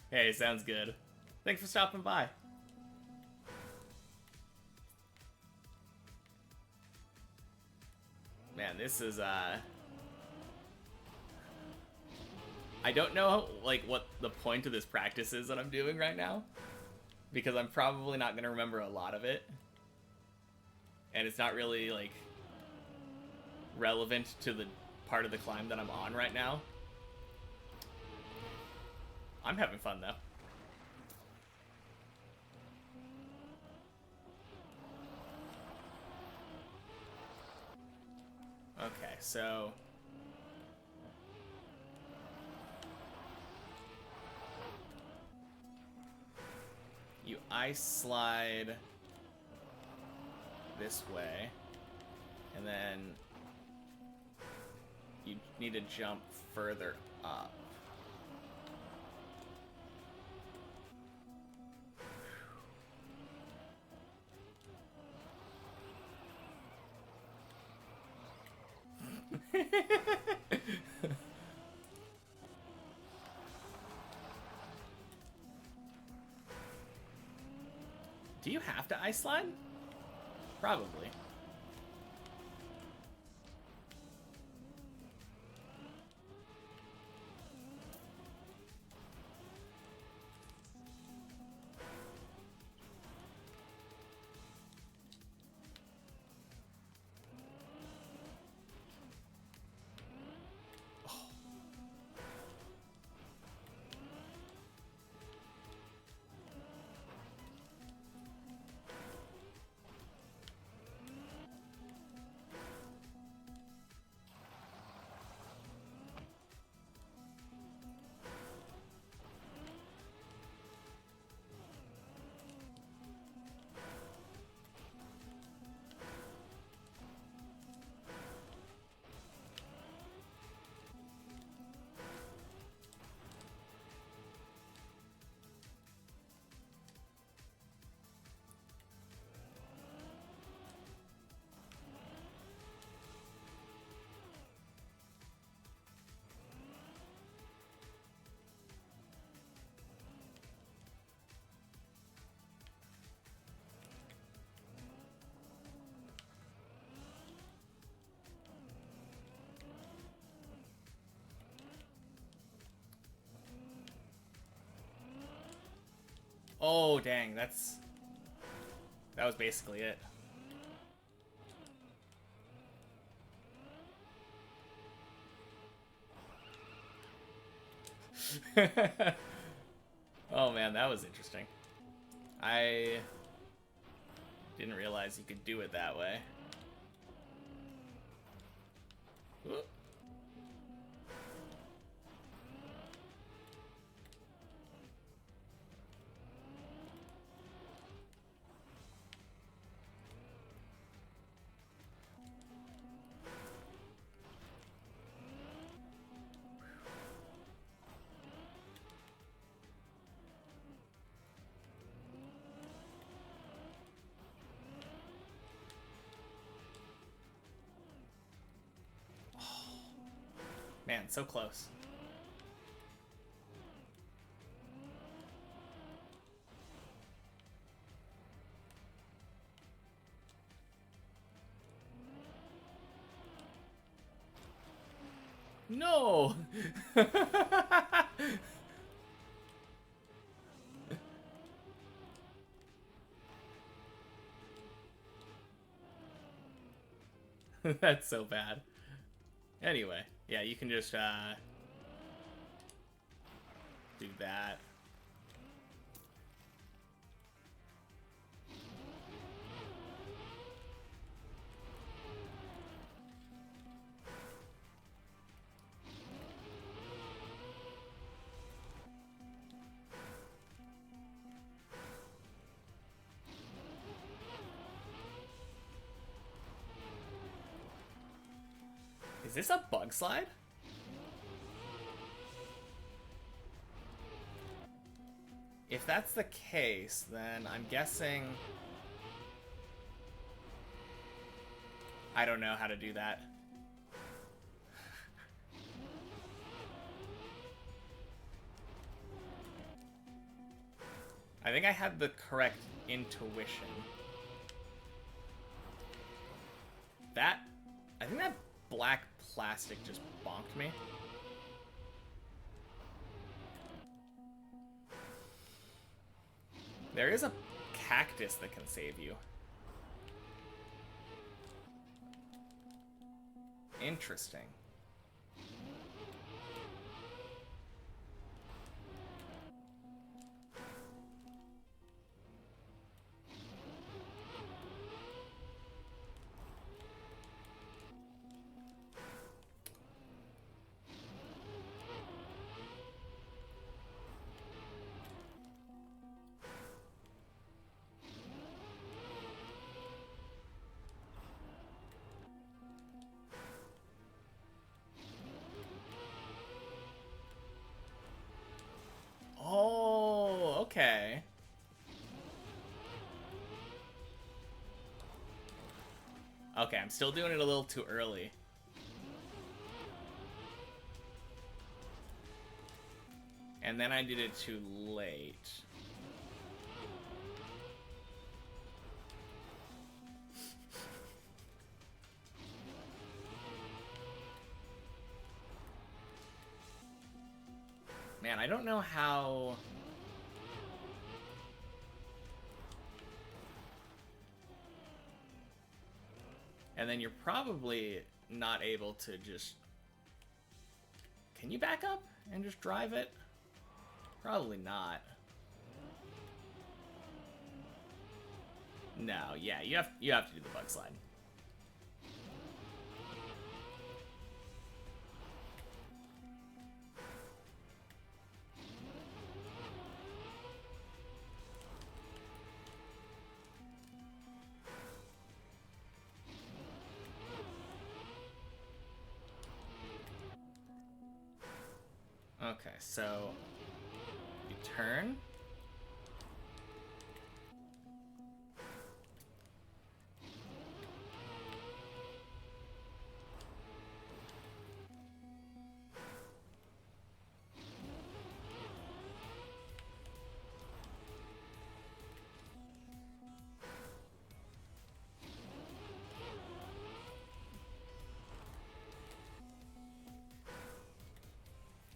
Hey, sounds good. Thanks for stopping by. Man, this is, I don't know, like, what the point of this practice is that I'm doing right now. Because I'm probably not going to remember a lot of it. And it's not really, like, relevant to the part of the climb that I'm on right now. I'm having fun, though. Okay, so... you ice slide this way, and then you need to jump further up. Do you have to ice slide? Probably. Oh, dang, that was basically it. Oh man, that was interesting. I didn't realize you could do it that way. Whoop. Man, so close. No! That's so bad. Anyway, yeah, you can just, do that. Is this a bug slide? If that's the case, then I'm guessing... I don't know how to do that. I think I had the correct intuition. I think that black plastic just bonked me. There is a cactus that can save you. Interesting. Oh, okay. Okay, I'm still doing it a little too early. And then I did it too late. Man, I don't know how... And then you're probably not able to just... Can you back up and just drive it? Probably not. No, yeah, you have to do the bug slide. Okay, so you turn.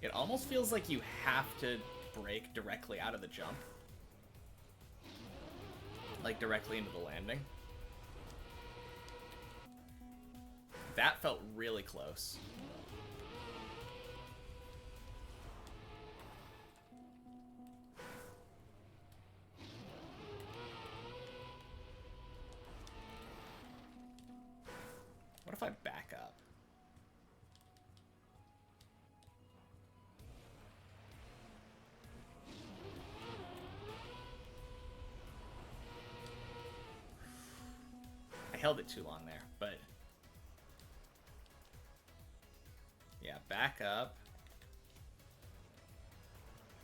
It almost feels like you have to brake directly out of the jump. like directly into the landing. That felt really close. What if I back up? I held it too long there, but yeah, back up.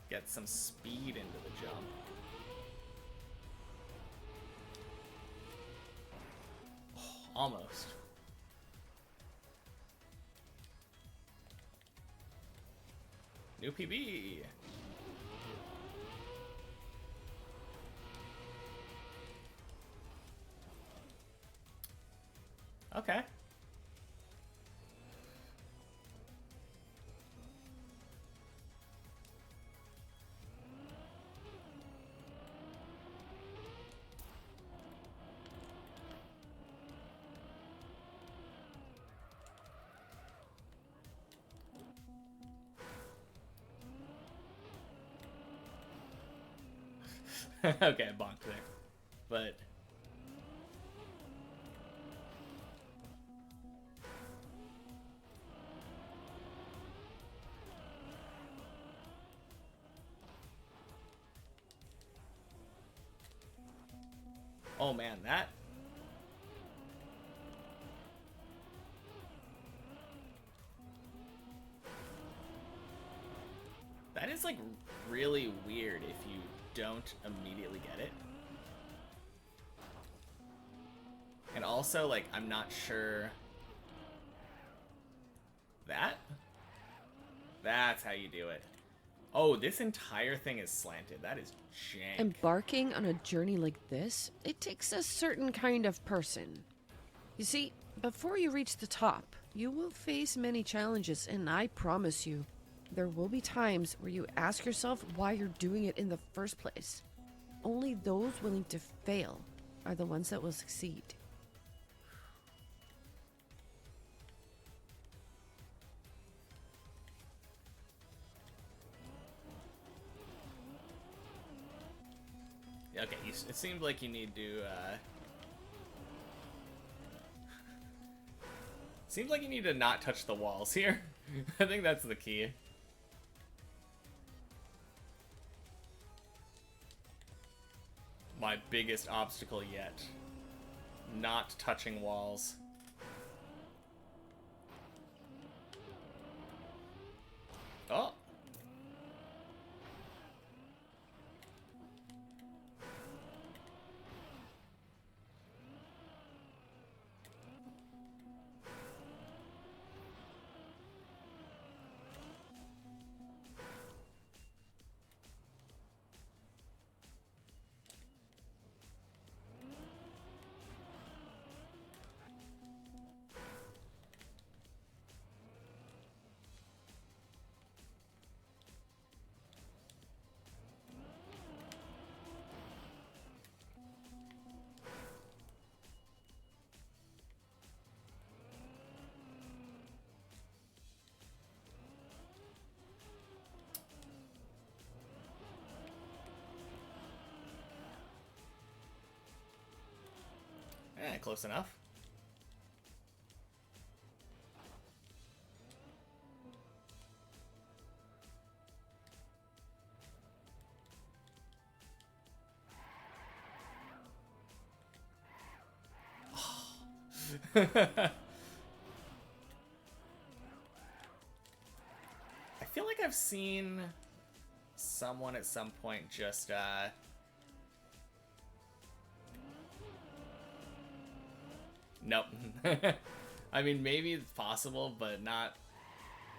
Get some speed into the jump. Oh, almost. New PB. Okay. Okay, I bonked there. But oh man, that is like really weird if you don't immediately get it. And also, like, I'm not sure that's how you do it. Oh, this entire thing is slanted. That is jank. Embarking on a journey like this, it takes a certain kind of person. You see, before you reach the top, you will face many challenges, and I promise you, there will be times where you ask yourself why you're doing it in the first place. Only those willing to fail are the ones that will succeed. Okay, it seemed like you need to, seems like you need to not touch the walls here. I think that's the key. My biggest obstacle yet. Not touching walls. Oh! Eh, close enough. I feel like I've seen someone at some point just, nope. I mean, maybe it's possible, but not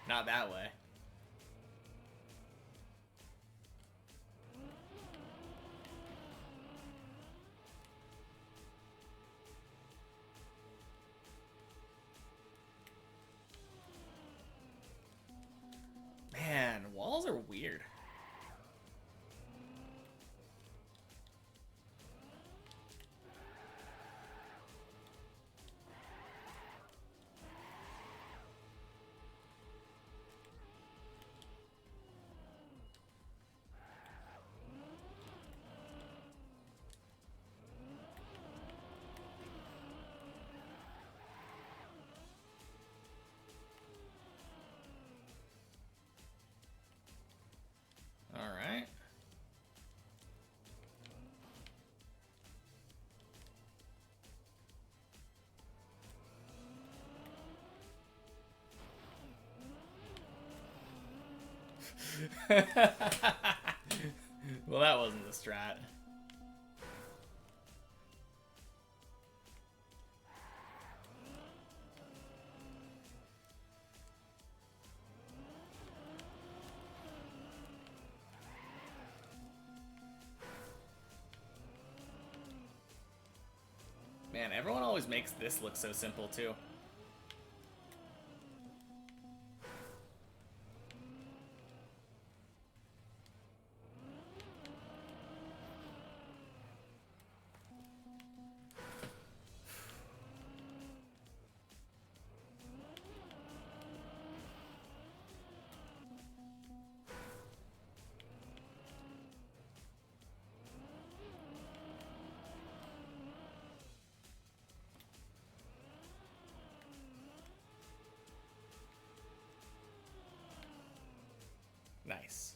that way. Man, walls are weird. Well, that wasn't the strat. Man, everyone always makes this look so simple, too. Nice.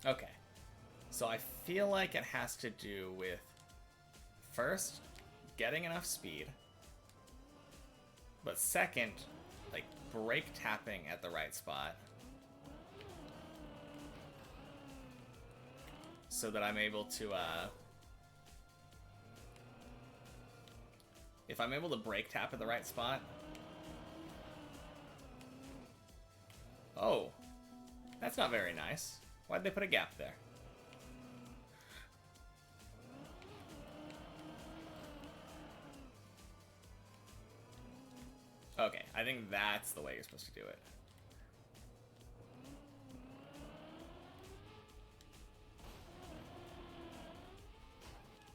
Okay. So I feel like it has to do with, first, getting enough speed, but second, like, brake tapping at the right spot so that I'm able to, if I'm able to brake tap at the right spot... Oh, that's not very nice. Why'd they put a gap there? Okay, I think that's the way you're supposed to do it.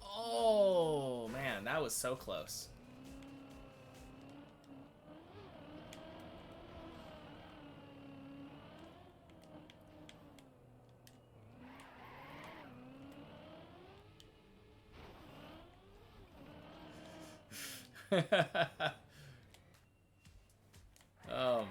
Oh, man, that was so close. Oh, man.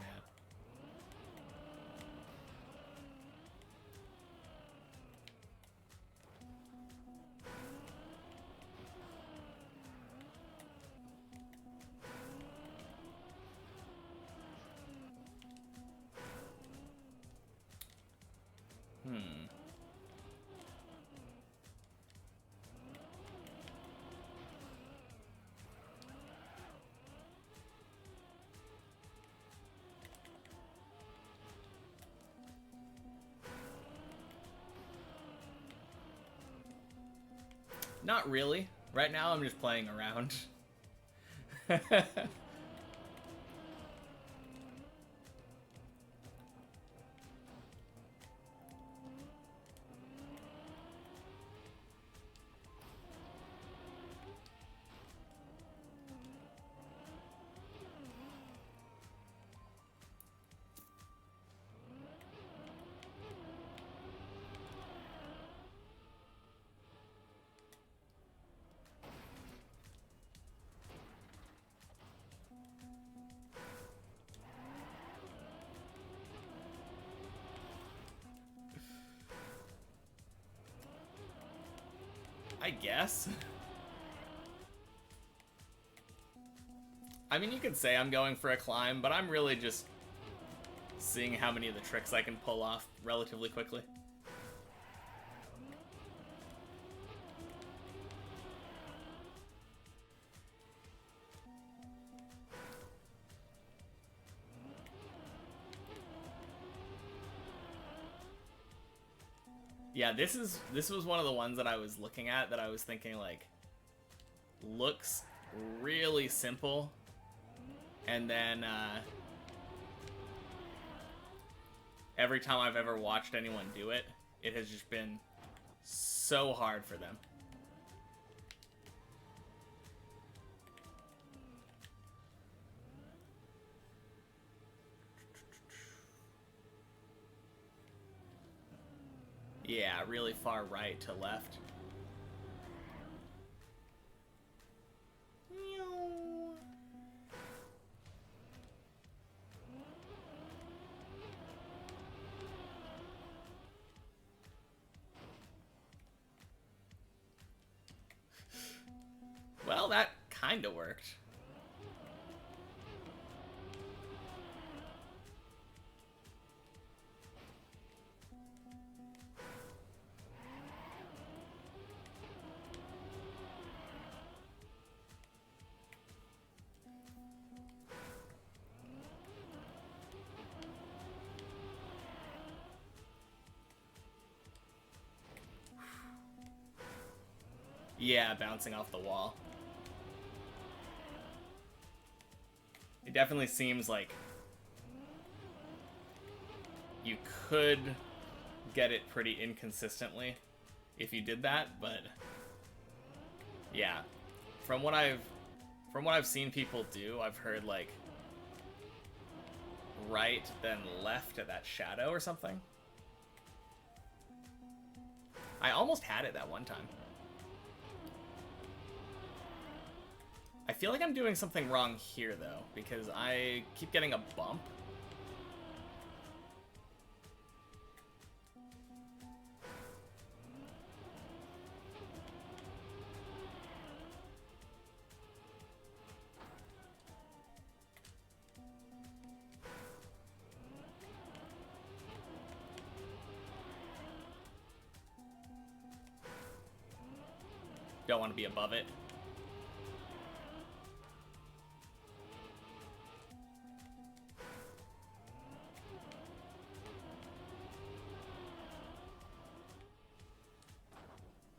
Not really. Right now, I'm just playing around. I guess. I mean, you could say I'm going for a climb, but I'm really just seeing how many of the tricks I can pull off relatively quickly. Yeah, this was one of the ones that I was looking at that I was thinking, like, looks really simple, and then every time I've ever watched anyone do it, it has just been so hard for them. Yeah, really far right to left. kinda worked. Yeah, bouncing off the wall. It definitely seems like you could get it pretty inconsistently if you did that, but yeah, from what I've seen people do, I've heard like right then left at that shadow or something. I almost had it that one time. I feel like I'm doing something wrong here, though, because I keep getting a bump. Don't want to be above it.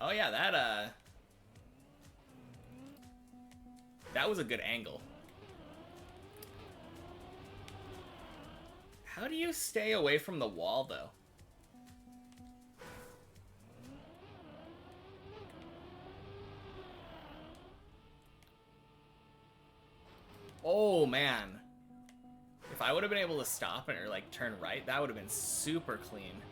Oh yeah, that was a good angle. How do you stay away from the wall, though? Oh man. If I would have been able to stop it or like turn right, that would have been super clean.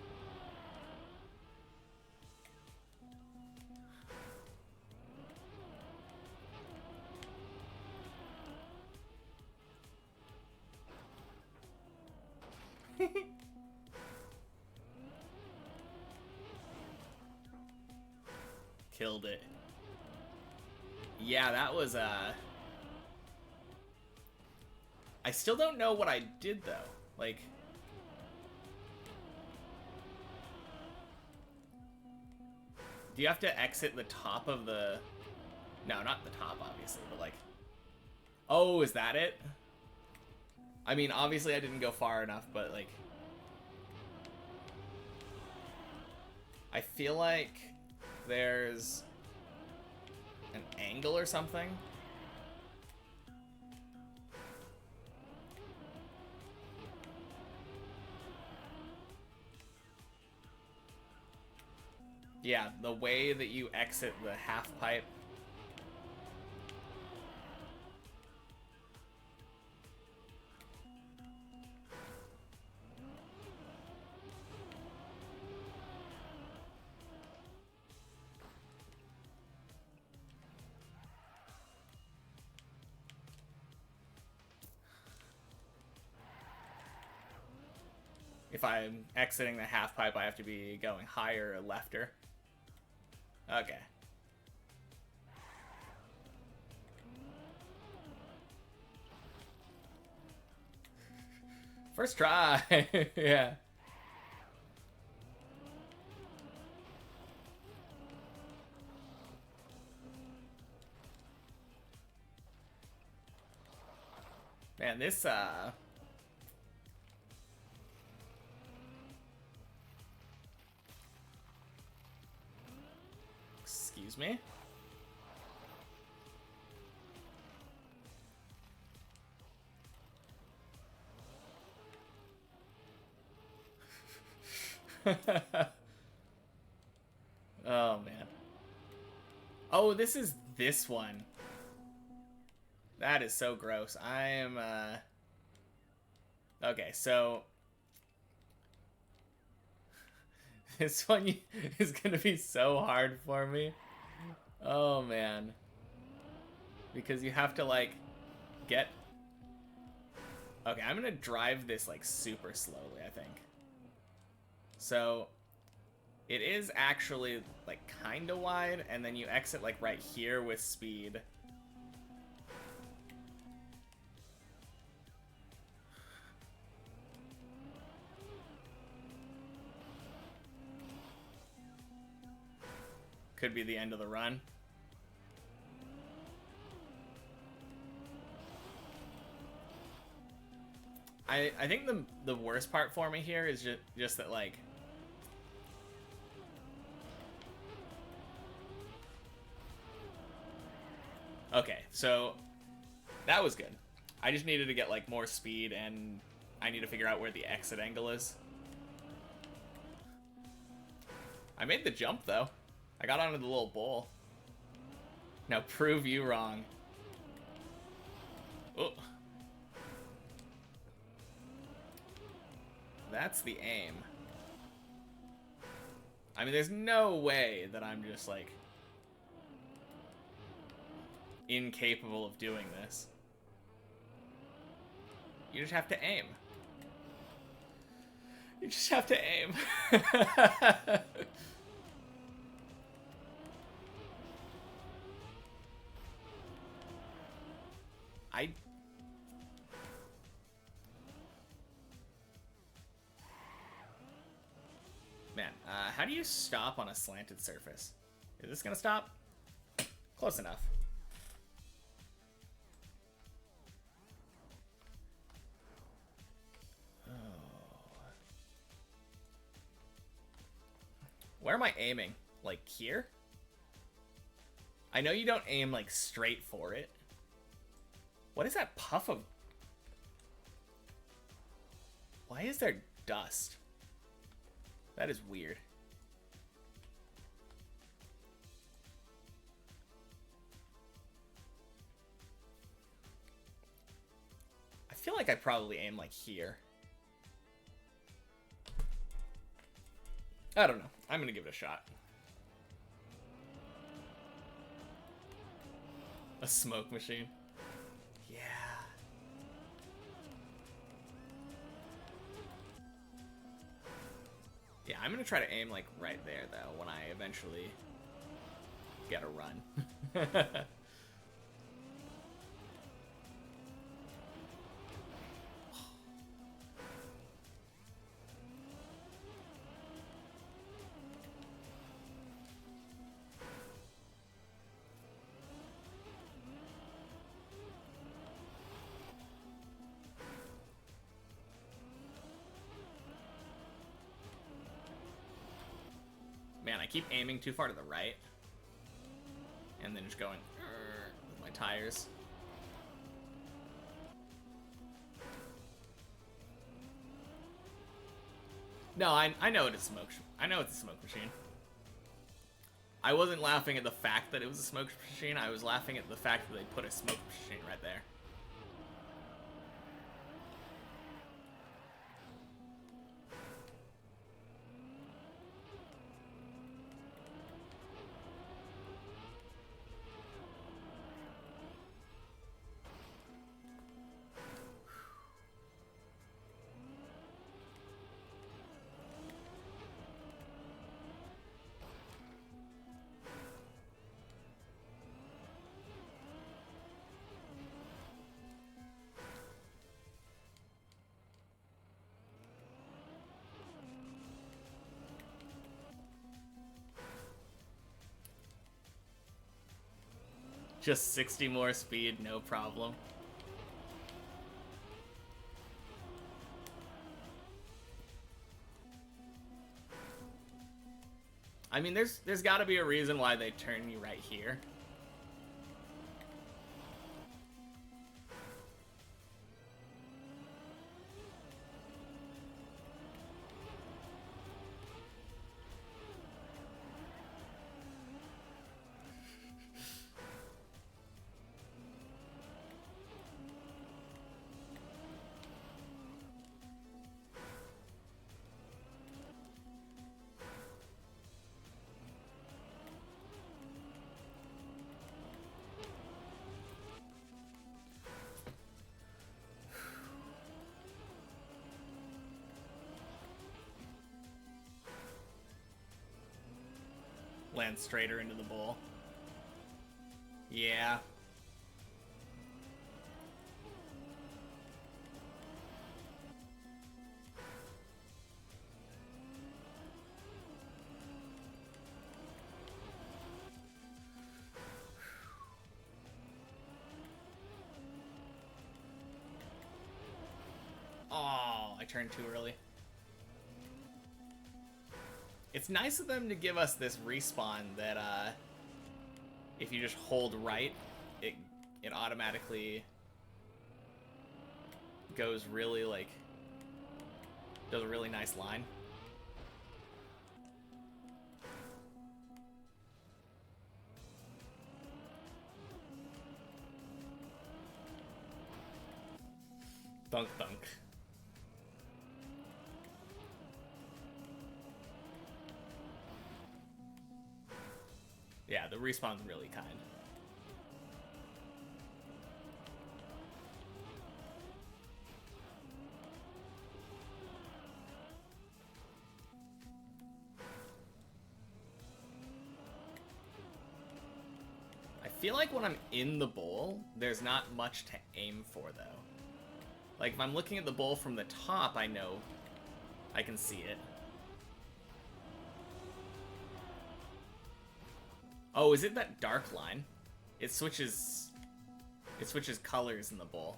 Killed it. Yeah, that was I still don't know what I did though. Like, do you have to exit the top of the... No, not the top, obviously, but like... Oh, is that it? I mean, obviously I didn't go far enough, but like... I feel like there's an angle or something. Yeah, the way that you exit the half pipe. If I'm exiting the half pipe, I have to be going higher or lefter. Okay. First try. Yeah. Man, this excuse me. Oh man. Oh, this is this one. That is so gross. I am okay, so this one is gonna be so hard for me. Oh man. Because you have to like get... Okay, I'm gonna drive this like super slowly, I think. So it is actually like kinda wide, and then you exit like right here with speed. Could be the end of the run. I think the worst part for me here is just that, like, okay, so that was good. I just needed to get, like, more speed, and I need to figure out where the exit angle is. I made the jump, though. I got onto the little bowl. Now prove you wrong. Oh. That's the aim. I mean, there's no way that I'm just, like, incapable of doing this. You just have to aim. You just have to aim. Man, how do you stop on a slanted surface? Is this gonna stop? Close enough. Oh. Where am I aiming? Like here? I know you don't aim like straight for it. What is that puff of... Why is there dust? That is weird. I feel like I probably aim like here. I don't know. I'm gonna give it a shot. A smoke machine. Yeah. Yeah, I'm gonna try to aim like right there though when I eventually get a run. Man, I keep aiming too far to the right. And then just going with my tires. No, I know it's a smoke. I know it's a smoke machine. I wasn't laughing at the fact that it was a smoke machine. I was laughing at the fact that they put a smoke machine right there. Just 60 more speed, no problem. I mean, there's got to be a reason why they turn you right here. Land straighter into the bowl. Yeah. Oh, I turned too early. It's nice of them to give us this respawn that, if you just hold right, it automatically goes really, like, does a really nice line. Thunk thunk. Yeah, the respawn's really kind. I feel like when I'm in the bowl, there's not much to aim for, though. Like, if I'm looking at the bowl from the top, I know I can see it. Oh, is it that dark line? It switches colors in the bowl.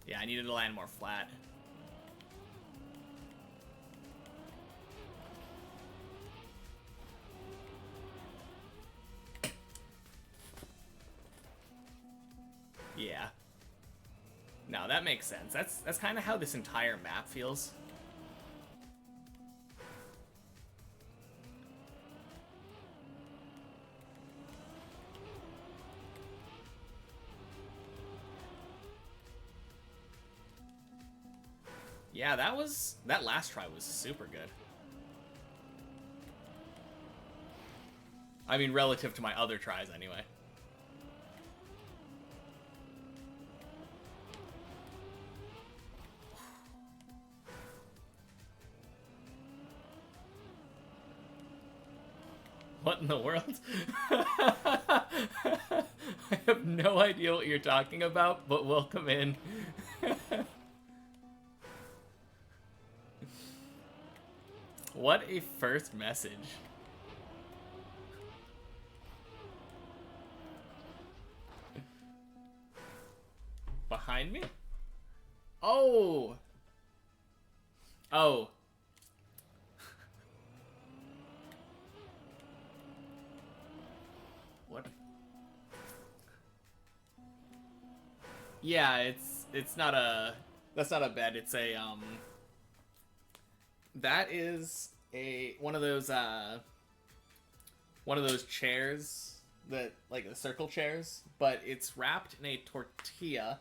Yeah, I needed to land more flat. Yeah. No, that makes sense. That's kind of how this entire map feels. Yeah, that last try was super good. I mean, relative to my other tries anyway. What in the world? I have no idea what you're talking about, but welcome in. What a first message. Behind me? Oh! Oh. What? Yeah, it's not a... That's not a bed, it's a, That is one of those chairs that, like, the circle chairs, but it's wrapped in a tortilla.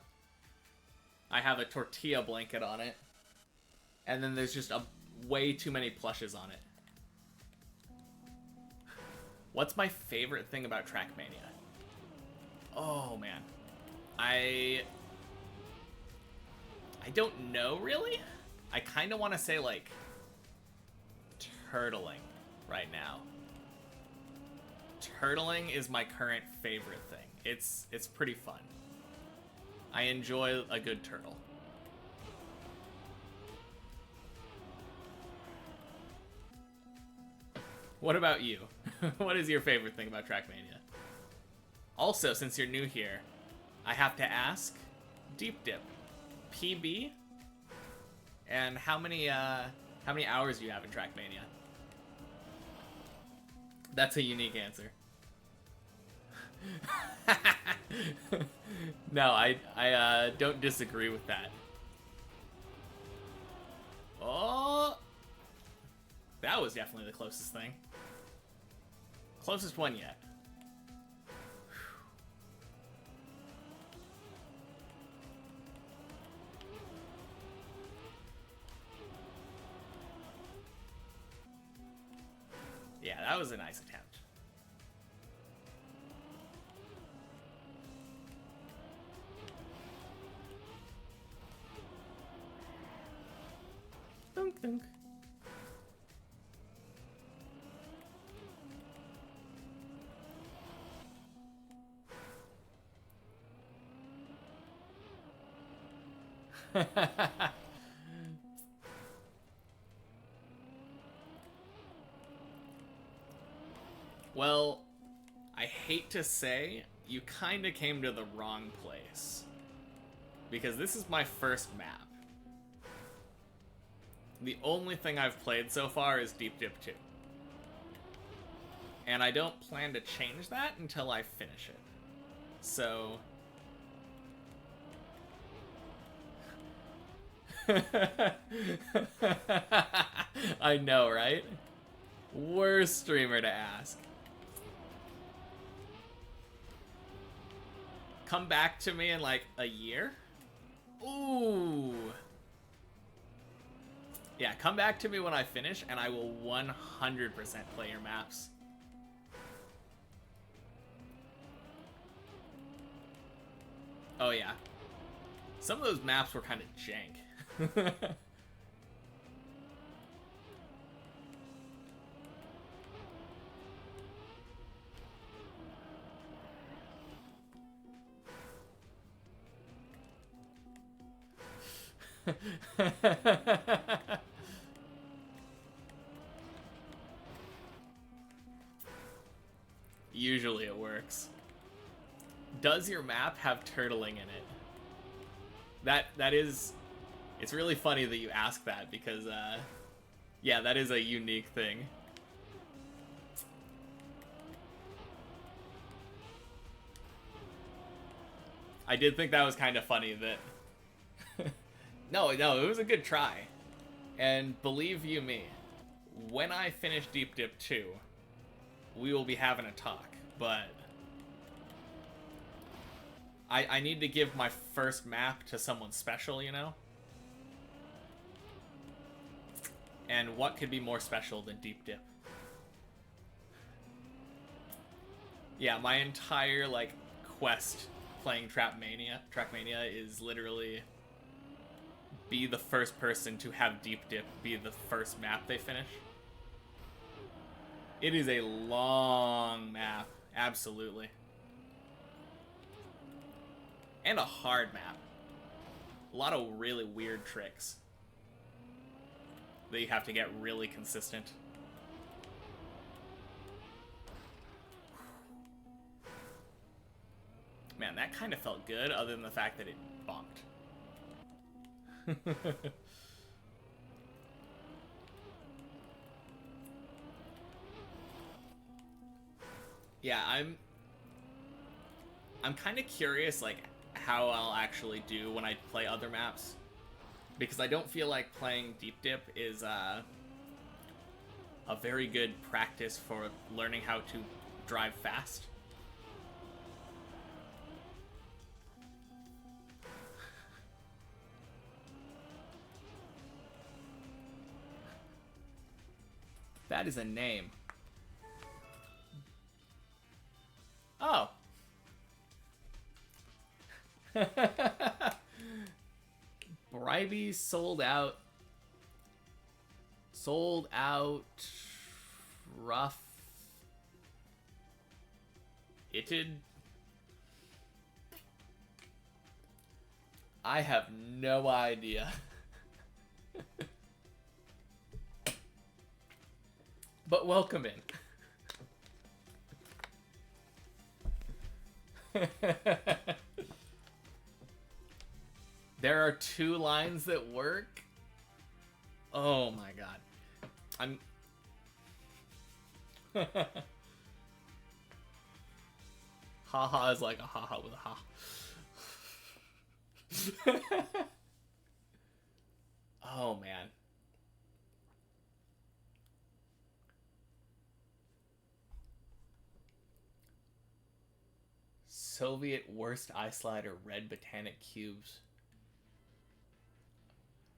I have a tortilla blanket on it. And then there's just way too many plushes on it. What's my favorite thing about Trackmania? Oh, man. I don't know, really. I kind of want to say, like, turtling right now. Turtling is my current favorite thing. It's pretty fun. I enjoy a good turtle. What about you? What is your favorite thing about Trackmania? Also, since you're new here, I have to ask, Deep Dip, PB, and how many hours do you have in Trackmania? That's a unique answer. No, I don't disagree with that. Oh, that was definitely the closest thing. Closest one yet. Yeah, that was a nice attempt. Dunk dunk. Well, I hate to say, you kind of came to the wrong place. Because this is my first map. The only thing I've played so far is Deep Dip 2. And I don't plan to change that until I finish it. So... I know, right? Worst streamer to ask. Come back to me in like a year? Ooh. Yeah, come back to me when I finish and I will 100% play your maps. Oh yeah. Some of those maps were kind of jank. Usually it works. Does your map have turtling in it? That is... It's really funny that you ask that because, yeah, that is a unique thing. I did think that was kind of funny that... No, it was a good try. And believe you me, when I finish Deep Dip 2, we will be having a talk, but... I need to give my first map to someone special, you know? And what could be more special than Deep Dip? Yeah, my entire, like, quest playing Trackmania is literally be the first person to have Deep Dip be the first map they finish. It is a long map, absolutely. And a hard map. A lot of really weird tricks that you have to get really consistent. Man, that kind of felt good, other than the fact that it bonked. Yeah, I'm kind of curious, like, how I'll actually do when I play other maps. Because I don't feel like playing Deep Dip is a very good practice for learning how to drive fast. That is a name. Oh. Bribey sold out. Sold out. Rough. Itted. I have no idea. But welcome in. There are 2 lines that work. Oh my god. Haha is like a haha with a ha. Oh man. Soviet worst ice slider red botanic cubes.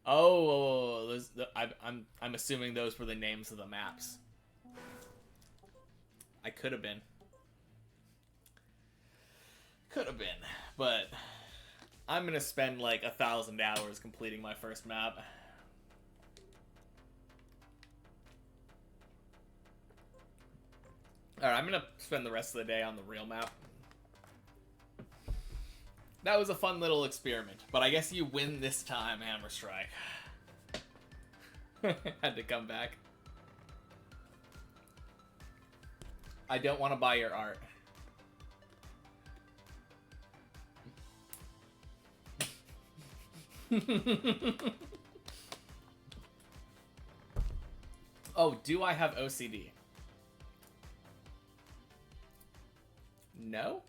Oh, those, I'm assuming those were the names of the maps. I could have been. Could have been, but I'm gonna spend like 1,000 hours completing my first map. Alright, I'm gonna spend the rest of the day on the real map. That was a fun little experiment, but I guess you win this time, Hammer Strike. Had to come back. I don't want to buy your art. Oh, do I have OCD? No?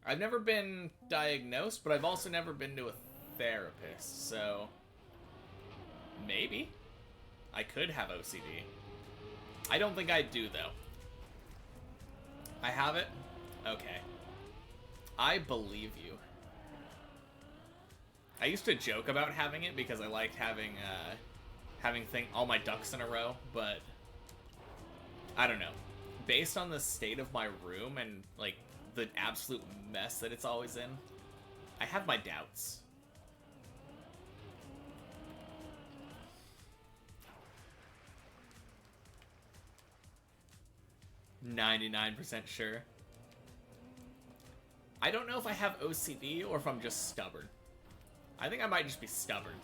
I've never been diagnosed, but I've also never been to a therapist, so maybe I could have OCD. I don't think I do, though. I have it? Okay. I believe you. I used to joke about having it because I liked having all my ducks in a row, but I don't know. Based on the state of my room and like the absolute mess that it's always in, I have my doubts. %99 sure. I don't know if I have OCD or if I'm just stubborn. I think I might just be stubborn.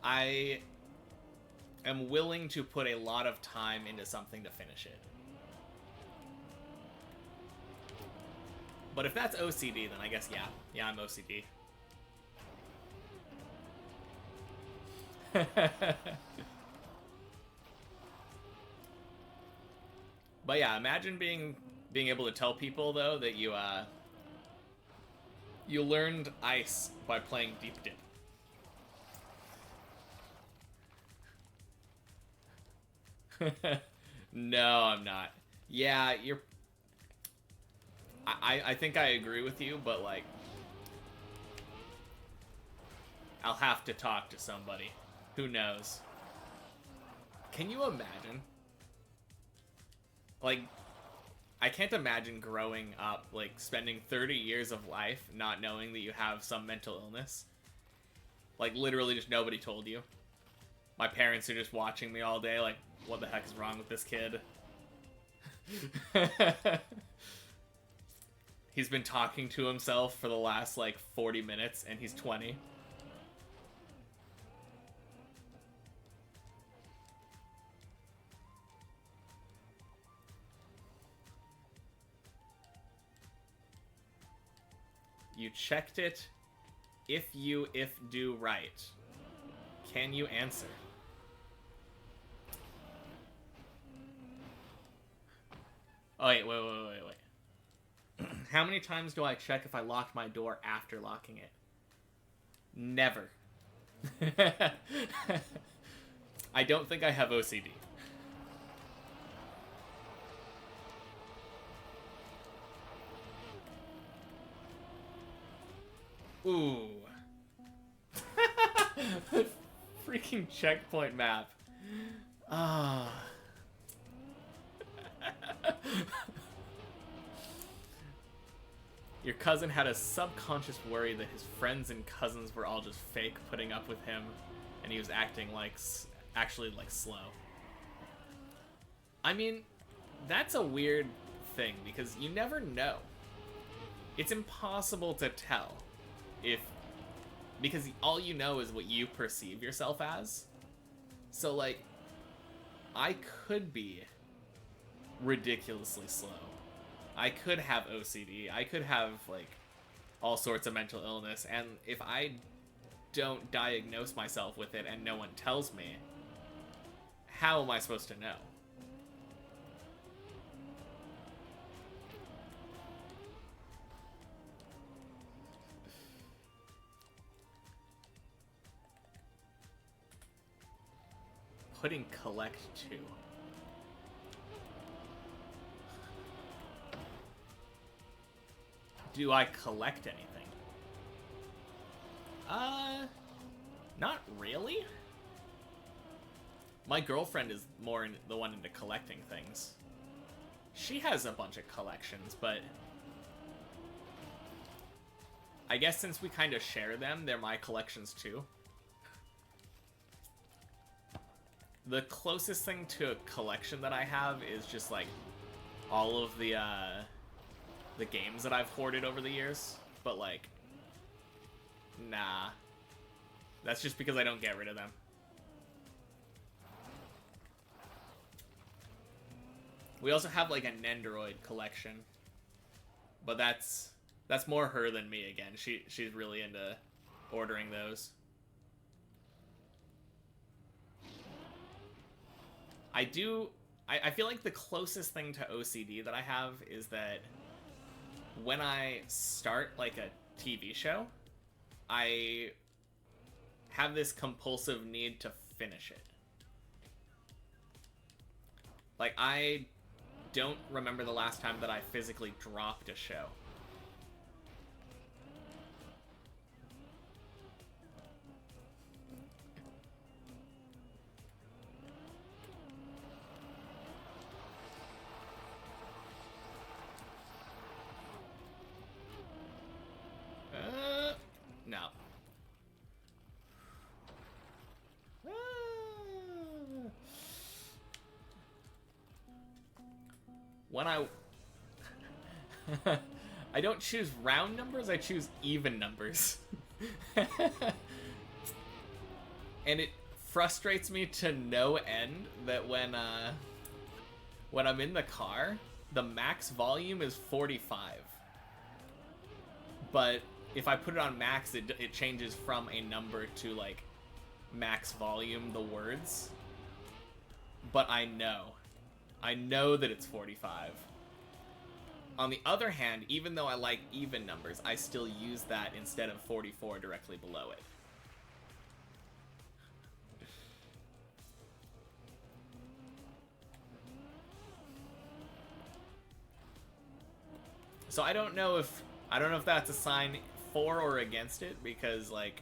I am willing to put a lot of time into something to finish it. But if that's OCD, then I guess, yeah. Yeah, I'm OCD. But yeah, imagine being able to tell people, though, that you learned ice by playing Deep Dip. No, I'm not. Yeah, you're... I think I agree with you, but, like... I'll have to talk to somebody. Who knows? Can you imagine? Like, I can't imagine growing up, like, spending 30 years of life not knowing that you have some mental illness. Like, literally just nobody told you. My parents are just watching me all day, like, what the heck is wrong with this kid? He's been talking to himself for the last, like, 40 minutes, and he's 20. You checked it. If do right. Can you answer? Oh, wait. How many times do I check if I locked my door after locking it? Never. I don't think I have OCD. Ooh. Freaking checkpoint map. Ah. Your cousin had a subconscious worry that his friends and cousins were all just fake putting up with him, and he was acting like, actually like slow. I mean, that's a weird thing, because you never know. It's impossible to tell. Because all you know is what you perceive yourself as. So, like, I could be ridiculously slow. I could have OCD. I could have, like, all sorts of mental illness. And if I don't diagnose myself with it and no one tells me, how am I supposed to know? Putting collect to. Do I collect anything? Not really. My girlfriend is more the one into collecting things. She has a bunch of collections, but I guess since we kind of share them, they're my collections too. The closest thing to a collection that I have is just, like, all of the, the games that I've hoarded over the years, but like, nah. That's just because I don't get rid of them. We also have like a Nendoroid collection, but that's more her than me again. She's really into ordering those. I feel like the closest thing to OCD that I have is that when I start like a TV show, I have this compulsive need to finish it. Like, I don't remember the last time that I physically dropped a show. No. When I don't choose round numbers, I choose even numbers. And it frustrates me to no end that when I'm in the car, the max volume is 45. But if I put it on max, it changes from a number to like max volume, the words. But I know that it's 45. On the other hand, even though I like even numbers, I still use that instead of 44 directly below it. So I don't know if that's a sign for or against it, because like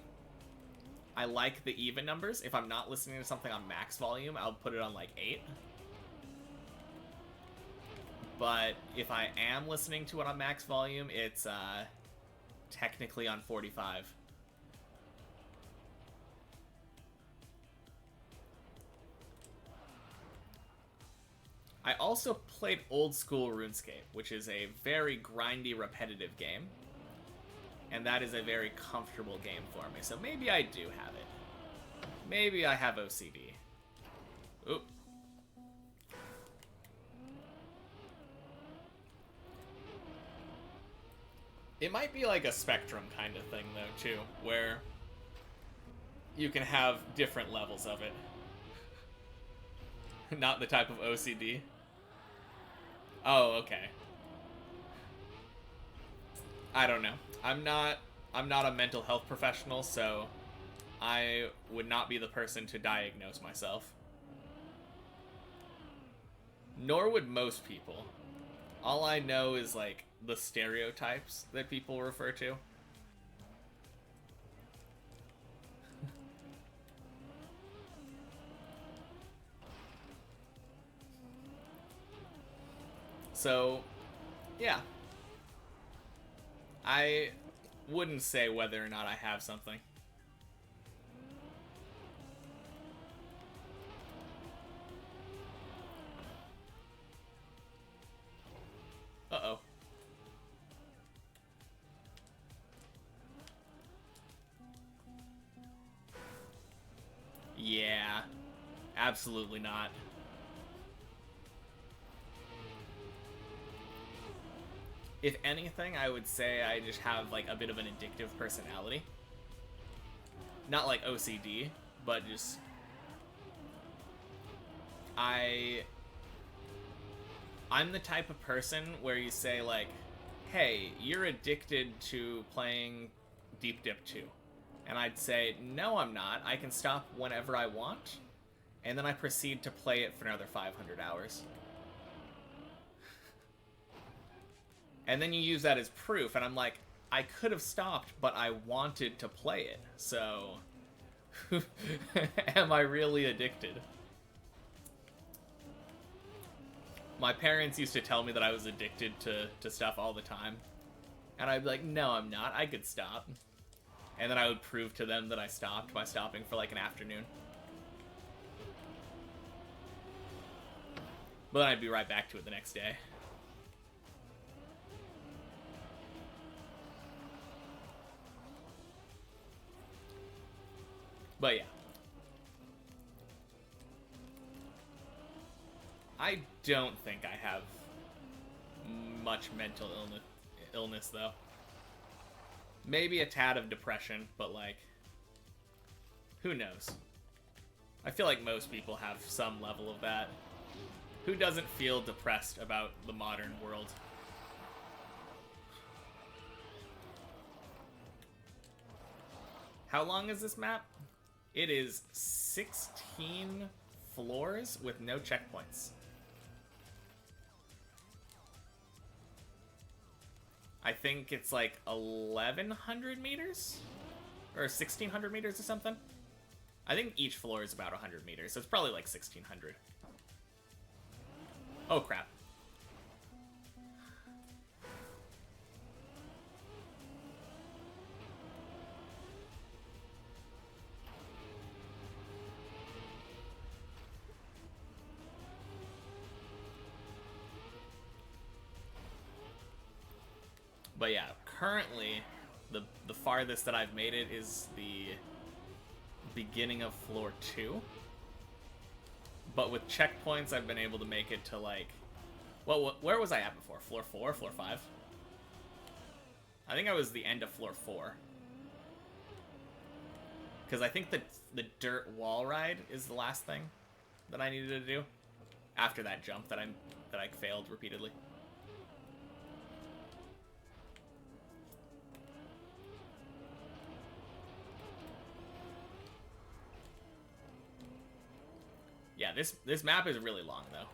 I like the even numbers. If I'm not listening to something on max volume, I'll put it on like 8. But if I am listening to it on max volume, it's technically on 45. I also played old school RuneScape, which is a very grindy, repetitive game. And that is a very comfortable game for me. So maybe I do have it. Maybe I have OCD. Oop. It might be like a spectrum kind of thing, though, too, where you can have different levels of it. Not the type of OCD. Oh, okay. I don't know. I'm not a mental health professional, so I would not be the person to diagnose myself. Nor would most people. All I know is, like, the stereotypes that people refer to. So, yeah. I wouldn't say whether or not I have something. Uh-oh. Yeah. Absolutely not. If anything, I would say I just have, like, a bit of an addictive personality. Not like OCD, but just... I'm the type of person where you say, like, hey, you're addicted to playing Deep Dip 2. And I'd say, no, I'm not. I can stop whenever I want. And then I proceed to play it for another 500 hours. And then you use that as proof, and I'm like, I could have stopped, but I wanted to play it, so... Am I really addicted? My parents used to tell me that I was addicted to stuff all the time. And I'd be like, no, I'm not. I could stop. And then I would prove to them that I stopped by stopping for like an afternoon. But then I'd be right back to it the next day. I don't think I have much mental illness though. Maybe a tad of depression, but like, who knows? I feel like most people have some level of that. Who doesn't feel depressed about the modern world? How long is this map? It is 16 floors with no checkpoints. I think it's like 1,100 meters? Or 1,600 meters or something? I think each floor is about 100 meters, so it's probably like 1,600. Oh, crap. But yeah, currently, the farthest that I've made it is the beginning of floor 2. But with checkpoints, I've been able to make it to like... Well, where was I at before? Floor 4? Floor 5? I think I was the end of floor 4. Because I think the dirt wall ride is the last thing that I needed to do. After that jump that I failed repeatedly. Yeah, this map is really long though.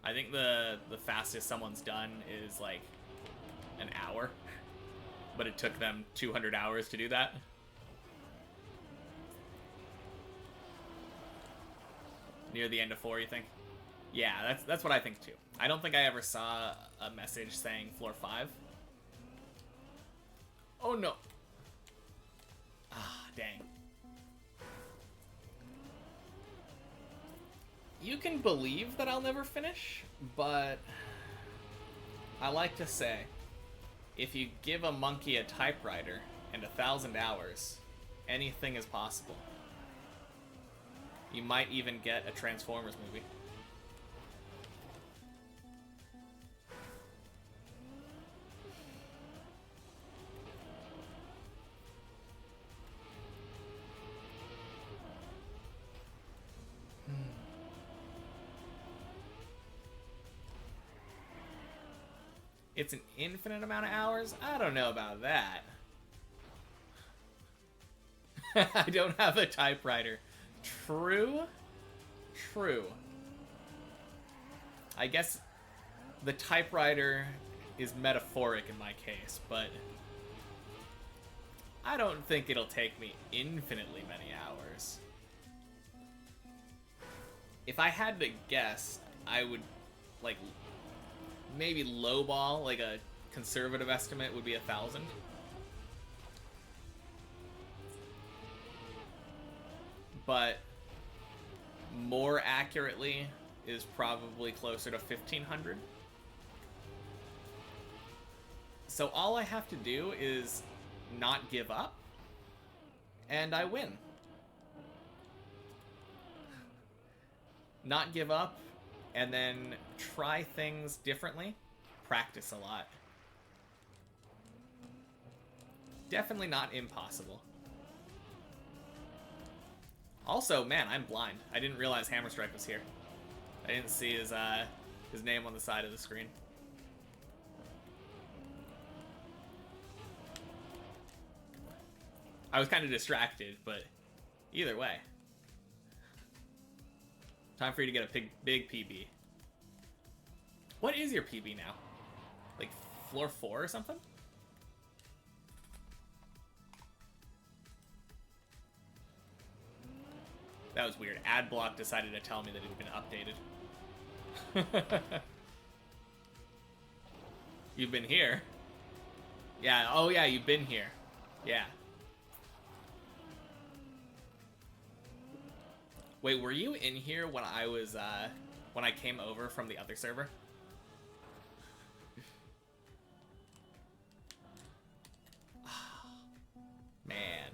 I think the fastest someone's done is like an hour, but it took them 200 hours to do that. Near the end of 4, you think? Yeah, that's what I think too. I don't think I ever saw a message saying floor 5. Oh no. Ah, dang. You can believe that I'll never finish, but I like to say, if you give a monkey a typewriter and 1,000 hours, anything is possible. You might even get a Transformers movie. It's an infinite amount of hours? I don't know about that. I don't have a typewriter. True. True. I guess the typewriter is metaphoric in my case, but I don't think it'll take me infinitely many hours. If I had to guess, I would, like, maybe lowball, like a conservative estimate would be 1,000. But more accurately is probably closer to 1,500. So all I have to do is not give up, and I win. Not give up, and then try things differently. Practice a lot. Definitely not impossible. Also, man, I'm blind. I didn't realize Hammerstrike was here. I didn't see his name on the side of the screen. I was kind of distracted, but either way. Time for you to get a big PB. What is your PB now? Like floor 4 or something? That was weird. Adblock decided to tell me that it had been updated. You've been here? Yeah, oh yeah, you've been here. Yeah. Wait, were you in here when I was, when I came over from the other server? Man.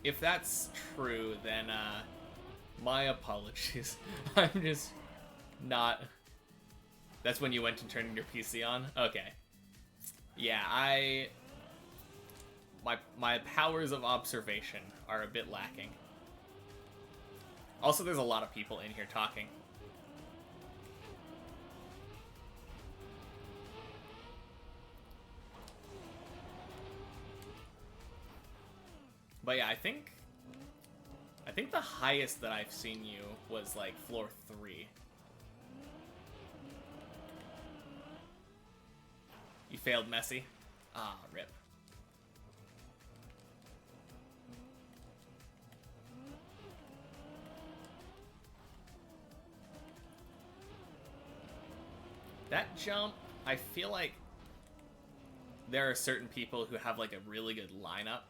if that's true, then my apologies. I'm just not. That's when you went and turned your PC on? Okay. Yeah, my powers of observation are a bit lacking. Also, there's a lot of people in here talking. But yeah, I think the highest that I've seen you was like floor 3. You failed Messi? Ah, rip. That jump, I feel like there are certain people who have like a really good lineup,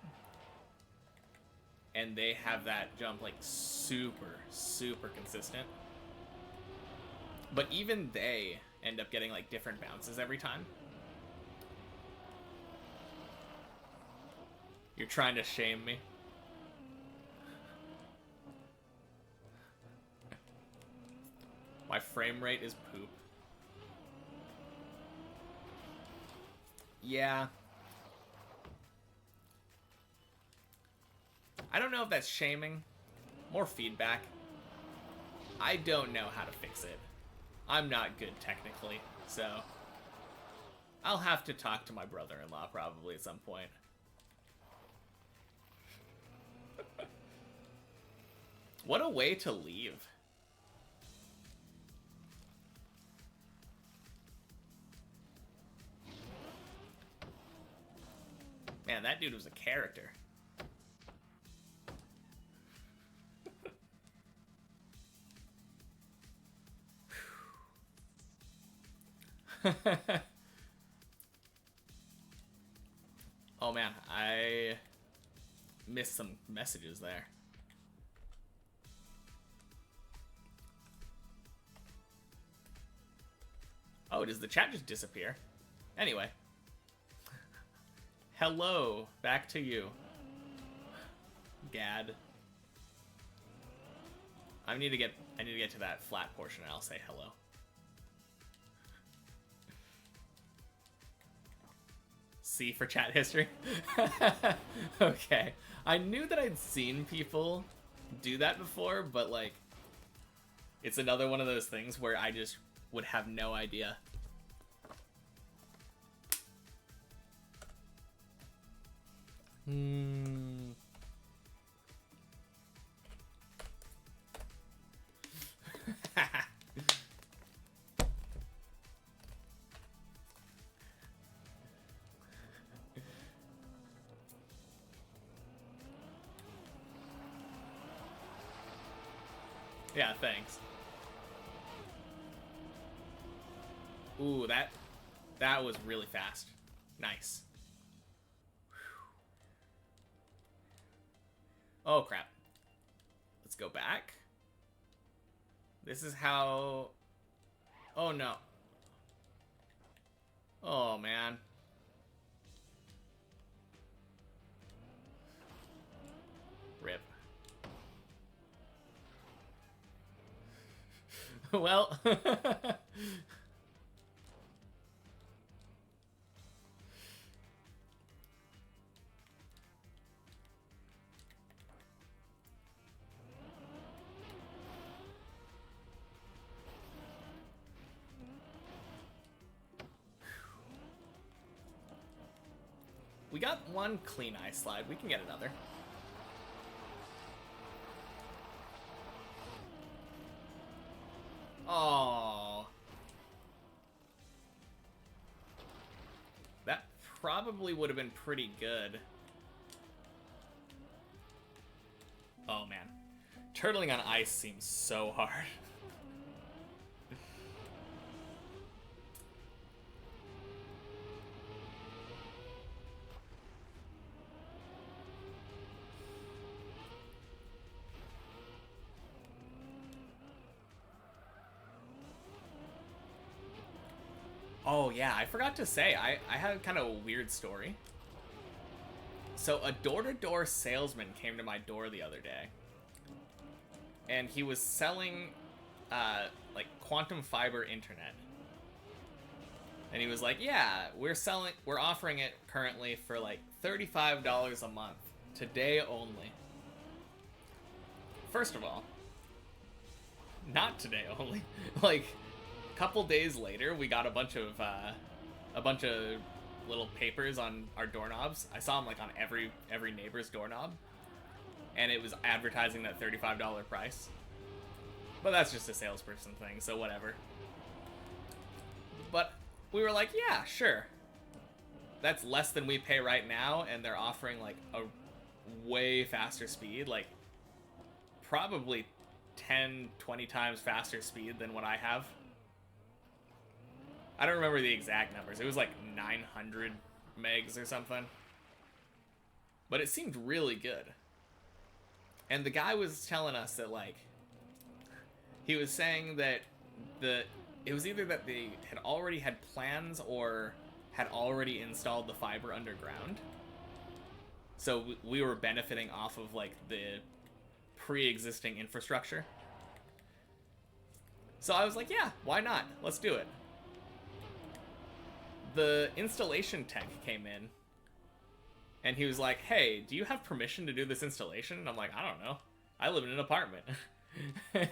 and they have that jump like super, super consistent. But even they end up getting like different bounces every time. You're trying to shame me. My frame rate is poop. Yeah. I don't know if that's shaming. More feedback. I don't know how to fix it. I'm not good technically, so I'll have to talk to my brother-in-law probably at some point. What a way to leave. Man, that dude was a character. Oh man, I missed some messages there. Oh, does the chat just disappear? Anyway. Hello, back to you. Gad. I need to get to that flat portion and I'll say hello. C for chat history. Okay. I knew that I'd seen people do that before, but like it's another one of those things where I just would have no idea. Yeah, thanks. Ooh, that was really fast. Nice. Oh, crap. Let's go back. This is how... Oh, no. Oh, man. Rip. Well... We got one clean ice slide. We can get another. Oh. That probably would have been pretty good. Oh, man. Turtling on ice seems so hard. Oh, yeah, I forgot to say, I had kind of a weird story. So a door-to-door salesman came to my door the other day, and he was selling like quantum fiber internet. And he was like, yeah, we're offering it currently for like $35 a month, today only. First of all, not today only. Like, a couple days later, we got a bunch of little papers on our doorknobs. I saw them like on every neighbor's doorknob, and it was advertising that $35 price. But that's just a salesperson thing, so whatever. But we were like, yeah, sure. That's less than we pay right now, and they're offering like a way faster speed, like probably 10, 20 times faster speed than what I have. I don't remember the exact numbers. It was like 900 megs or something. But it seemed really good. And the guy was telling us that, like, he was saying that it was either that they had already had plans or had already installed the fiber underground. So we were benefiting off of, like, the pre-existing infrastructure. So I was like, yeah, why not? Let's do it. The installation tech came in, and he was like, hey, do you have permission to do this installation? And I'm like, I don't know. I live in an apartment.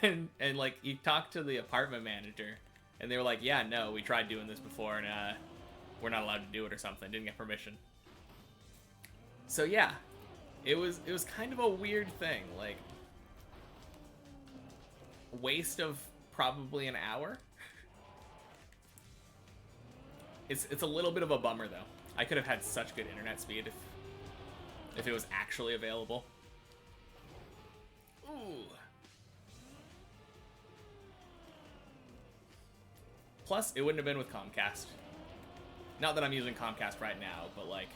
and like, you talk to the apartment manager, and they were like, yeah, no, we tried doing this before, and we're not allowed to do it or something. Didn't get permission. So yeah, it was kind of a weird thing. Like, waste of probably an hour. It's a little bit of a bummer, though. I could have had such good internet speed if it was actually available. Ooh. Plus, it wouldn't have been with Comcast. Not that I'm using Comcast right now, but, like,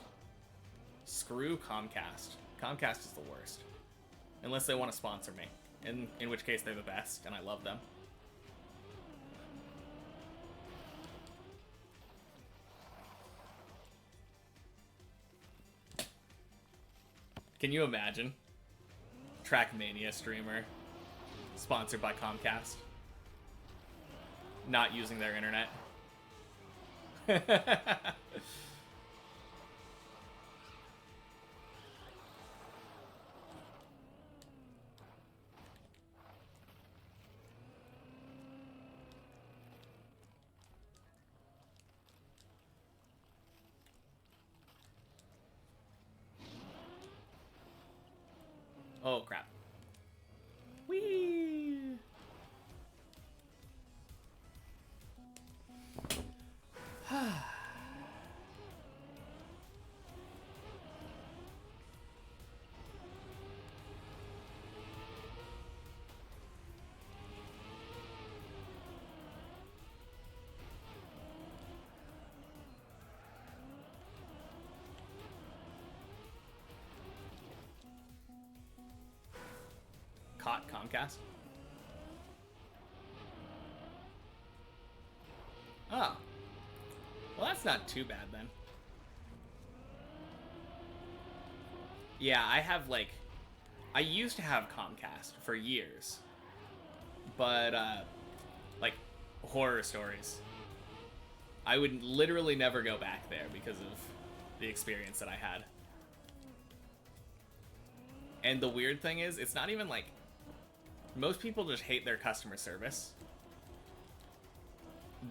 screw Comcast. Comcast is the worst. Unless they want to sponsor me. In which case, they're the best, and I love them. Can you imagine? Trackmania streamer, sponsored by Comcast, not using their internet. Oh, crap. Whee! Caught Comcast? Oh. Well, that's not too bad then. Yeah, I have, like... I used to have Comcast for years. But, like, horror stories. I would literally never go back there because of the experience that I had. And the weird thing is, it's not even, like... Most people just hate their customer service.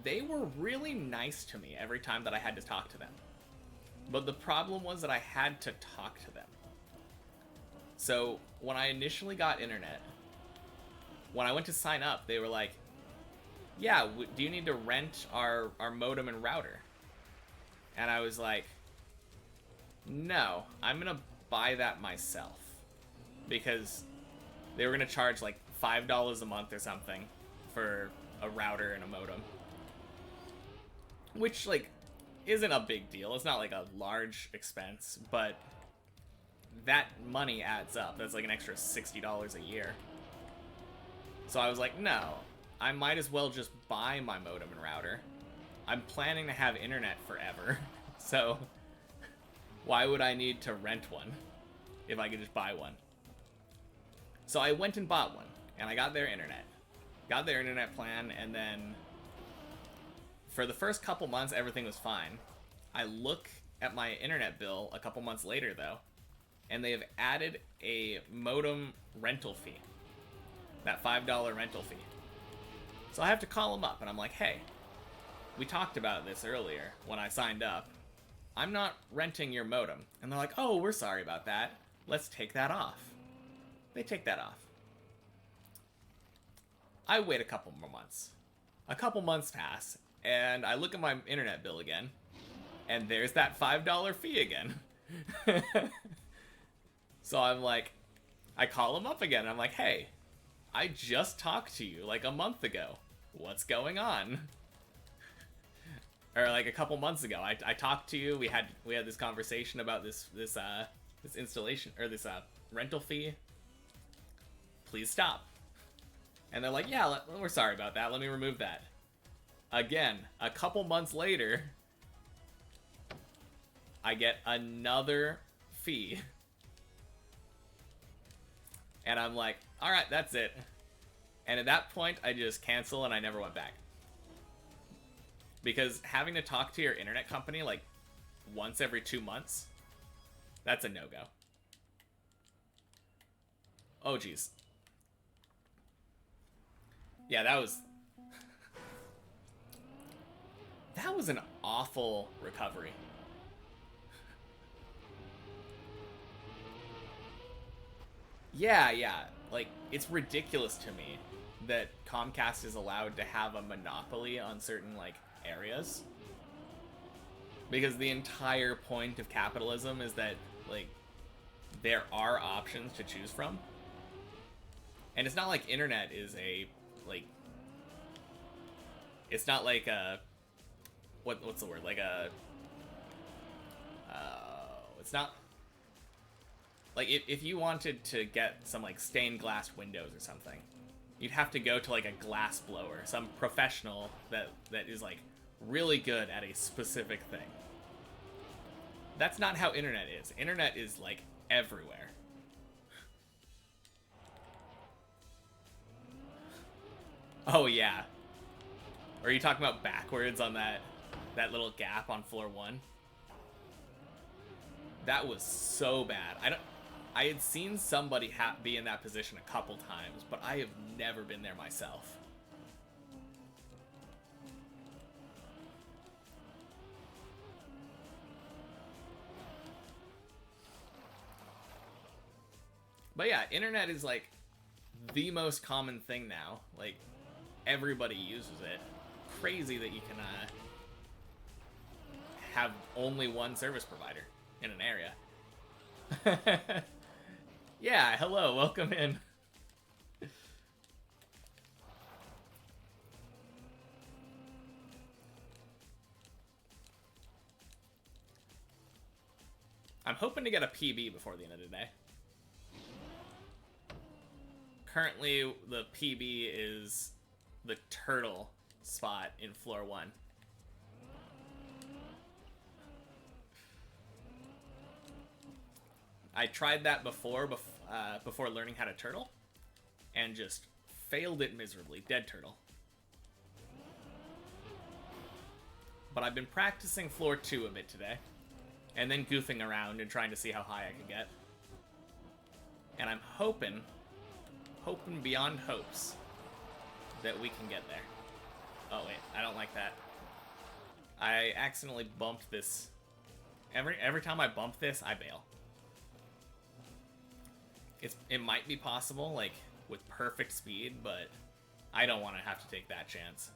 They were really nice to me every time that I had to talk to them. But the problem was that I had to talk to them. So, when I initially got internet, when I went to sign up, they were like, yeah, do you need to rent our modem and router? And I was like, no, I'm gonna buy that myself. Because they were gonna charge like $5 a month or something for a router and a modem. Which, like, isn't a big deal. It's not like a large expense, but that money adds up. That's like an extra $60 a year. So I was like, no, I might as well just buy my modem and router. I'm planning to have internet forever, so Why would I need to rent one if I could just buy one? So I went and bought one, and I got their internet. Got their internet plan, and then for the first couple months, everything was fine. I look at my internet bill a couple months later, though, and they have added a modem rental fee. That $5 rental fee. So I have to call them up, and I'm like, hey, we talked about this earlier when I signed up. I'm not renting your modem. And they're like, oh, we're sorry about that. Let's take that off. They take that off. I wait a couple more months. A couple months pass, and I look at my internet bill again, and there's that $5 fee again. So I'm like, I call them up again. I'm like, hey, I just talked to you like a month ago. What's going on? Or like a couple months ago, I talked to you. We had this conversation about this installation or this rental fee. Please stop. And they're like, yeah, we're sorry about that. Let me remove that. Again, a couple months later, I get another fee. And I'm like, all right, that's it. And at that point, I just cancel and I never went back. Because having to talk to your internet company like once every 2 months, that's a no-go. Oh, geez. Yeah, that was an awful recovery. Yeah. Like, it's ridiculous to me that Comcast is allowed to have a monopoly on certain, like, areas. Because the entire point of capitalism is that, like, there are options to choose from. And it's not like internet is a, like... It's not like a... What's the word? Like a... it's not... Like, if you wanted to get some, like, stained glass windows or something, you'd have to go to, like, a glass blower, some professional that is, like, really good at a specific thing. That's not how internet is. Internet is, like, everywhere. Oh, yeah. Or are you talking about backwards on that little gap on floor 1? That was so bad. I had seen somebody be in that position a couple times, but I have never been there myself. But yeah, internet is like the most common thing now. Like, everybody uses it. Crazy that you can have only one service provider in an area. Yeah, hello, welcome in. I'm hoping to get a PB before the end of the day. Currently, the PB is the turtle spot in floor 1. I tried that before learning how to turtle, and just failed it miserably. Dead turtle. But I've been practicing floor 2 a bit today, and then goofing around and trying to see how high I can get. And I'm hoping beyond hopes that we can get there. Oh wait, I don't like that. I accidentally bumped this. Every time I bump this, I bail. It might be possible, like, with perfect speed, but I don't want to have to take that chance.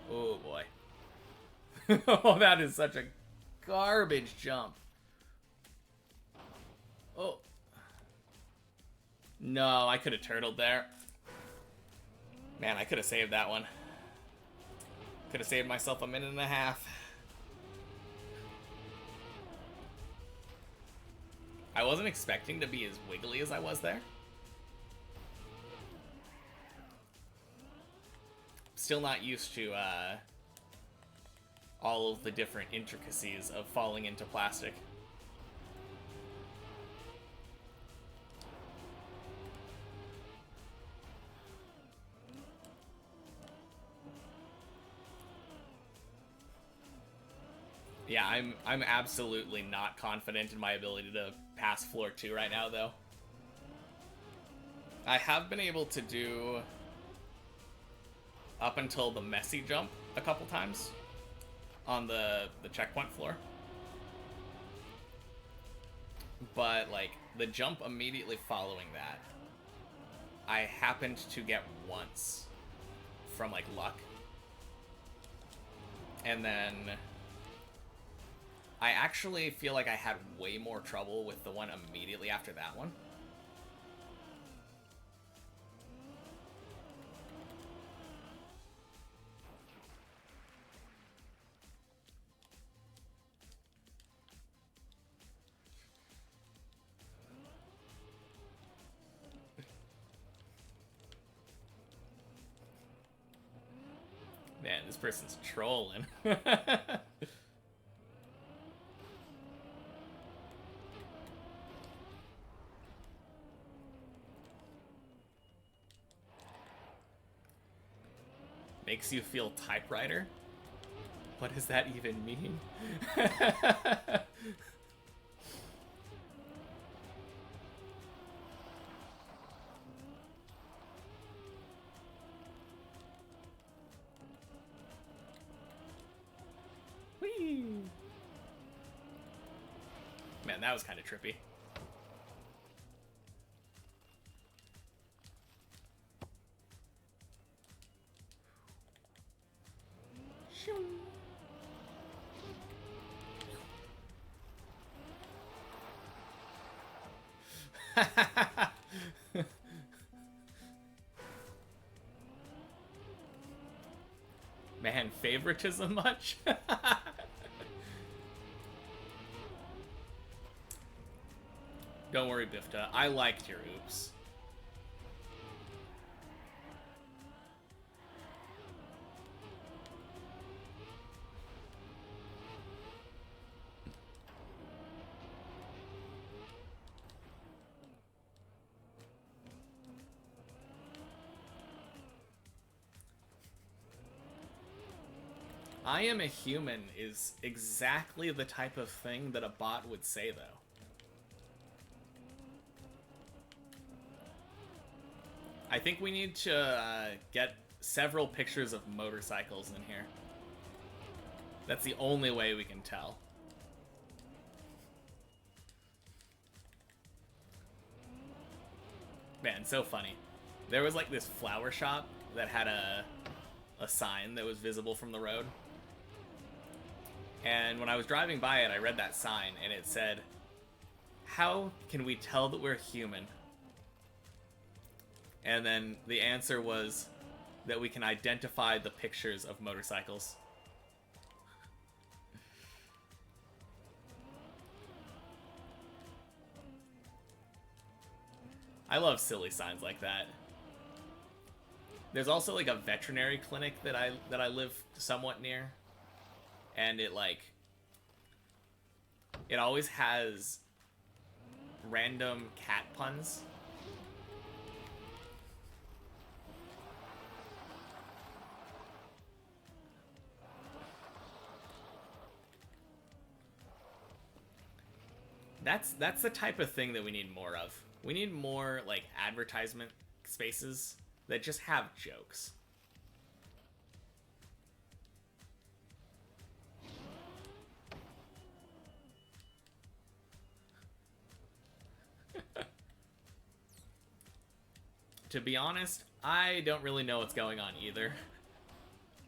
Oh boy. Oh, that is such a garbage jump. Oh. No, I could have turtled there. Man, I could have saved that one. Could have saved myself a minute and a half. I wasn't expecting to be as wiggly as I was there. Still not used to all of the different intricacies of falling into plastic. Yeah, I'm absolutely not confident in my ability to pass floor 2 right now, though. I have been able to do up until the messy jump a couple times on the checkpoint floor. But, like, the jump immediately following that, I happened to get once from, like, luck. And then I actually feel like I had way more trouble with the one immediately after that one. Man, this person's trolling. Makes you feel typewriter? What does that even mean? Whee! Man, that was kind of trippy. Man, favoritism much? Don't worry, Bifta. I liked your oops. I am a human is exactly the type of thing that a bot would say, though. I think we need to get several pictures of motorcycles in here. That's the only way we can tell. Man, so funny. There was like this flower shop that had a sign that was visible from the road. And when I was driving by it, I read that sign, and it said, "How can we tell that we're human?" And then the answer was that we can identify the pictures of motorcycles. I love silly signs like that. There's also like a veterinary clinic that I live somewhat near. And it always has random cat puns. That's the type of thing that we need more of. We need more like advertisement spaces that just have jokes. To be honest, I don't really know what's going on either.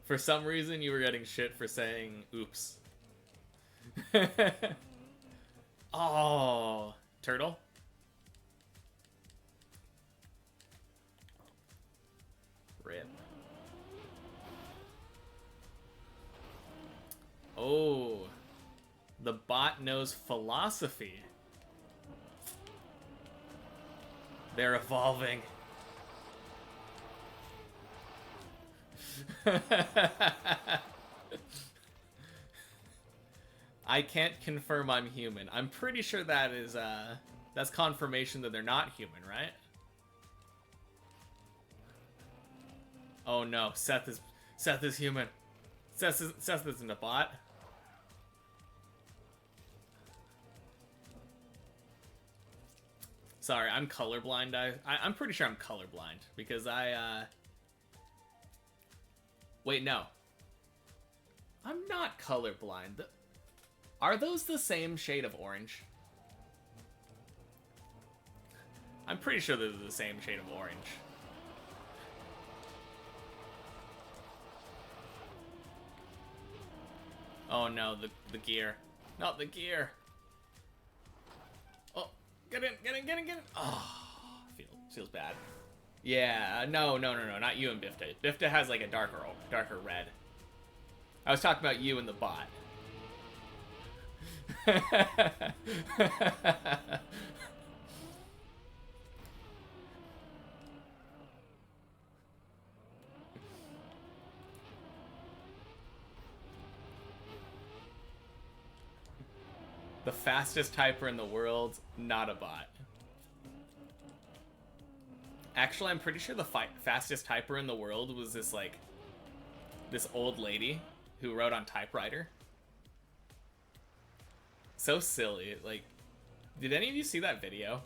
For some reason, you were getting shit for saying oops. Oh, turtle? Rip. Oh, the bot knows philosophy. They're evolving. I can't confirm I'm human. I'm pretty sure that is, that's confirmation that they're not human, right? Oh no, Seth is human. Seth isn't a bot. Sorry, I'm colorblind. I'm pretty sure I'm colorblind because wait, no. I'm not colorblind. Are those the same shade of orange? I'm pretty sure they're the same shade of orange. Oh no, the gear. Not the gear. Oh, get in. Oh, feels bad. Yeah, no, not you and Bifta. Bifta has like a darker red. I was talking about you and the bot. The fastest typer in the world, not a bot. Actually, I'm pretty sure the fastest typer in the world was this old lady who wrote on typewriter. So silly. Like, did any of you see that video?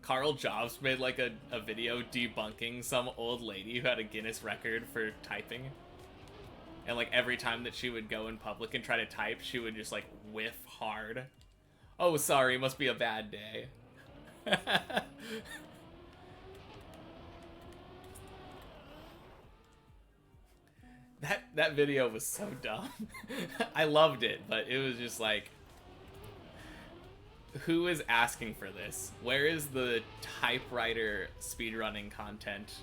Carl Jobs made like a video debunking some old lady who had a Guinness record for typing. And like every time that she would go in public and try to type, she would just like whiff hard. Oh, sorry, must be a bad day. That video was so dumb. I loved it, but it was just like, who is asking for this? Where is the typewriter speedrunning content?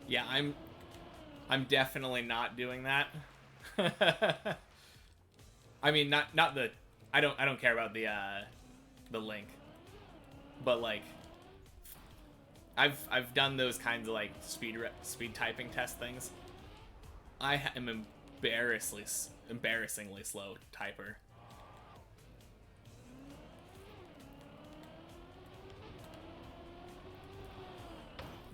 Yeah, I'm definitely not doing that. I mean, not the I don't care about the link. But like I've done those kinds of like speed typing test things. I am embarrassingly slow typer.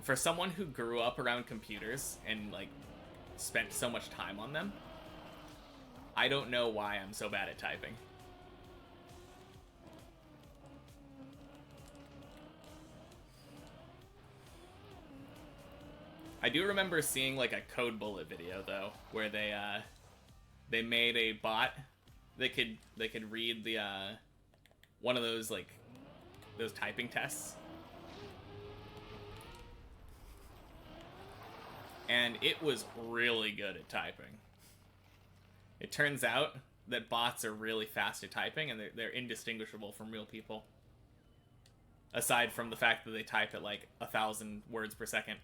For someone who grew up around computers and like spent so much time on them, I don't know why I'm so bad at typing. I do remember seeing like a Code Bullet video though, where they made a bot that could read the one of those like those typing tests. And it was really good at typing. It turns out that bots are really fast at typing, and they're indistinguishable from real people. Aside from the fact that they type at like 1,000 words per second.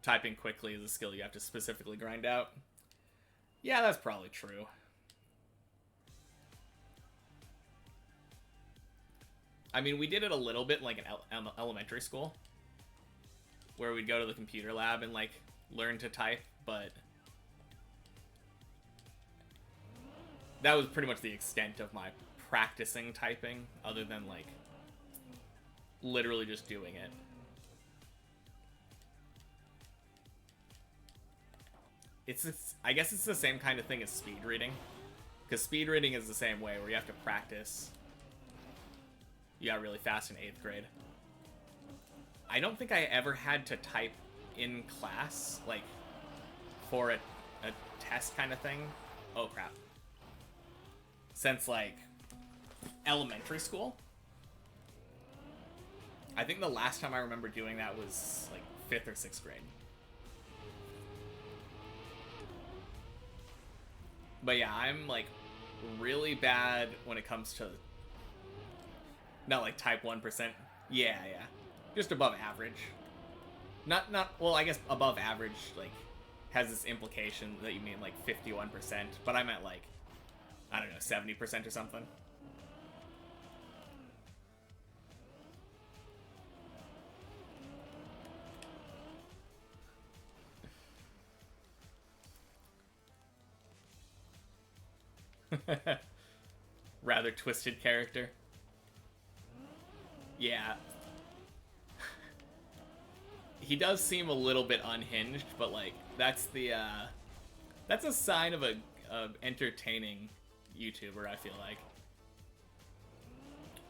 Typing quickly is a skill you have to specifically grind out. Yeah, that's probably true. I mean, we did it a little bit like in elementary school, where we'd go to the computer lab and like learn to type, but that was pretty much the extent of my practicing typing, other than like literally just doing it. I guess it's the same kind of thing as speed reading, because speed reading is the same way, where you have to practice. You got really fast in 8th grade. I don't think I ever had to type in class, like, for a test kind of thing. Oh, crap. Since, like, elementary school. I think the last time I remember doing that was like 5th or 6th grade. But yeah, I'm like really bad when it comes to not like type 1%. Yeah, yeah. Just above average. Not well, I guess above average like has this implication that you mean like 51%, but I meant like I don't know, 70% or something. Rather twisted character. Yeah. He does seem a little bit unhinged, but like that's a sign of a entertaining YouTuber, I feel like.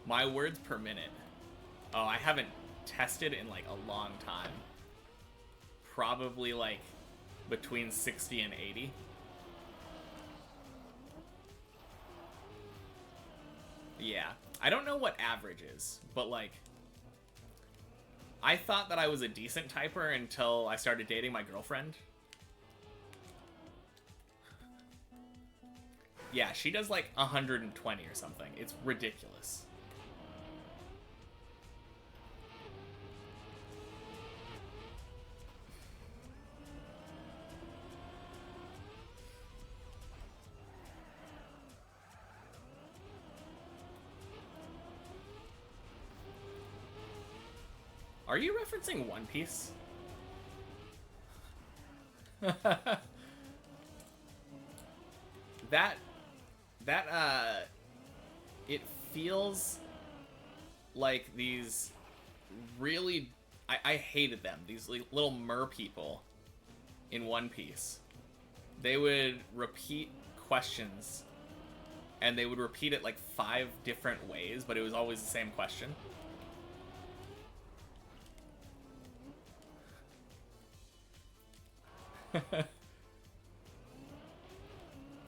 My words per minute. Oh, I haven't tested in like a long time. Probably like between 60 and 80. Yeah. I don't know what average is, but like I thought that I was a decent typer until I started dating my girlfriend. Yeah, she does like 120 or something. It's ridiculous. Are you referencing One Piece? that it feels like these really I hated them, these little mer people in One Piece. They would repeat questions and they would repeat it like 5 different ways, but it was always the same question.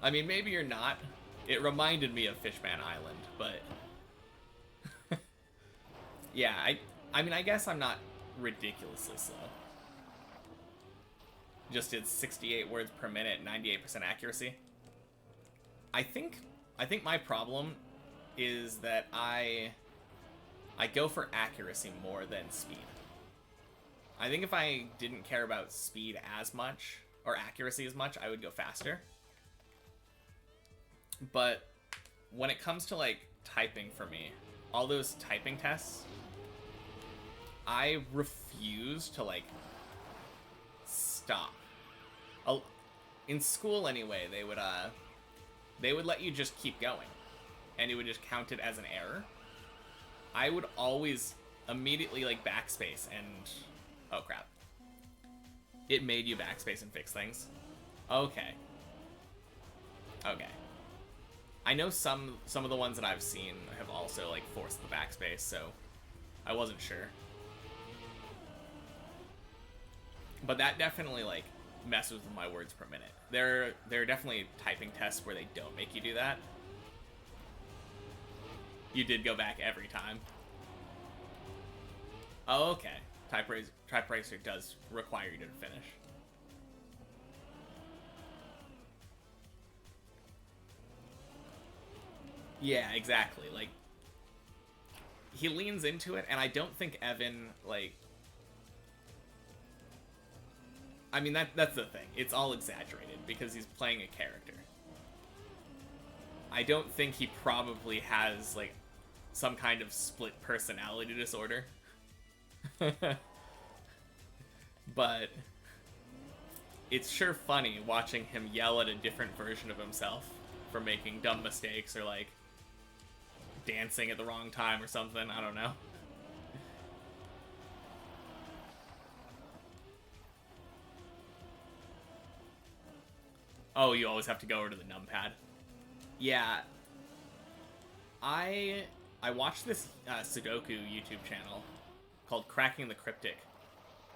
I mean, maybe you're not. It reminded me of Fishman Island, but yeah, I mean, I guess I'm not ridiculously slow. Just did 68 words per minute, 98% accuracy. I think my problem is that I go for accuracy more than speed. I think if I didn't care about speed as much, or accuracy as much, I would go faster. But when it comes to, like, typing for me, all those typing tests, I refuse to, like, stop. In school, anyway, they would let you just keep going, and it would just count it as an error. I would always immediately, like, backspace and... Oh, crap. It made you backspace and fix things. Okay. Okay. I know some of the ones that I've seen have also, like, forced the backspace, so I wasn't sure. But that definitely, like, messes with my words per minute. There are definitely typing tests where they don't make you do that. You did go back every time. Oh, okay. Typewriter does require you to finish. Yeah, exactly. Like, he leans into it, and I don't think Evan, like... I mean, that's the thing. It's all exaggerated, because he's playing a character. I don't think he probably has, like, some kind of split personality disorder. But it's sure funny watching him yell at a different version of himself for making dumb mistakes or, like, dancing at the wrong time or something. I don't know. Oh, you always have to go over to the numpad. Yeah. I watched this Sudoku YouTube channel called Cracking the Cryptic.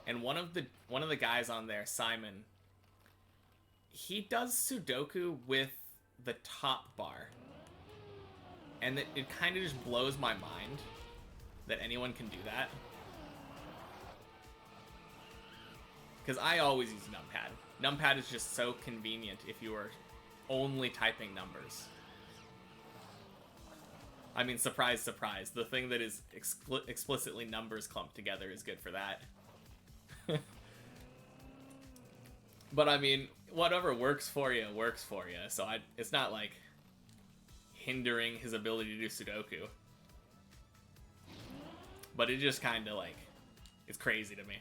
And one of the guys on there, Simon, he does Sudoku with the top bar. And it kind of just blows my mind that anyone can do that. Because I always use numpad. Numpad is just so convenient if you are only typing numbers. I mean, surprise, surprise. The thing that is explicitly numbers clumped together is good for that. But I mean, whatever works for you, works for you. So it's not like hindering his ability to do Sudoku. But it just kind of like, it's crazy to me.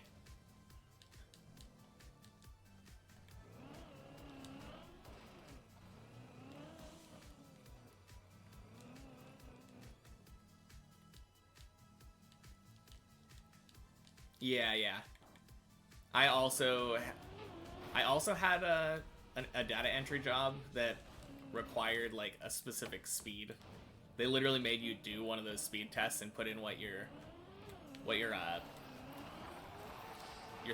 Yeah, yeah. I also had a data entry job that required like a specific speed. They literally made you do one of those speed tests and put in what your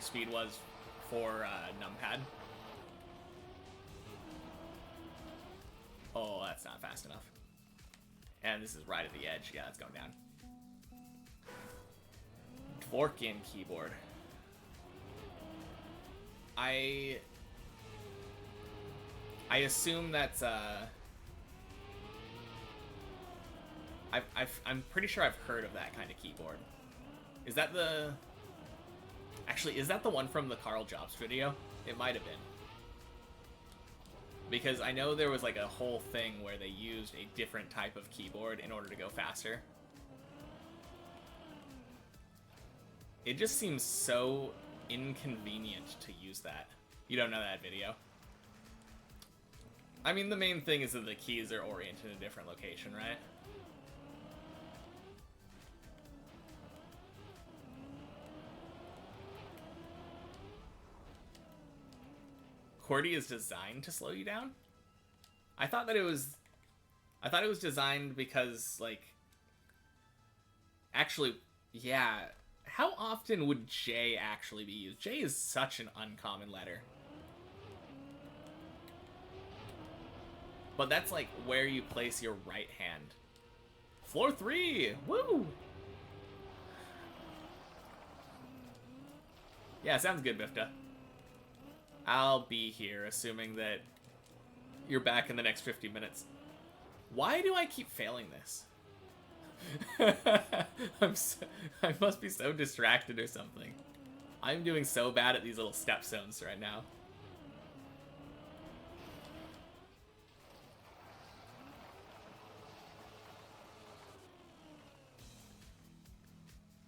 speed was for numpad. Oh, that's not fast enough. And this is right at the edge. Yeah, it's going down. Dvorkian keyboard. I assume that's I'm pretty sure I've heard of that kind of keyboard. Is that the... Actually, is that the one from the Carl Jobs video? It might have been. Because I know there was like a whole thing where they used a different type of keyboard in order to go faster. It just seems so inconvenient to use that. You don't know that video? I mean, the main thing is that the keys are oriented in a different location, right? QWERTY is designed to slow you down? I thought it was designed because, like... Actually, yeah... How often would J actually be used? J is such an uncommon letter. But that's like where you place your right hand. Floor 3! Woo! Yeah, sounds good, Bifta. I'll be here, assuming that you're back in the next 50 minutes. Why do I keep failing this? I must be so distracted or something. I'm doing so bad at these little step zones right now.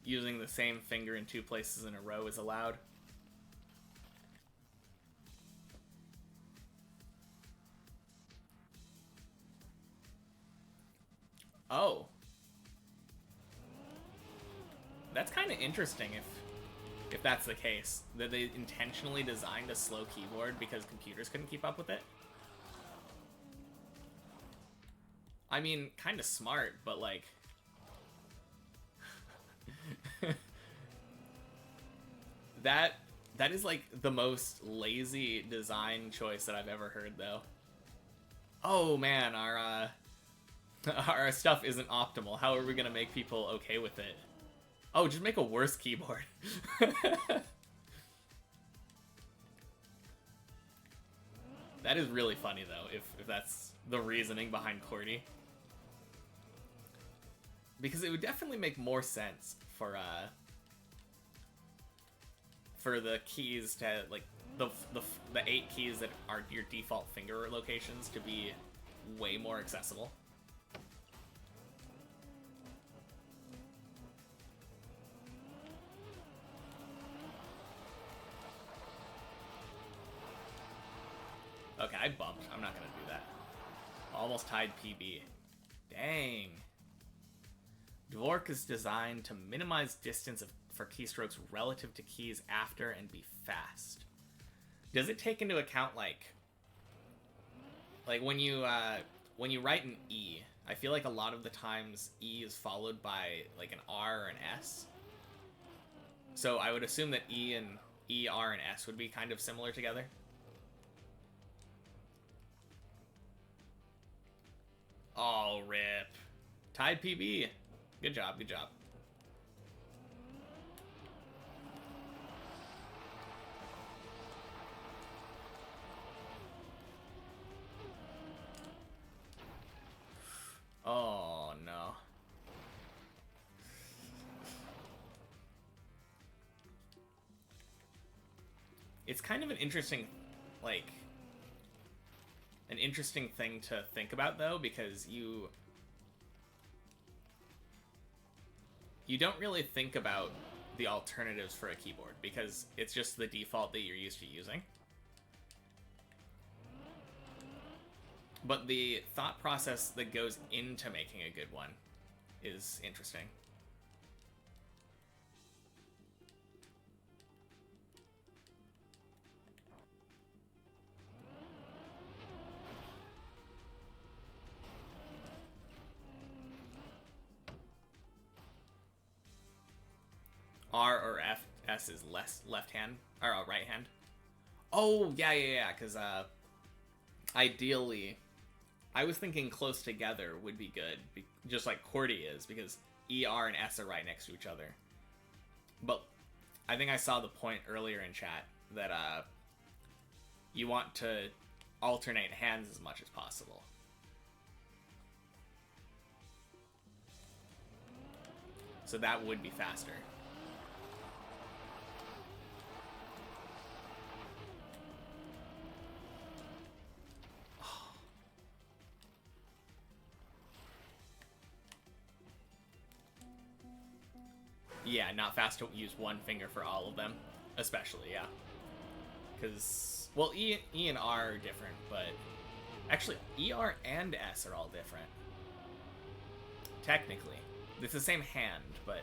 Using the same finger in 2 places in a row is allowed. Oh. That's kind of interesting if that's the case. That they intentionally designed a slow keyboard because computers couldn't keep up with it. I mean, kind of smart, but like... that is like the most lazy design choice that I've ever heard, though. Oh man, our stuff isn't optimal. How are we gonna make people okay with it? Oh, just make a worse keyboard. That is really funny, though, if that's the reasoning behind QWERTY. Because it would definitely make more sense for the keys to, like, the 8 keys that are your default finger locations to be way more accessible. Okay, I bumped. I'm not gonna do that. Almost tied PB. Dang. Dvork is designed to minimize distance for keystrokes relative to keys after and be fast. Does it take into account like when you write an E? I feel like a lot of the times E is followed by like an R or an S. So I would assume that E, R, and S would be kind of similar together. Oh, rip. Tied PB. Good job, good job. It's kind of an interesting, like, an interesting thing to think about, though, because you don't really think about the alternatives for a keyboard, because it's just the default that you're used to using. But the thought process that goes into making a good one is interesting. R or F, S is left hand, or right hand. Oh, yeah, because ideally, I was thinking close together would be good, just like QWERTY is, because ER and S are right next to each other. But I think I saw the point earlier in chat that you want to alternate hands as much as possible. So that would be faster. Yeah, not fast to use one finger for all of them, especially, yeah. Because, well, E and R are different, but actually, ER and S are all different. Technically. It's the same hand, but...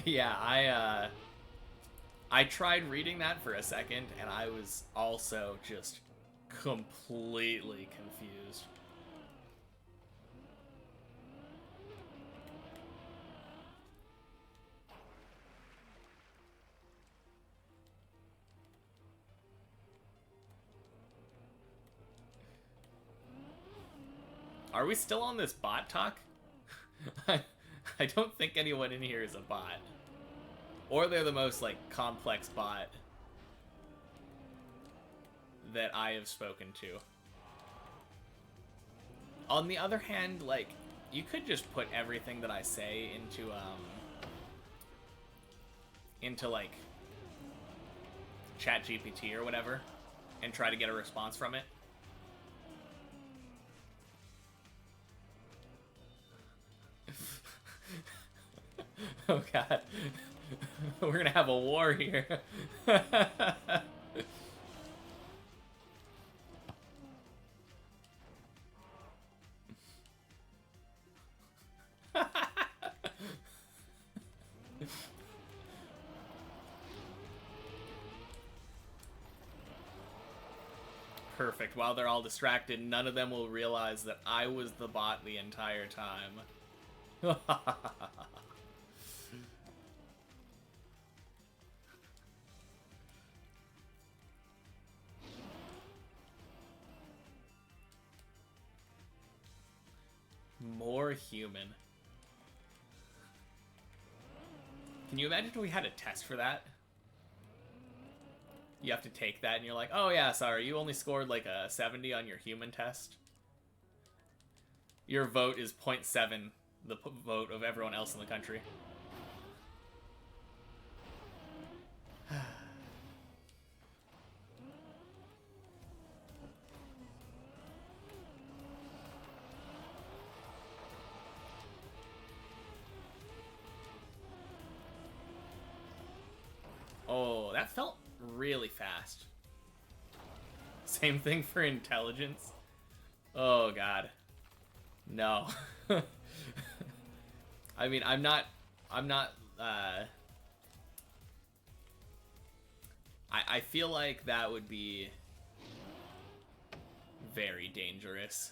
yeah, I tried reading that for a second, and I was also just completely confused. Are we still on this bot talk? I don't think anyone in here is a bot. Or they're the most, like, complex bot that I have spoken to. On the other hand, like, you could just put everything that I say into like ChatGPT or whatever and try to get a response from it. Oh god. We're gonna have a war here. Perfect. While they're all distracted, none of them will realize that I was the bot the entire time. More human. Can you imagine if we had a test for that? You have to take that and you're like, oh yeah, sorry, you only scored like a 70 on your human test. Your vote is 0.7 the vote of everyone else in the country. Oh, that felt really fast. Same thing for intelligence. Oh god. No. I mean, I'm not I feel like that would be very dangerous.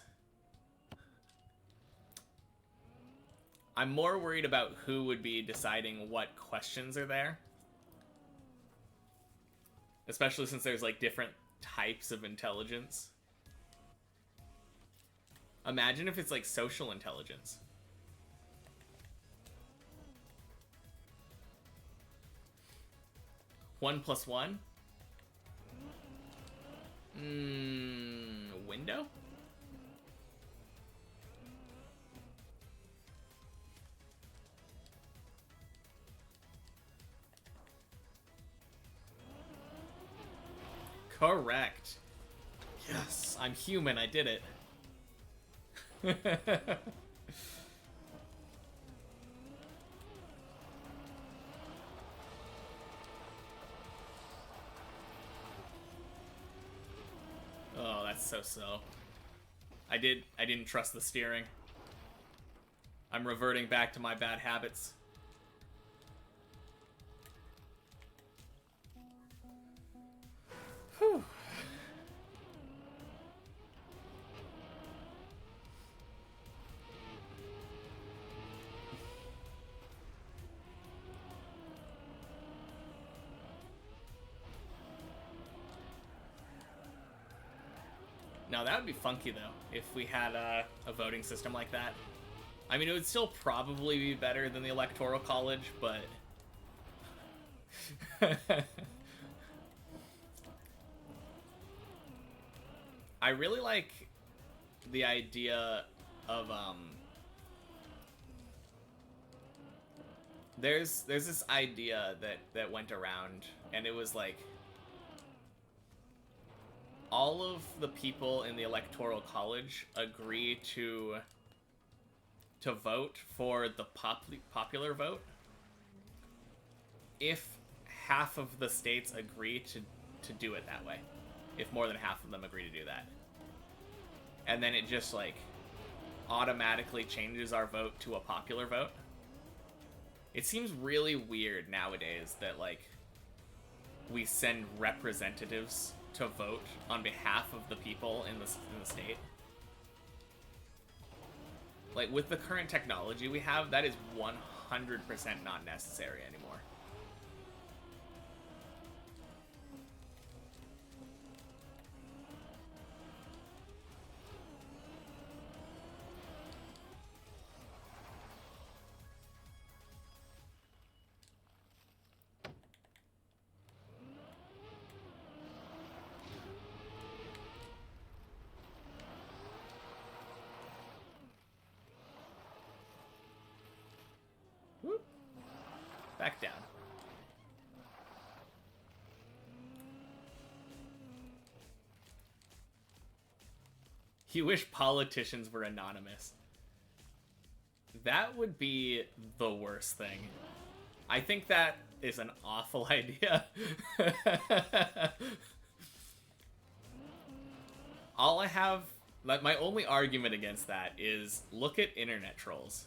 I'm more worried about who would be deciding what questions are there. Especially since there's like different types of intelligence. Imagine if it's like social intelligence. One plus one? Window? Correct. Yes, I'm human. I did it. Oh, that's so slow. I didn't trust the steering. I'm reverting back to my bad habits. Whew. Now that would be funky though, if we had a voting system like that. I mean, it would still probably be better than the Electoral College, but... I really like the idea of, There's this idea that went around, and it was like... all of the people in the Electoral College agree to vote for the popular vote if half of the states agree to do it that way. If more than half of them agree to do that. And then it just, like, automatically changes our vote to a popular vote. It seems really weird nowadays that, like, we send representatives to vote on behalf of the people in the state. Like, with the current technology we have, that is 100% not necessary anymore. Whoop. Back down. You wish politicians were anonymous. That would be the worst thing. I think that is an awful idea. All I have, like, my only argument against that is look at internet trolls.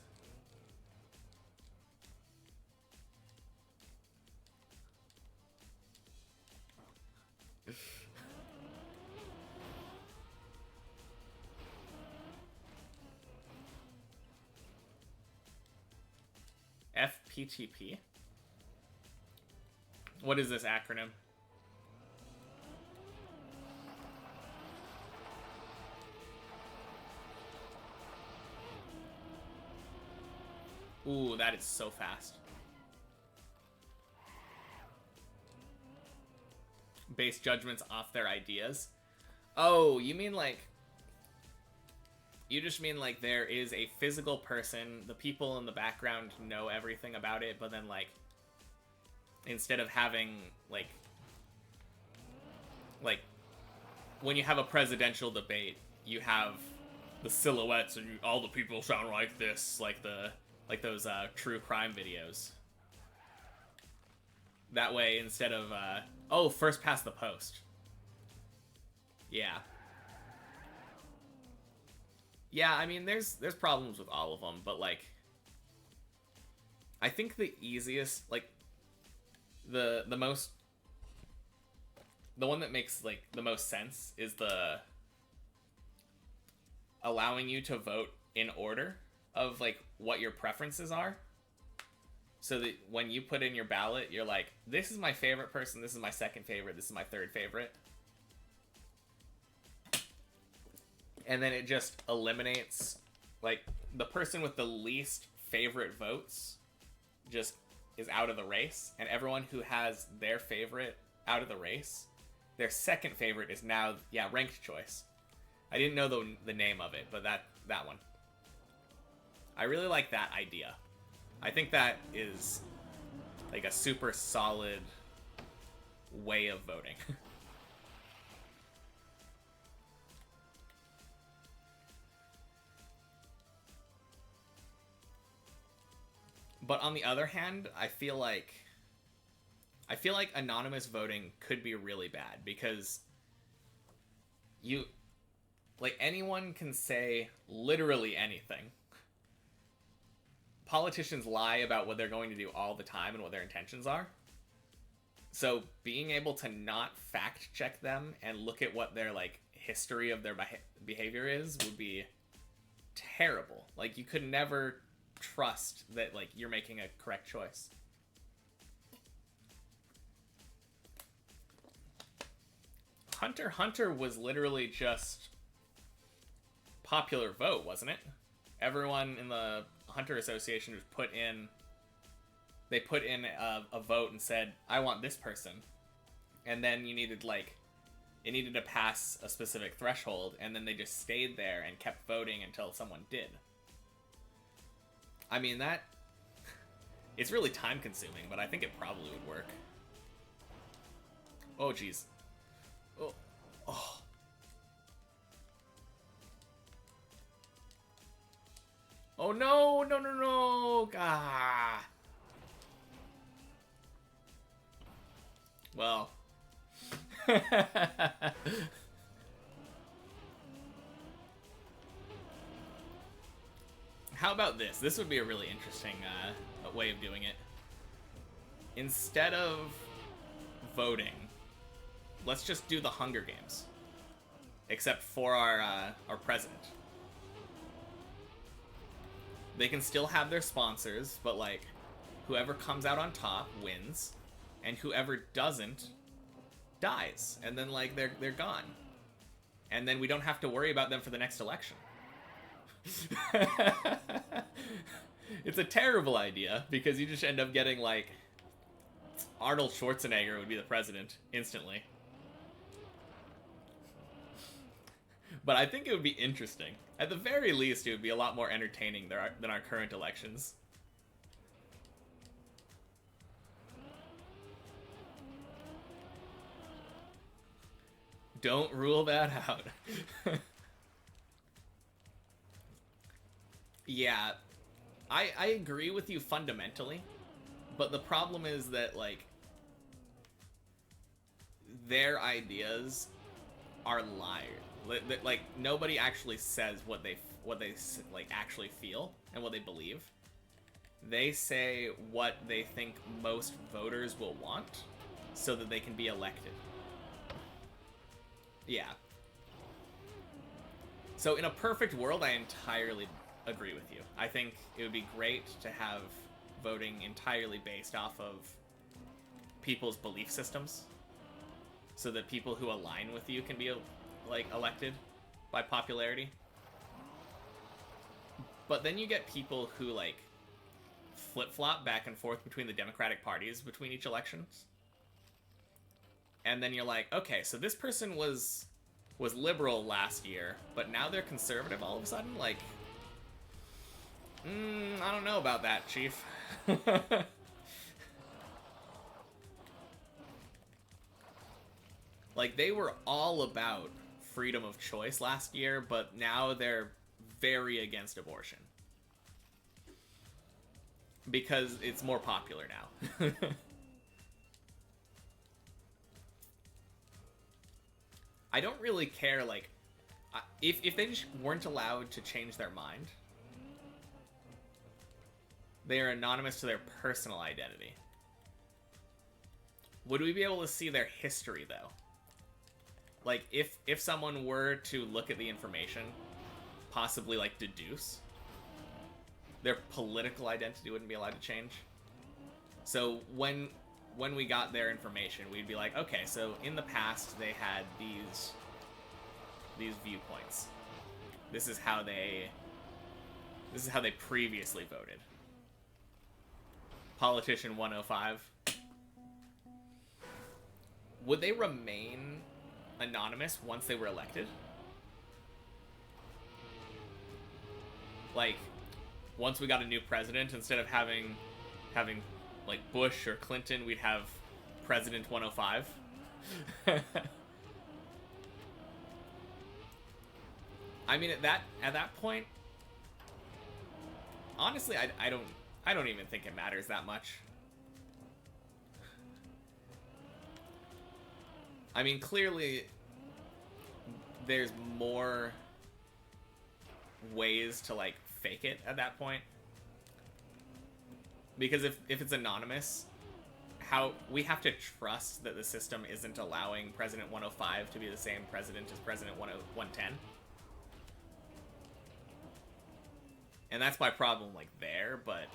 FPTP? What is this acronym? Ooh, that is so fast. Base judgments off their ideas. Oh, you mean like... You just mean like there is a physical person, the people in the background know everything about it, but then like... Instead of having, like... Like, when you have a presidential debate, you have the silhouettes and all the people sound like this, like those true crime videos. That way, instead of, oh, first past the post. Yeah. Yeah, I mean, there's problems with all of them, but, like, I think the easiest, like, the one that makes, like, the most sense is the allowing you to vote in order of, like, what your preferences are. So that when you put in your ballot, you're like, this is my favorite person, this is my second favorite, this is my third favorite. And then it just eliminates, like, the person with the least favorite votes just is out of the race. And everyone who has their favorite out of the race, their second favorite is now, yeah, ranked choice. I didn't know the name of it, but that one. I really like that idea. I think that is, like, a super solid way of voting. But on the other hand, I feel like anonymous voting could be really bad because anyone can say literally anything. Politicians lie about what they're going to do all the time and what their intentions are. So being able to not fact check them and look at what their history of their behavior is would be terrible. Like, you could never trust that you're making a correct choice. Hunter x Hunter was literally just popular vote, wasn't it? Everyone in the Hunter Association just put in a vote and said, I want this person. And then it needed to pass a specific threshold, and then they just stayed there and kept voting until someone did. I mean, it's really time consuming, but I think it probably would work. Oh, jeez. Oh. Oh. Oh, no, no, no, no. Ah. Well. How about this? This would be a really interesting way of doing it. Instead of voting, let's just do the Hunger Games. Except for our president. They can still have their sponsors, but whoever comes out on top wins, and whoever doesn't dies, and then they're gone, and then we don't have to worry about them for the next election. It's a terrible idea because you just end up getting Arnold Schwarzenegger would be the president instantly. But I think it would be interesting. At the very least, it would be a lot more entertaining than our current elections. Don't rule that out. Yeah, I agree with you fundamentally, but the problem is that their ideas are liars. Nobody actually says what they actually feel and what they believe. They say what they think most voters will want so that they can be elected. Yeah. So in a perfect world, I entirely agree with you. I think it would be great to have voting entirely based off of people's belief systems, so that people who align with you can be elected by popularity. But then you get people who flip-flop back and forth between the Democratic parties between each elections. And then you're like, okay, so this person was liberal last year, but now they're conservative all of a sudden? I don't know about that, Chief. They were all about freedom of choice last year, but now they're very against abortion. Because it's more popular now. I don't really care, if they just weren't allowed to change their mind, they are anonymous to their personal identity. Would we be able to see their history, though? If someone were to look at the information, possibly, deduce, their political identity wouldn't be allowed to change. So when we got their information, we'd be like, okay, so in the past they had these viewpoints. This is how they previously voted. Politician 105. Would they remain anonymous once they were elected? Once we got a new president, instead of having Bush or Clinton, we'd have President 105. I mean, at that point, honestly, I I don't even think it matters that much. I mean, clearly, there's more ways to, like, fake it at that point. Because if it's anonymous, how we have to trust that the system isn't allowing President 105 to be the same president as President 110. And that's my problem, like, there, but...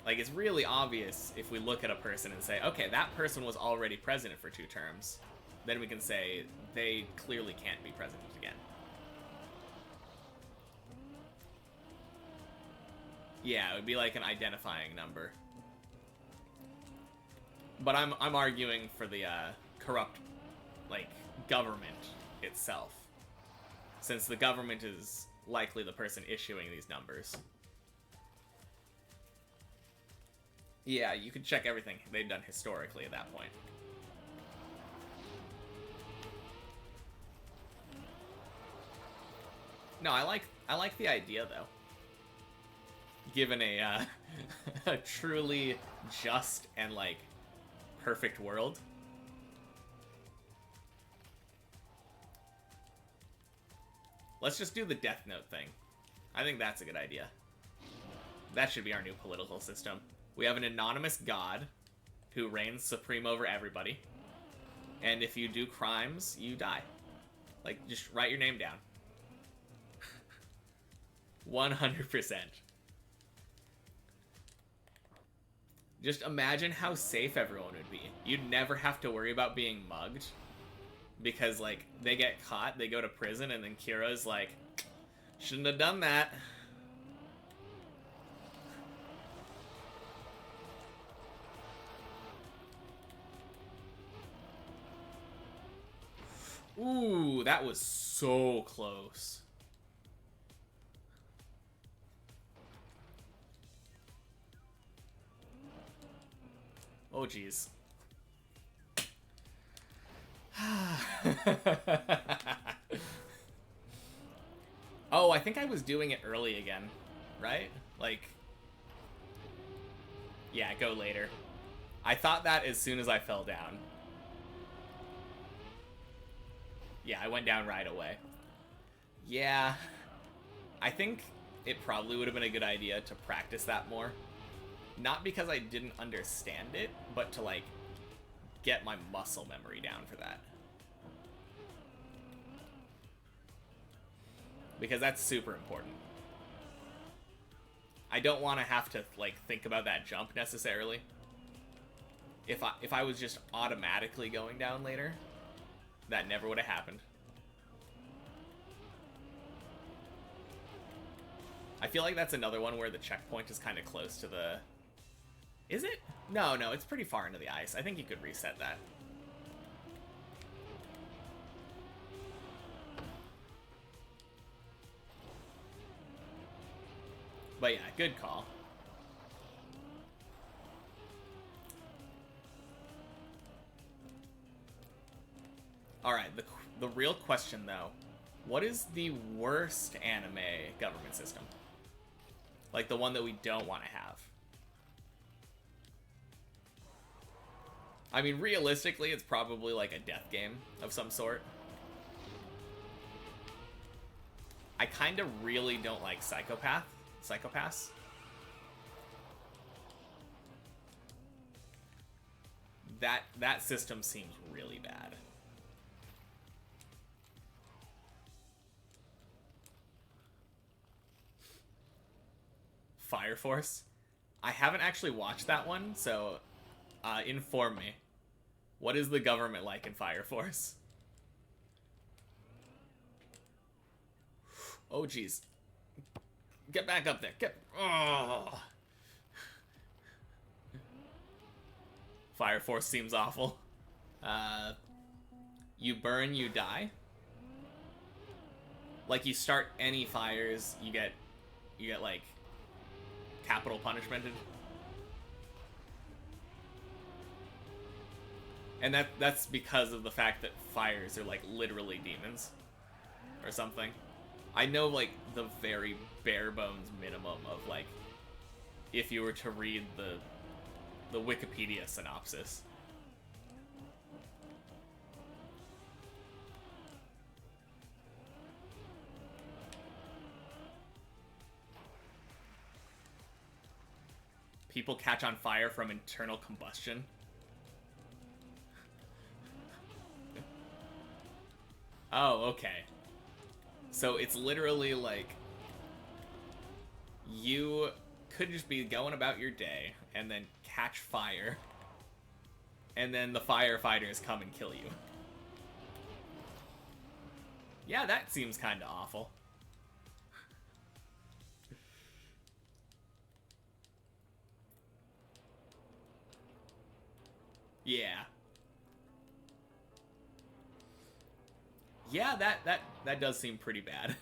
like, it's really obvious if we look at a person and say, okay, that person was already president for 2 terms. Then we can say, they clearly can't be president again. Yeah, it would be like an identifying number. But I'm arguing for the corrupt, like, government itself. Since the government is likely the person issuing these numbers. Yeah, you could check everything they've done historically at that point. No, I like the idea though. Given a a truly just and like perfect world. Let's just do the Death Note thing. I think that's a good idea. That should be our new political system. We have an anonymous god who reigns supreme over everybody. And if you do crimes, you die. Like, just write your name down. 100%. Just imagine how safe everyone would be. You'd never have to worry about being mugged. Because, like, they get caught, they go to prison, and then Kira's like, shouldn't have done that. Ooh, that was so close. Oh, jeez. Oh, I think I was doing it early again, right? Like, yeah, go later. I thought that as soon as I fell down. Yeah, I went down right away. Yeah, I think it probably would have been a good idea to practice that more. Not because I didn't understand it, but to, like, get my muscle memory down for that. Because that's super important. I don't want to have to, like, think about that jump necessarily. If I was just automatically going down later, that never would have happened. I feel like that's another one where the checkpoint is kind of close to the... Is it? No, it's pretty far into the ice. I think you could reset that. But yeah, good call. Alright, the real question though, what is the worst anime government system? Like the one that we don't want to have. I mean, realistically, it's probably like a death game of some sort. I kind of really don't like Psychopaths. That system seems really bad. Fire Force? I haven't actually watched that one, so inform me. What is the government like in Fire Force? Oh, jeez. Get back up there. Oh. Fire Force seems awful. You burn, you die. Like, you start any fires, you get like capital punishmented. And that's because of the fact that fires are like literally demons or something. I know, like, the very bare bones minimum of, like, if you were to read the Wikipedia synopsis. People catch on fire from internal combustion. Oh, okay. So it's literally like you could just be going about your day and then catch fire, and then the firefighters come and kill you. Yeah, that seems kind of awful. Yeah. Yeah, that does seem pretty bad.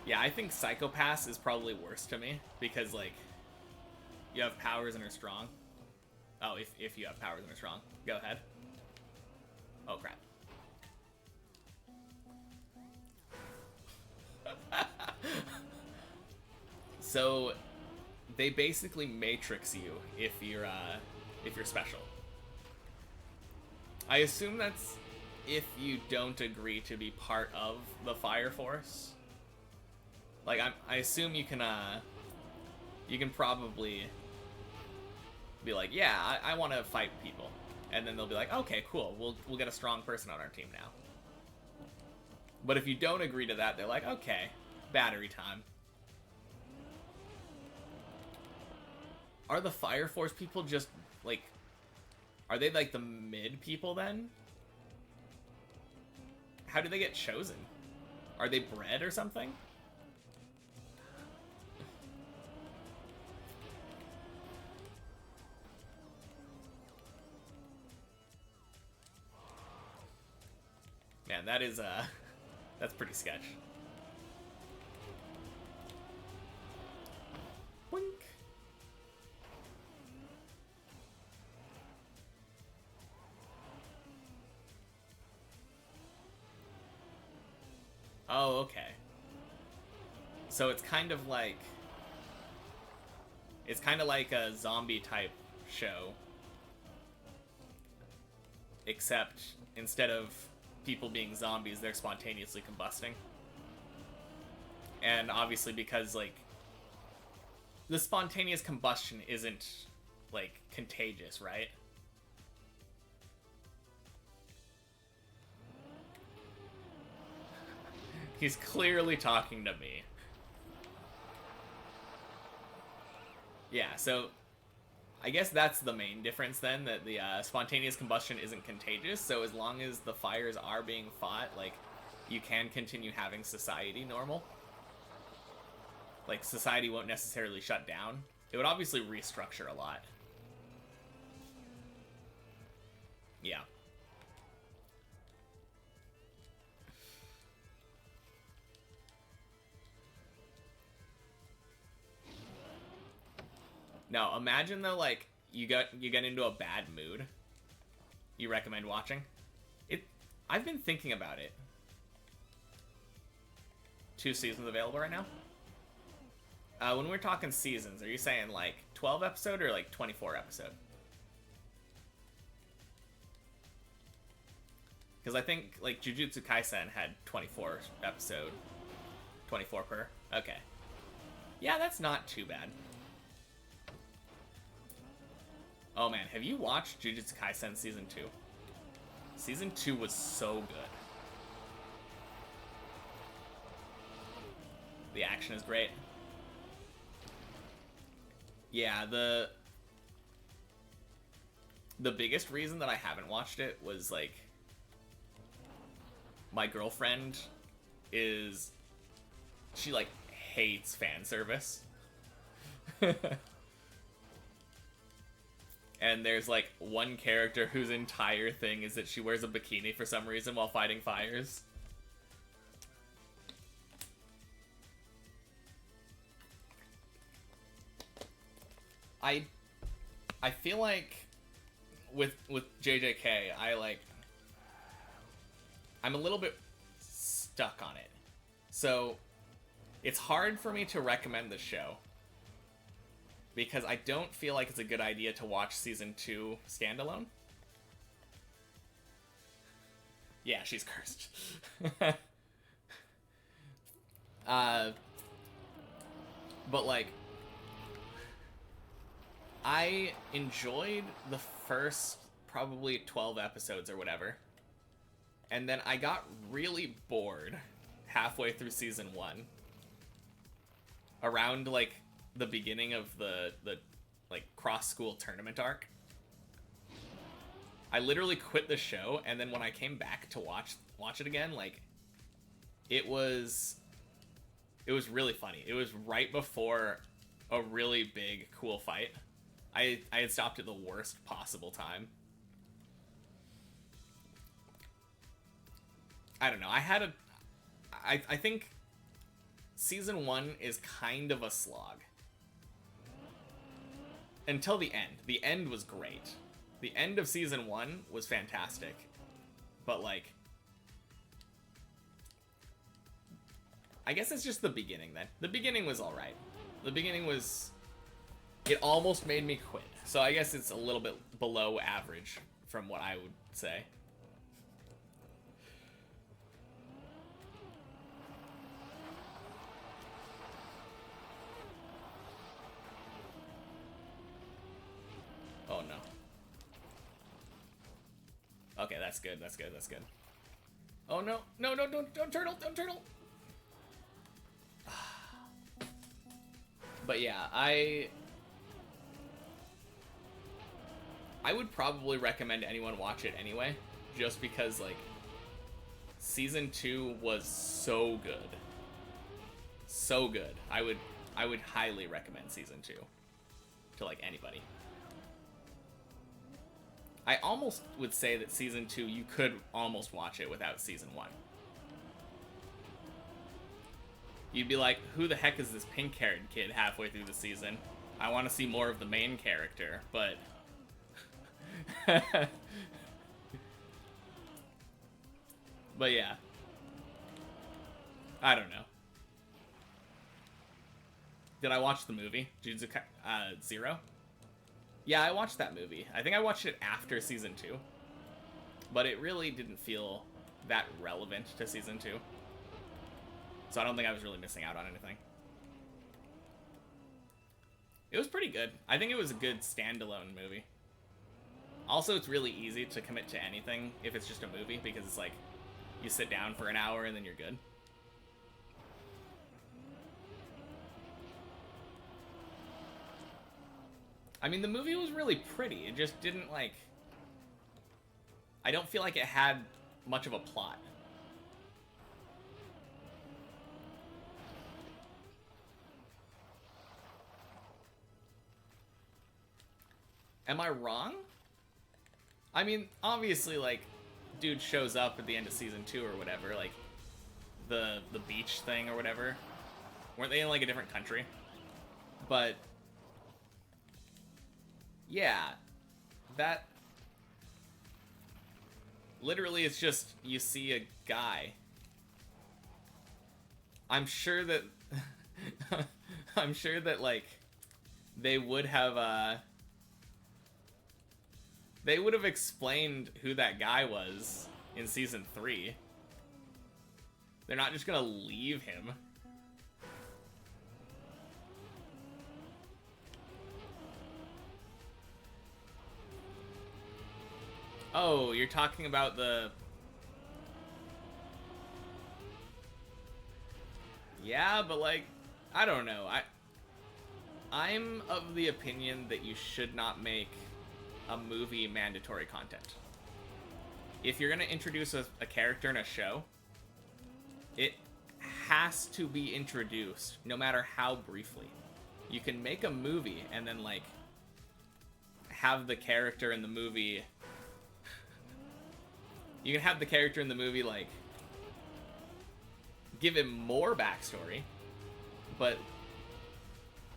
Yeah, I think Psychopaths is probably worse to me because, like, you have powers and are strong. Oh, if you have powers and are strong. Go ahead. Oh, crap. So, they basically matrix you if you're special. I assume that's if you don't agree to be part of the Fire Force. Like, I assume you can probably be like, yeah, I want to fight people, and then they'll be like, okay, cool, we'll get a strong person on our team now. But if you don't agree to that, they're like, okay, battery time. Are the Fire Force people just, like, are they, like, the mid people, then? How do they get chosen? Are they bred or something? Man, that is, that's pretty sketch. Boink. Oh, okay. So it's kind of like a zombie type show, except instead of people being zombies, they're spontaneously combusting. And obviously because, like, the spontaneous combustion isn't, like, contagious, right? He's clearly talking to me. Yeah, so I guess that's the main difference then, that the spontaneous combustion isn't contagious, so as long as the fires are being fought, like, you can continue having society normal. Like, society won't necessarily shut down. It would obviously restructure a lot. Yeah. Now, imagine though, like, you get into a bad mood. You recommend watching? I've been thinking about it. 2 seasons available right now? When we're talking seasons, are you saying like 12 episode or like 24 episode? Because I think like Jujutsu Kaisen had 24 episode. 24 per. Okay. Yeah, that's not too bad. Oh man, have you watched Jujutsu Kaisen Season 2? Season 2 was so good. The action is great. Yeah, the biggest reason that I haven't watched it was, like, my girlfriend is, she, like, hates fan service. And there's, like, one character whose entire thing is that she wears a bikini for some reason while fighting fires. I I feel like with JJK, I'm a little bit stuck on it. So it's hard for me to recommend the show because I don't feel like it's a good idea to watch season 2 standalone. Yeah, she's cursed. But like, I enjoyed the first probably 12 episodes or whatever, and then I got really bored halfway through season 1, around like the beginning of the like cross school tournament arc. I literally quit the show, and then when I came back to watch it again, like it was really funny. It was right before a really big cool fight. I had stopped at the worst possible time. I don't know. I think season 1 is kind of a slog. Until the end. The end was great. The end of season 1 was fantastic. But like, I guess it's just the beginning then. The beginning was alright. The beginning was... It almost made me quit. So I guess it's a little bit below average from what I would say. Oh no. Okay, that's good, that's good, that's good. Oh no, no, no, don't turtle, don't turtle! But yeah, I would probably recommend anyone watch it anyway, just because like season 2 was so good. So good. I would highly recommend season 2 to like anybody. I almost would say that season 2 you could almost watch it without season 1. You'd be like, who the heck is this pink-haired kid halfway through the season? I want to see more of the main character, but... But yeah. I don't know. Did I watch the movie? Jujutsu Zero? Yeah, I watched that movie. I think I watched it after season 2. But it really didn't feel that relevant to season 2. So I don't think I was really missing out on anything. It was pretty good. I think it was a good standalone movie. Also, it's really easy to commit to anything if it's just a movie, because it's like, you sit down for an hour and then you're good. I mean, the movie was really pretty. It just didn't, like... I don't feel like it had much of a plot. Am I wrong? I mean, obviously, like, dude shows up at the end of season 2 or whatever, like, the beach thing or whatever. Weren't they in, like, a different country? But, yeah, that, literally, it's just, you see a guy. I'm sure that, I'm sure that, like, they would have explained who that guy was in season 3. They're not just gonna leave him. Oh, you're talking about the... Yeah, but like, I don't know. I'm of the opinion that you should not make a movie mandatory content. If you're gonna introduce a character in a show, it has to be introduced, no matter how briefly. You can make a movie and then, like, have the character in the movie... You can have the character in the movie, like, give him more backstory, but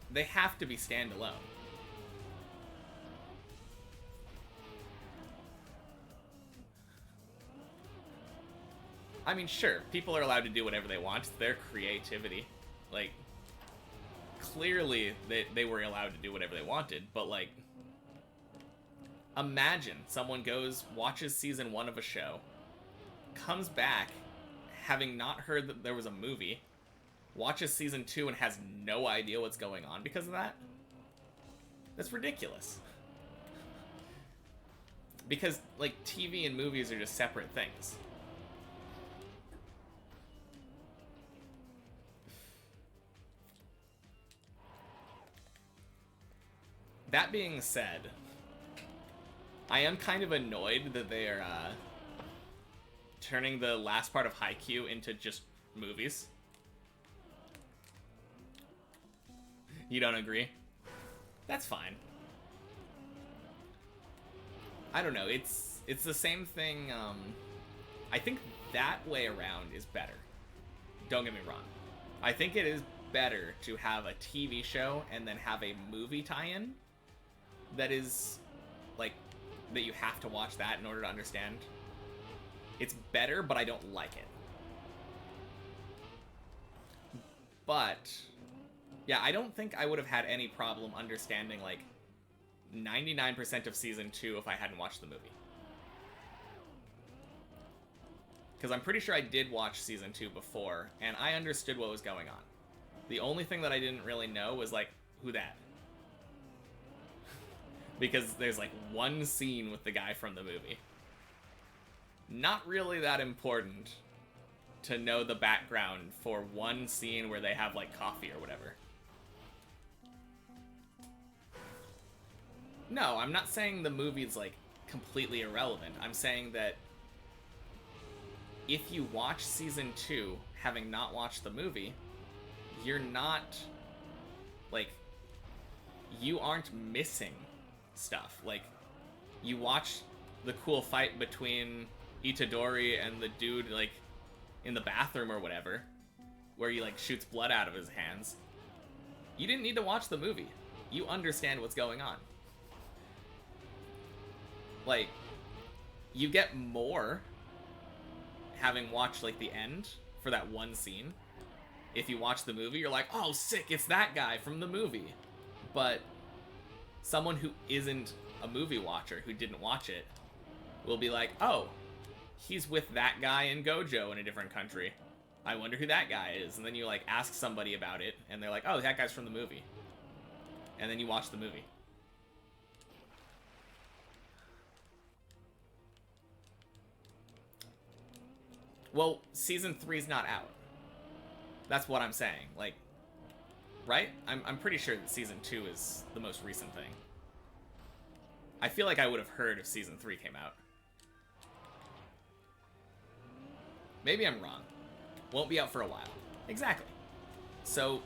they have to be standalone. I mean, sure, people are allowed to do whatever they want. It's their creativity. Like, clearly they were allowed to do whatever they wanted, but, like, imagine someone goes, watches season 1 of a show, comes back, having not heard that there was a movie, watches season 2 and has no idea what's going on because of that? That's ridiculous. Because, like, TV and movies are just separate things. That being said, I am kind of annoyed that they are turning the last part of Haikyuu into just movies. You don't agree? That's fine. I don't know, it's the same thing. I think that way around is better. Don't get me wrong. I think it is better to have a TV show and then have a movie tie-in that is, like, that you have to watch that in order to understand. It's better, but I don't like it. But, yeah, I don't think I would have had any problem understanding, like, 99% of season 2 if I hadn't watched the movie. Because I'm pretty sure I did watch season 2 before, and I understood what was going on. The only thing that I didn't really know was, like, who that? Because there's, like, one scene with the guy from the movie. Not really that important to know the background for one scene where they have, like, coffee or whatever. No, I'm not saying the movie's, like, completely irrelevant. I'm saying that if you watch season 2 having not watched the movie, you're not, like, you aren't missing stuff. Like, you watch the cool fight between Itadori and the dude, like, in the bathroom or whatever, where he, like, shoots blood out of his hands. You didn't need to watch the movie. You understand what's going on. Like, you get more having watched, like, the end for that one scene. If you watch the movie, you're like, oh, sick, it's that guy from the movie. But someone who isn't a movie watcher, who didn't watch it, will be like, oh, he's with that guy in Gojo in a different country. I wonder who that guy is. And then you, like, ask somebody about it, and they're like, oh, that guy's from the movie. And then you watch the movie. Well, season 3's not out. That's what I'm saying. Like, right? I'm pretty sure that season 2 is the most recent thing. I feel like I would have heard if season 3 came out. Maybe I'm wrong. Won't be out for a while. Exactly. So,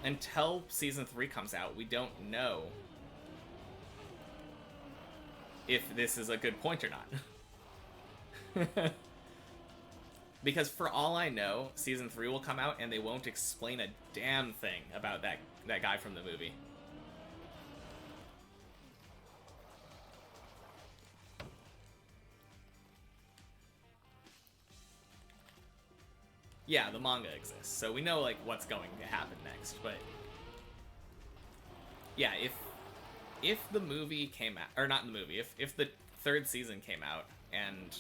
until season 3 comes out, we don't know if this is a good point or not. Because for all I know, season 3 will come out and they won't explain a damn thing about that guy from the movie. Yeah, the manga exists, so we know, like, what's going to happen next, but yeah, if the movie came out, or not the movie, if the 3rd season came out and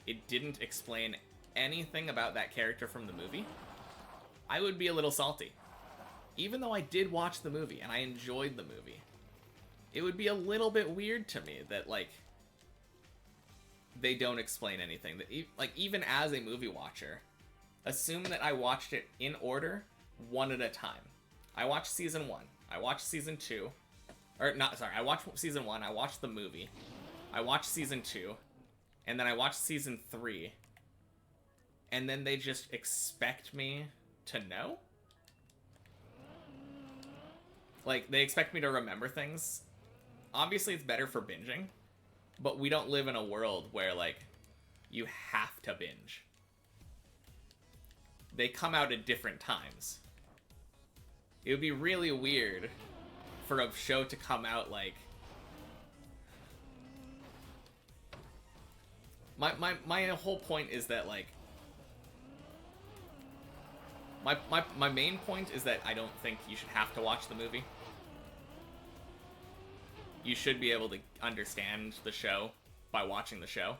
it didn't explain anything about that character from the movie, I would be a little salty. Even though I did watch the movie and I enjoyed the movie, it would be a little bit weird to me that, like, they don't explain anything. That, like, even as a movie watcher, assume that I watched it in order, one at a time. I watched season 1. I watched season 2. Or, not, sorry, I watched season 1. I watched the movie. I watched season 2. And then I watched season 3. And then they just expect me to know? Like, they expect me to remember things. Obviously, it's better for binging. But we don't live in a world where, like, you have to binge. They come out at different times. It would be really weird for a show to come out, like... My whole point is that, like, My main point is that I don't think you should have to watch the movie. You should be able to understand the show by watching the show.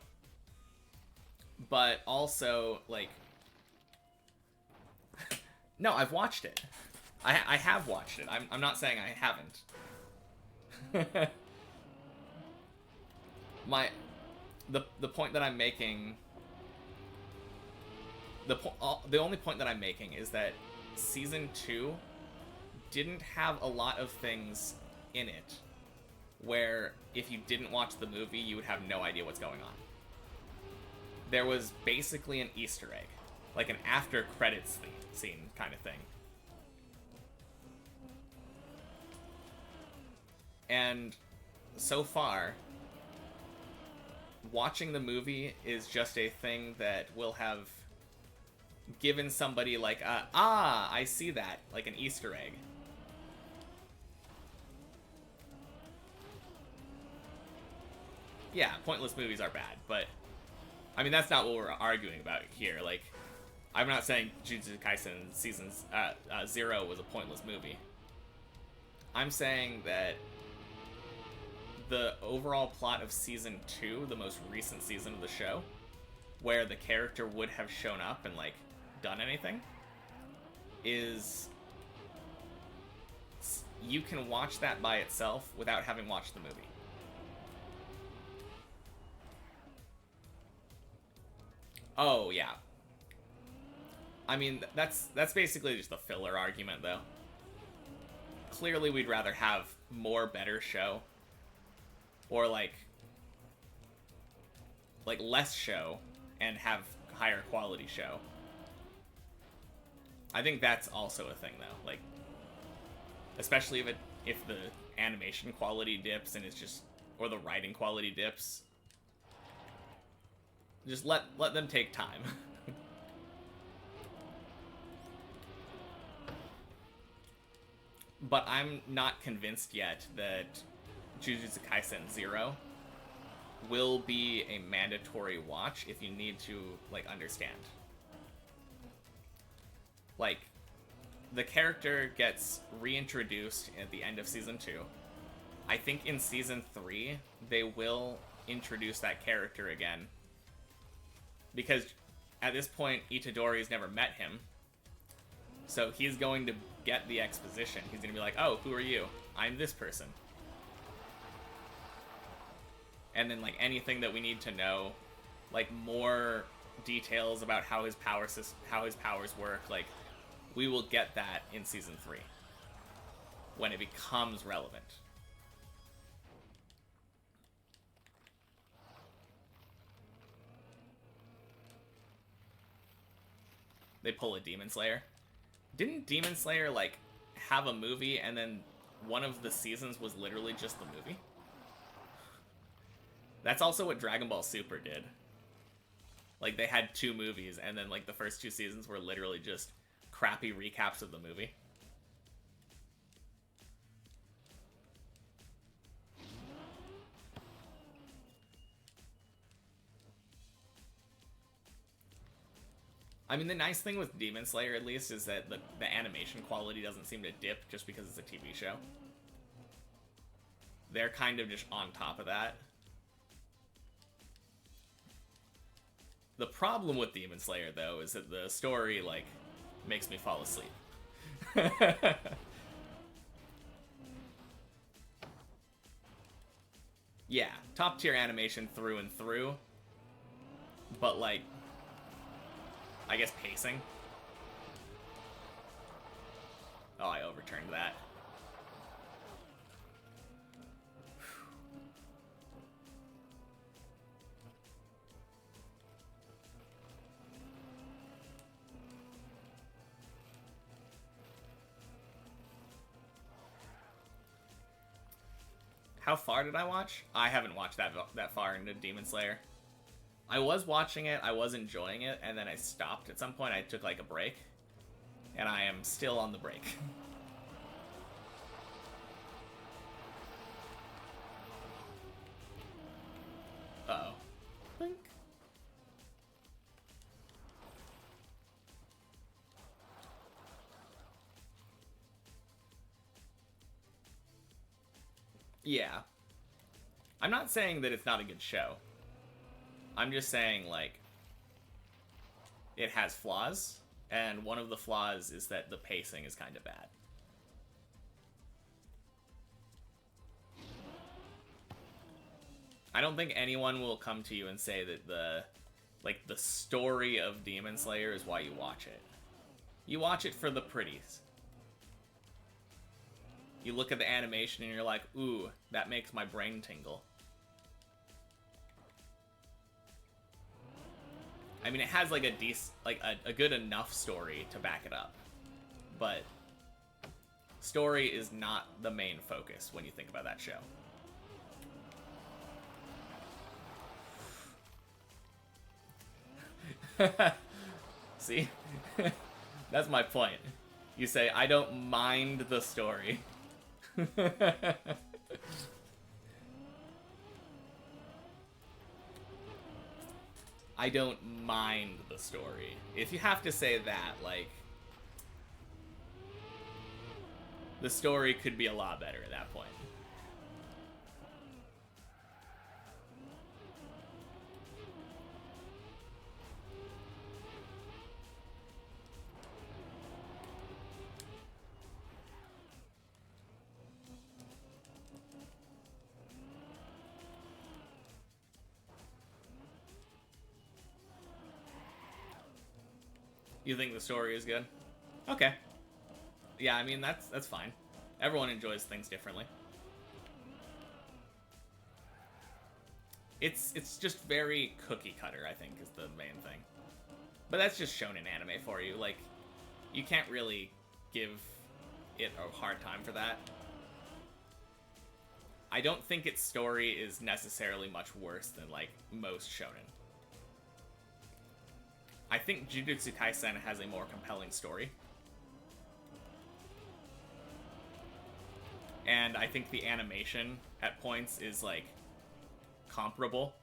But also, like... No, I've watched it. I have watched it. I'm not saying I haven't. The point that I'm making... The only point that I'm making is that Season 2 didn't have a lot of things in it where if you didn't watch the movie, you would have no idea what's going on. There was basically an Easter egg, like an after credits scene kind of thing. And so far, watching the movie is just a thing that will have given somebody like, I see that, like an Easter egg. Yeah, pointless movies are bad, but I mean, that's not what we're arguing about here. Like, I'm not saying Jujutsu Kaisen Season 0 was a pointless movie. I'm saying that the overall plot of Season 2, the most recent season of the show, where the character would have shown up and, like, done anything, is... You can watch that by itself without having watched the movie. Oh, yeah. I mean, that's basically just the filler argument, though. Clearly, we'd rather have more better show. Or, like less show and have higher quality show. I think that's also a thing, though. Like, especially if the animation quality dips and it's just... Or the writing quality dips. Just let them take time. But I'm not convinced yet that Jujutsu Kaisen 0 will be a mandatory watch if you need to, like, understand. Like, the character gets reintroduced at the end of Season 2. I think in Season 3, they will introduce that character again. Because at this point, Itadori's never met him. So he's going to get the exposition. He's going to be like, oh, who are you? I'm this person. And then, like, anything that we need to know, like, more details about how his powers work, like, we will get that in Season 3. When it becomes relevant. They pull a Demon Slayer. Didn't Demon Slayer, like, have a movie and then one of the seasons was literally just the movie? That's also what Dragon Ball Super did. Like, they had 2 movies and then, like, the first 2 seasons were literally just crappy recaps of the movie. I mean, the nice thing with Demon Slayer, at least, is that the animation quality doesn't seem to dip just because it's a TV show. They're kind of just on top of that. The problem with Demon Slayer, though, is that the story, like, makes me fall asleep. Yeah, top tier animation through and through. But, like, I guess pacing. Oh, I overturned that. How far did I watch? I haven't watched that far into Demon Slayer. I was watching it, I was enjoying it, and then I stopped. At some point I took, like, a break. And I am still on the break. Uh-oh. Blink. Yeah. I'm not saying that it's not a good show. I'm just saying, like, it has flaws, and one of the flaws is that the pacing is kind of bad. I don't think anyone will come to you and say that the story of Demon Slayer is why you watch it. You watch it for the pretties. You look at the animation and you're like, ooh, that makes my brain tingle. I mean, it has like a good enough story to back it up, but story is not the main focus when you think about that show. See? That's my point. You say, I don't mind the story. I don't mind the story. If you have to say that, like, the story could be a lot better at that point. You think the story is good? Okay. Yeah, I mean, that's fine. Everyone enjoys things differently. It's just very cookie cutter, I think, is the main thing. But that's just shonen anime for you. Like, you can't really give it a hard time for that. I don't think its story is necessarily much worse than, like, most shonen. I think Jujutsu Kaisen has a more compelling story. And I think the animation at points is, like, comparable.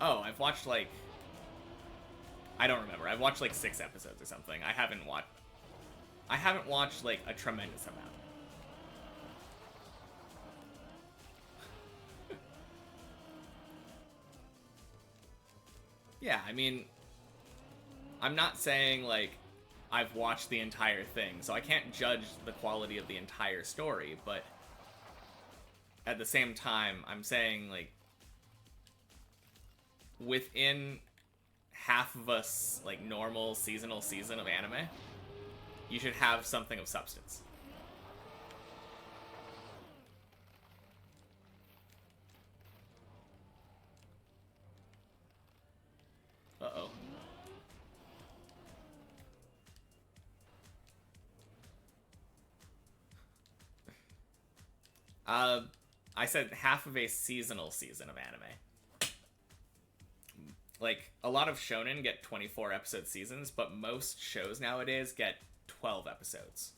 Oh, I've watched, like... I don't remember. I've watched, like, 6 episodes or something. I haven't watched, like, a tremendous amount. Yeah, I mean, I'm not saying, like, I've watched the entire thing, so I can't judge the quality of the entire story, but at the same time, I'm saying, like, within half of a, like, normal seasonal season of anime, you should have something of substance. Uh-oh. I said half of a seasonal season of anime. Like, a lot of shonen get 24 episode seasons, but most shows nowadays get 12 episodes.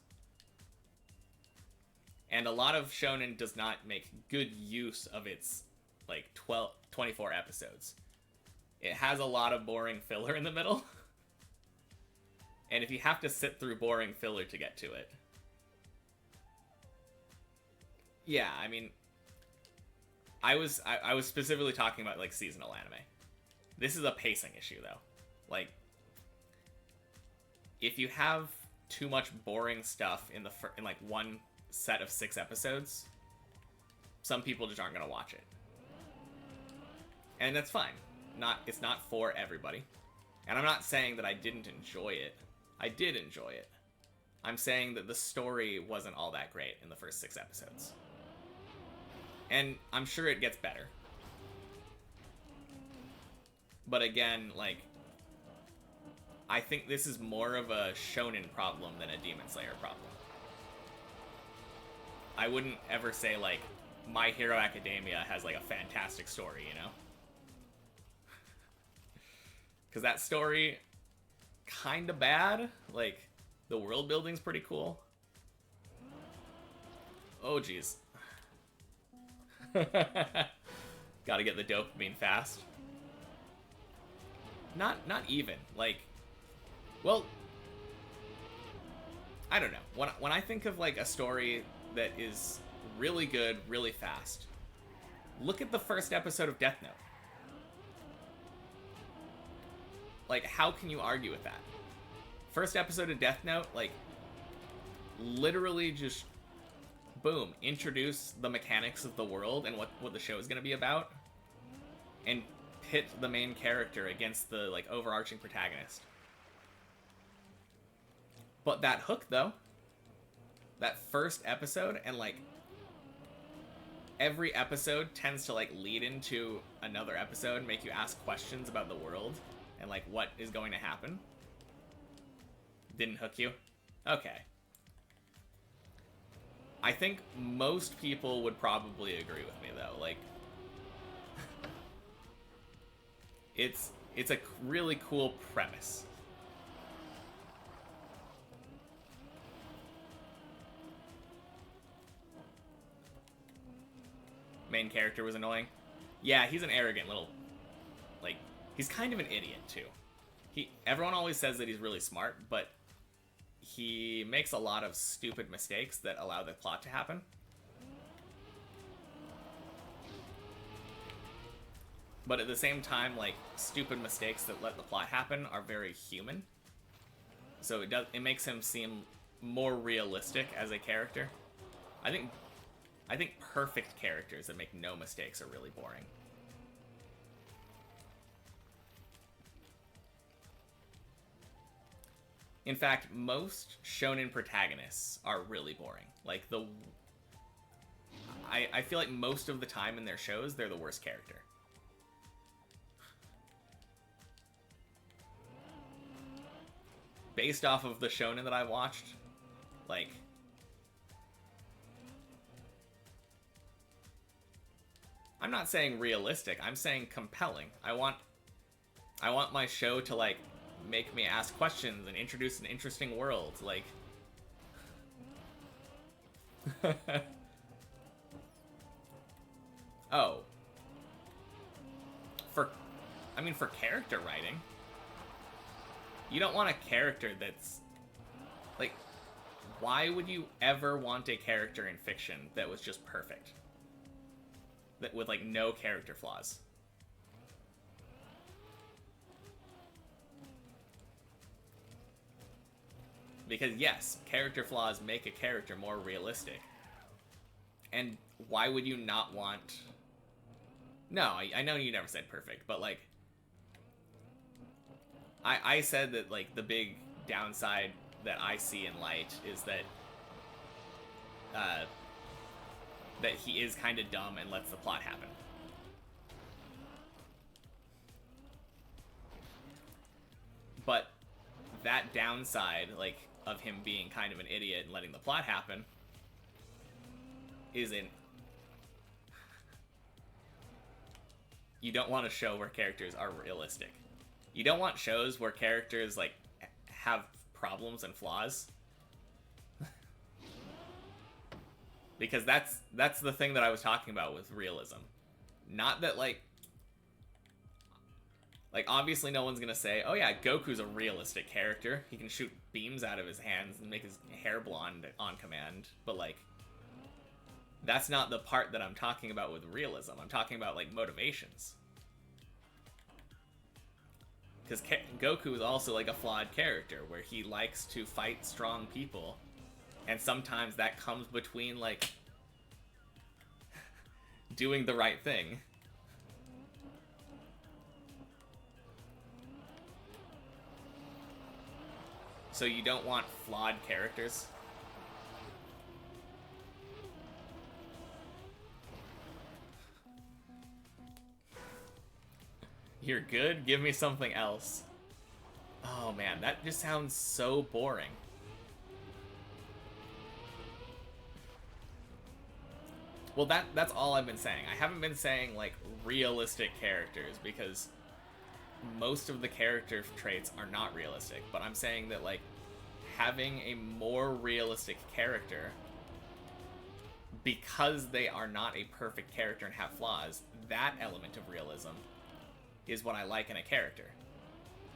And a lot of shonen does not make good use of its, like, 24 episodes. It has a lot of boring filler in the middle. And if you have to sit through boring filler to get to it... Yeah, I mean... I was specifically talking about, like, seasonal anime. This is a pacing issue, though. Like, if you have too much boring stuff in like, one set of 6 episodes, some people just aren't going to watch it. And that's fine. It's not for everybody. And I'm not saying that I didn't enjoy it. I did enjoy it. I'm saying that the story wasn't all that great in the first 6 episodes. And I'm sure it gets better. But again, like, I think this is more of a shonen problem than a Demon Slayer problem. I wouldn't ever say, like, My Hero Academia has, like, a fantastic story, you know? Because that story, kinda bad. Like, the world building's pretty cool. Oh, jeez. Gotta get the dopamine fast. Not even. Like, well, I don't know. When I think of like a story that is really good, really fast, look at the first episode of Death Note. Like, how can you argue with that? First episode of Death Note, like, literally just, boom, introduce the mechanics of the world and what the show is going to be about, and pit the main character against the, like, overarching protagonist. But that hook, though, that first episode, and, like, every episode tends to, like, lead into another episode, make you ask questions about the world, and, like, what is going to happen. Didn't hook you? Okay. I think most people would probably agree with me, though. Like, it's a really cool premise. Main character was annoying. Yeah, he's an arrogant little, like, he's kind of an idiot too. Everyone always says that he's really smart, but he makes a lot of stupid mistakes that allow the plot to happen. But at the same time, like, stupid mistakes that let the plot happen are very human. So it makes him seem more realistic as a character. I think perfect characters that make no mistakes are really boring. In fact, most shonen protagonists are really boring. Like, I feel like most of the time in their shows, they're the worst character. Based off of the shonen that I've watched, like, I'm not saying realistic, I'm saying compelling. I want my show to, like, make me ask questions and introduce an interesting world, like... Oh. For character writing, you don't want a character that's... Like, why would you ever want a character in fiction that was just perfect? That with, like, no character flaws? Because, yes, character flaws make a character more realistic. And why would you not want... No, I know you never said perfect, but, like... I said that, like, the big downside that I see in Light is that... that he is kind of dumb and lets the plot happen. But that downside, like, of him being kind of an idiot and letting the plot happen isn't... You don't want a show where characters are realistic. You don't want shows where characters, like, have problems and flaws. Because that's the thing that I was talking about with realism. Not that, like, obviously no one's gonna say, oh yeah, Goku's a realistic character. He can shoot beams out of his hands and make his hair blonde on command. But, like, that's not the part that I'm talking about with realism. I'm talking about, like, motivations. Because Goku is also, like, a flawed character, where he likes to fight strong people. And sometimes that comes between, like, doing the right thing. So you don't want flawed characters? You're good? Give me something else. Oh man, that just sounds so boring. Well, that's all I've been saying. I haven't been saying, like, realistic characters, because most of the character traits are not realistic. But I'm saying that, like, having a more realistic character, because they are not a perfect character and have flaws, that element of realism is what I like in a character.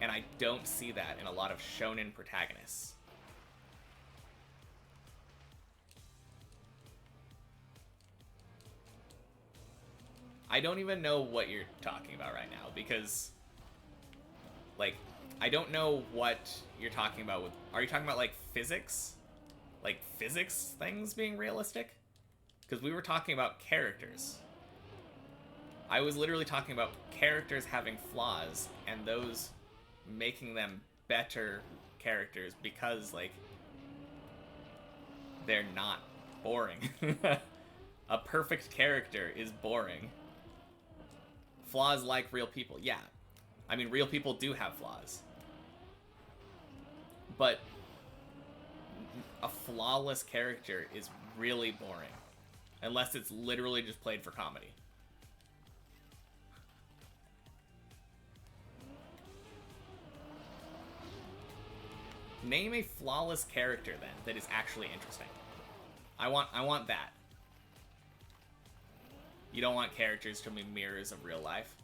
And I don't see that in a lot of shonen protagonists. I don't even know what you're talking about right now, because, like, I don't know what you're talking about with... Are you talking about, like, physics? Like, physics things being realistic? Because we were talking about characters. I was literally talking about characters having flaws, and those making them better characters because, like, they're not boring. A perfect character is boring. Flaws like real people, yeah. I mean, real people do have flaws. But a flawless character is really boring. Unless it's literally just played for comedy. Name a flawless character, then, that is actually interesting. I want that. You don't want characters to be mirrors of real life.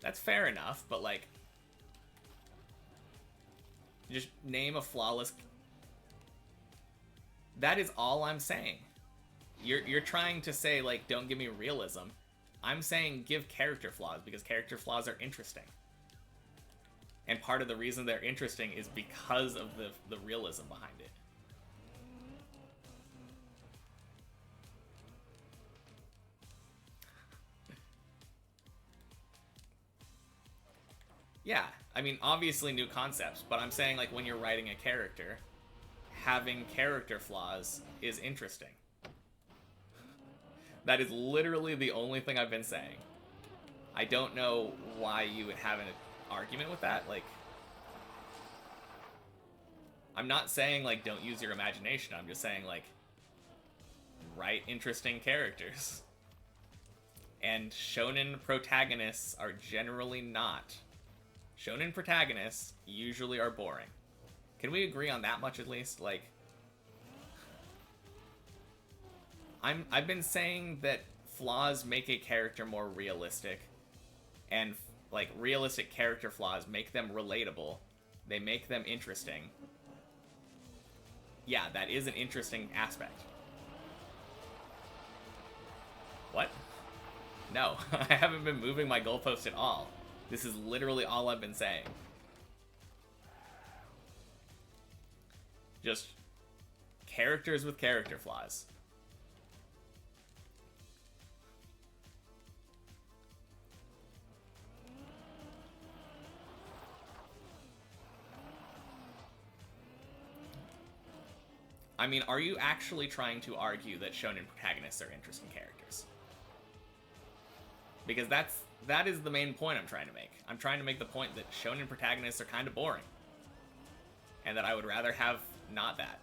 That's fair enough, but, like, just name a flawless... That is all I'm saying. You're trying to say, like, don't give me realism. I'm saying give character flaws, because character flaws are interesting. And part of the reason they're interesting is because of the realism behind it. Yeah, I mean, obviously new concepts, but I'm saying, like, when you're writing a character, having character flaws is interesting. That is literally the only thing I've been saying. I don't know why you would have an argument with that. Like, I'm not saying, like, don't use your imagination. I'm just saying, like, write interesting characters. And shonen protagonists are generally not. Shonen protagonists usually are boring. Can we agree on that much at least? Like, I've been saying that flaws make a character more realistic, and, like, realistic character flaws make them relatable. They make them interesting. Yeah, that is an interesting aspect. What? No, I haven't been moving my goalpost at all. This is literally all I've been saying. Just characters with character flaws. I mean, are you actually trying to argue that shonen protagonists are interesting characters? Because that is the main point I'm trying to make. I'm trying to make the point that shonen protagonists are kind of boring. And that I would rather have not that.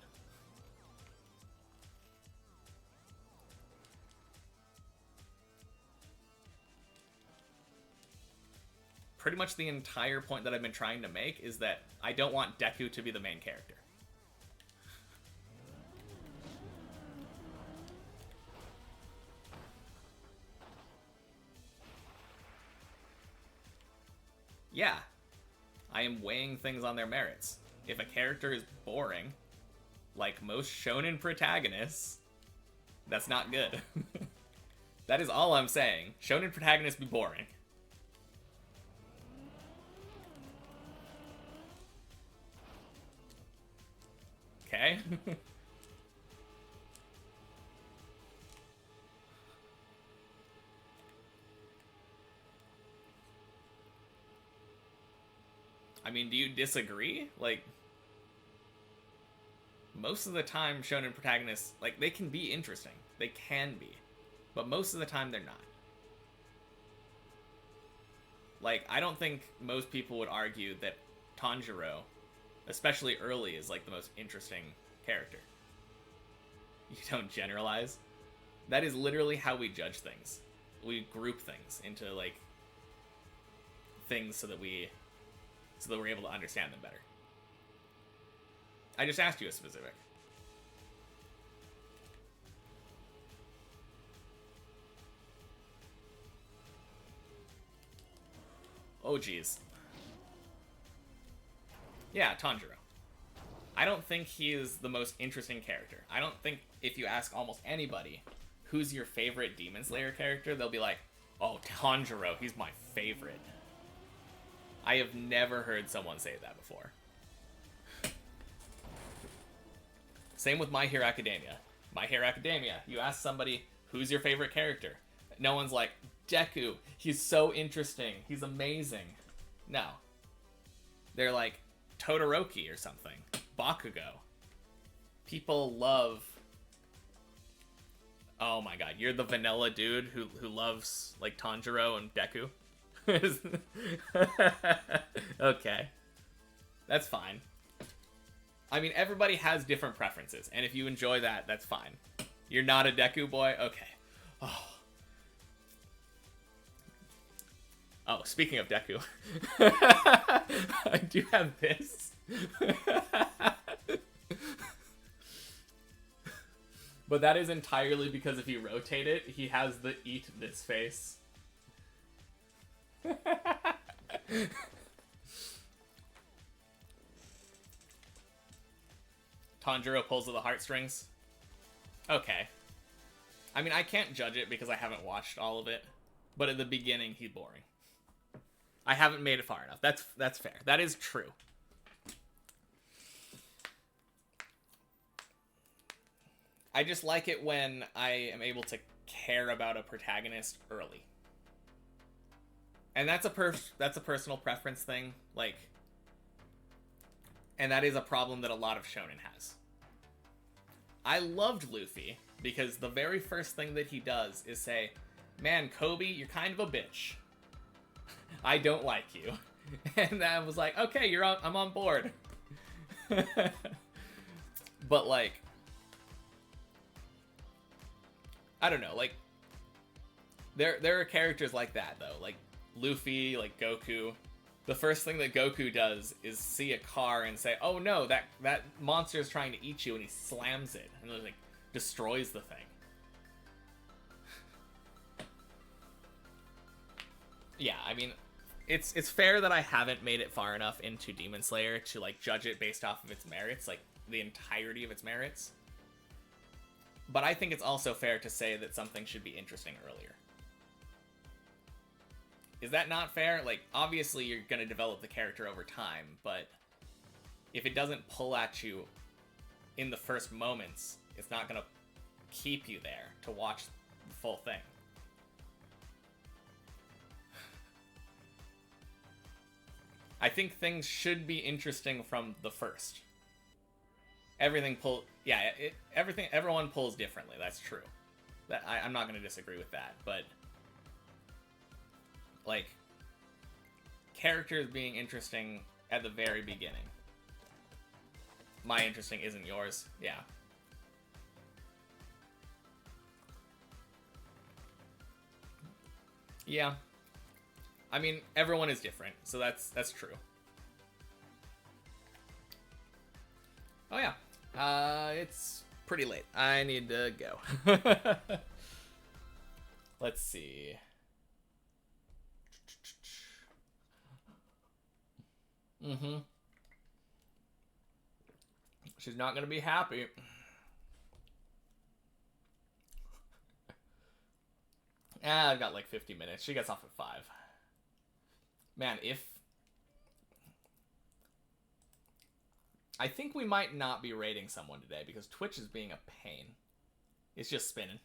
Pretty much the entire point that I've been trying to make is that I don't want Deku to be the main character. Yeah, I am weighing things on their merits. If a character is boring, like most shonen protagonists, that's not good. That is all I'm saying. Shonen protagonists be boring. Okay? I mean, do you disagree? Like, most of the time shonen protagonists, like, they can be interesting. They can be. But most of the time they're not. Like, I don't think most people would argue that Tanjiro, especially early, is, like, the most interesting character. You don't generalize. That is literally how we judge things. We group things into, like, things so that we're able to understand them better. I just asked you a specific. Oh, geez. Yeah, Tanjiro. I don't think he is the most interesting character. I don't think if you ask almost anybody who's your favorite Demon Slayer character, they'll be like, Oh, Tanjiro, he's my favorite. I have never heard someone say that before. Same with My Hero Academia. My Hero Academia, you ask somebody, who's your favorite character? No one's like, Deku, he's so interesting, he's amazing. No. They're like, Todoroki or something. Bakugo. People love... Oh my god, you're the vanilla dude who loves, like, Tanjiro and Deku? Okay. That's fine. I mean, everybody has different preferences, and if you enjoy that, that's fine. You're not a Deku boy? Okay. Oh. Oh, speaking of Deku, I do have this. But that is entirely because if you rotate it, he has the eat this face. Tanjiro pulls at the heartstrings. Okay. I mean, I can't judge it because I haven't watched all of it. But at the beginning, he's boring. I haven't made it far enough. That's fair. That is true. I just like it when I am able to care about a protagonist early. And that's a personal preference thing, like, and that is a problem that a lot of shonen has. I loved Luffy because the very first thing that he does is say, "Man, Kobe, you're kind of a bitch. I don't like you." And I was like, "Okay, I'm on board." But like, I don't know, like there are characters like that though, like Luffy, like Goku. The first thing that Goku does is see a car and say, "Oh no, that monster is trying to eat you," and he slams it and like destroys the thing. Yeah, I mean, it's fair that I haven't made it far enough into Demon Slayer to like judge it based off of its merits, like the entirety of its merits. But I think it's also fair to say that something should be interesting earlier. Is that not fair? Like, obviously you're going to develop the character over time, but if it doesn't pull at you in the first moments, it's not going to keep you there to watch the full thing. I think things should be interesting from the first. Everyone pulls differently, that's true. I'm not going to disagree with that, but like, characters being interesting at the very beginning. My interesting isn't yours. Yeah. Yeah. I mean, everyone is different, so that's true. Oh yeah. It's pretty late. I need to go. Let's see. She's not gonna be happy. I've got like 50 minutes. She gets off at 5. Man, I think we might not be rating someone today because Twitch is being a pain. It's just spinning.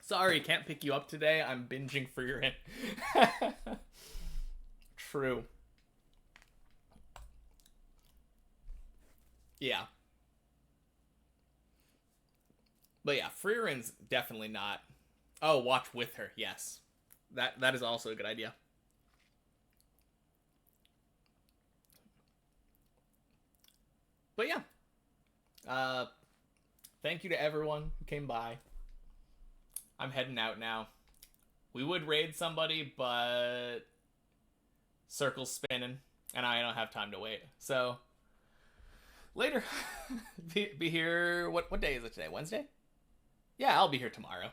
Sorry, can't pick you up today. I'm binging for your in. True. Yeah. But yeah, Freeren's definitely not. Oh, watch with her. Yes. That is also a good idea. But yeah. Thank you to everyone who came by. I'm heading out now. We would raid somebody, but circle's spinning, and I don't have time to wait. So, later. Be here. What day is it today? Wednesday? Yeah, I'll be here tomorrow.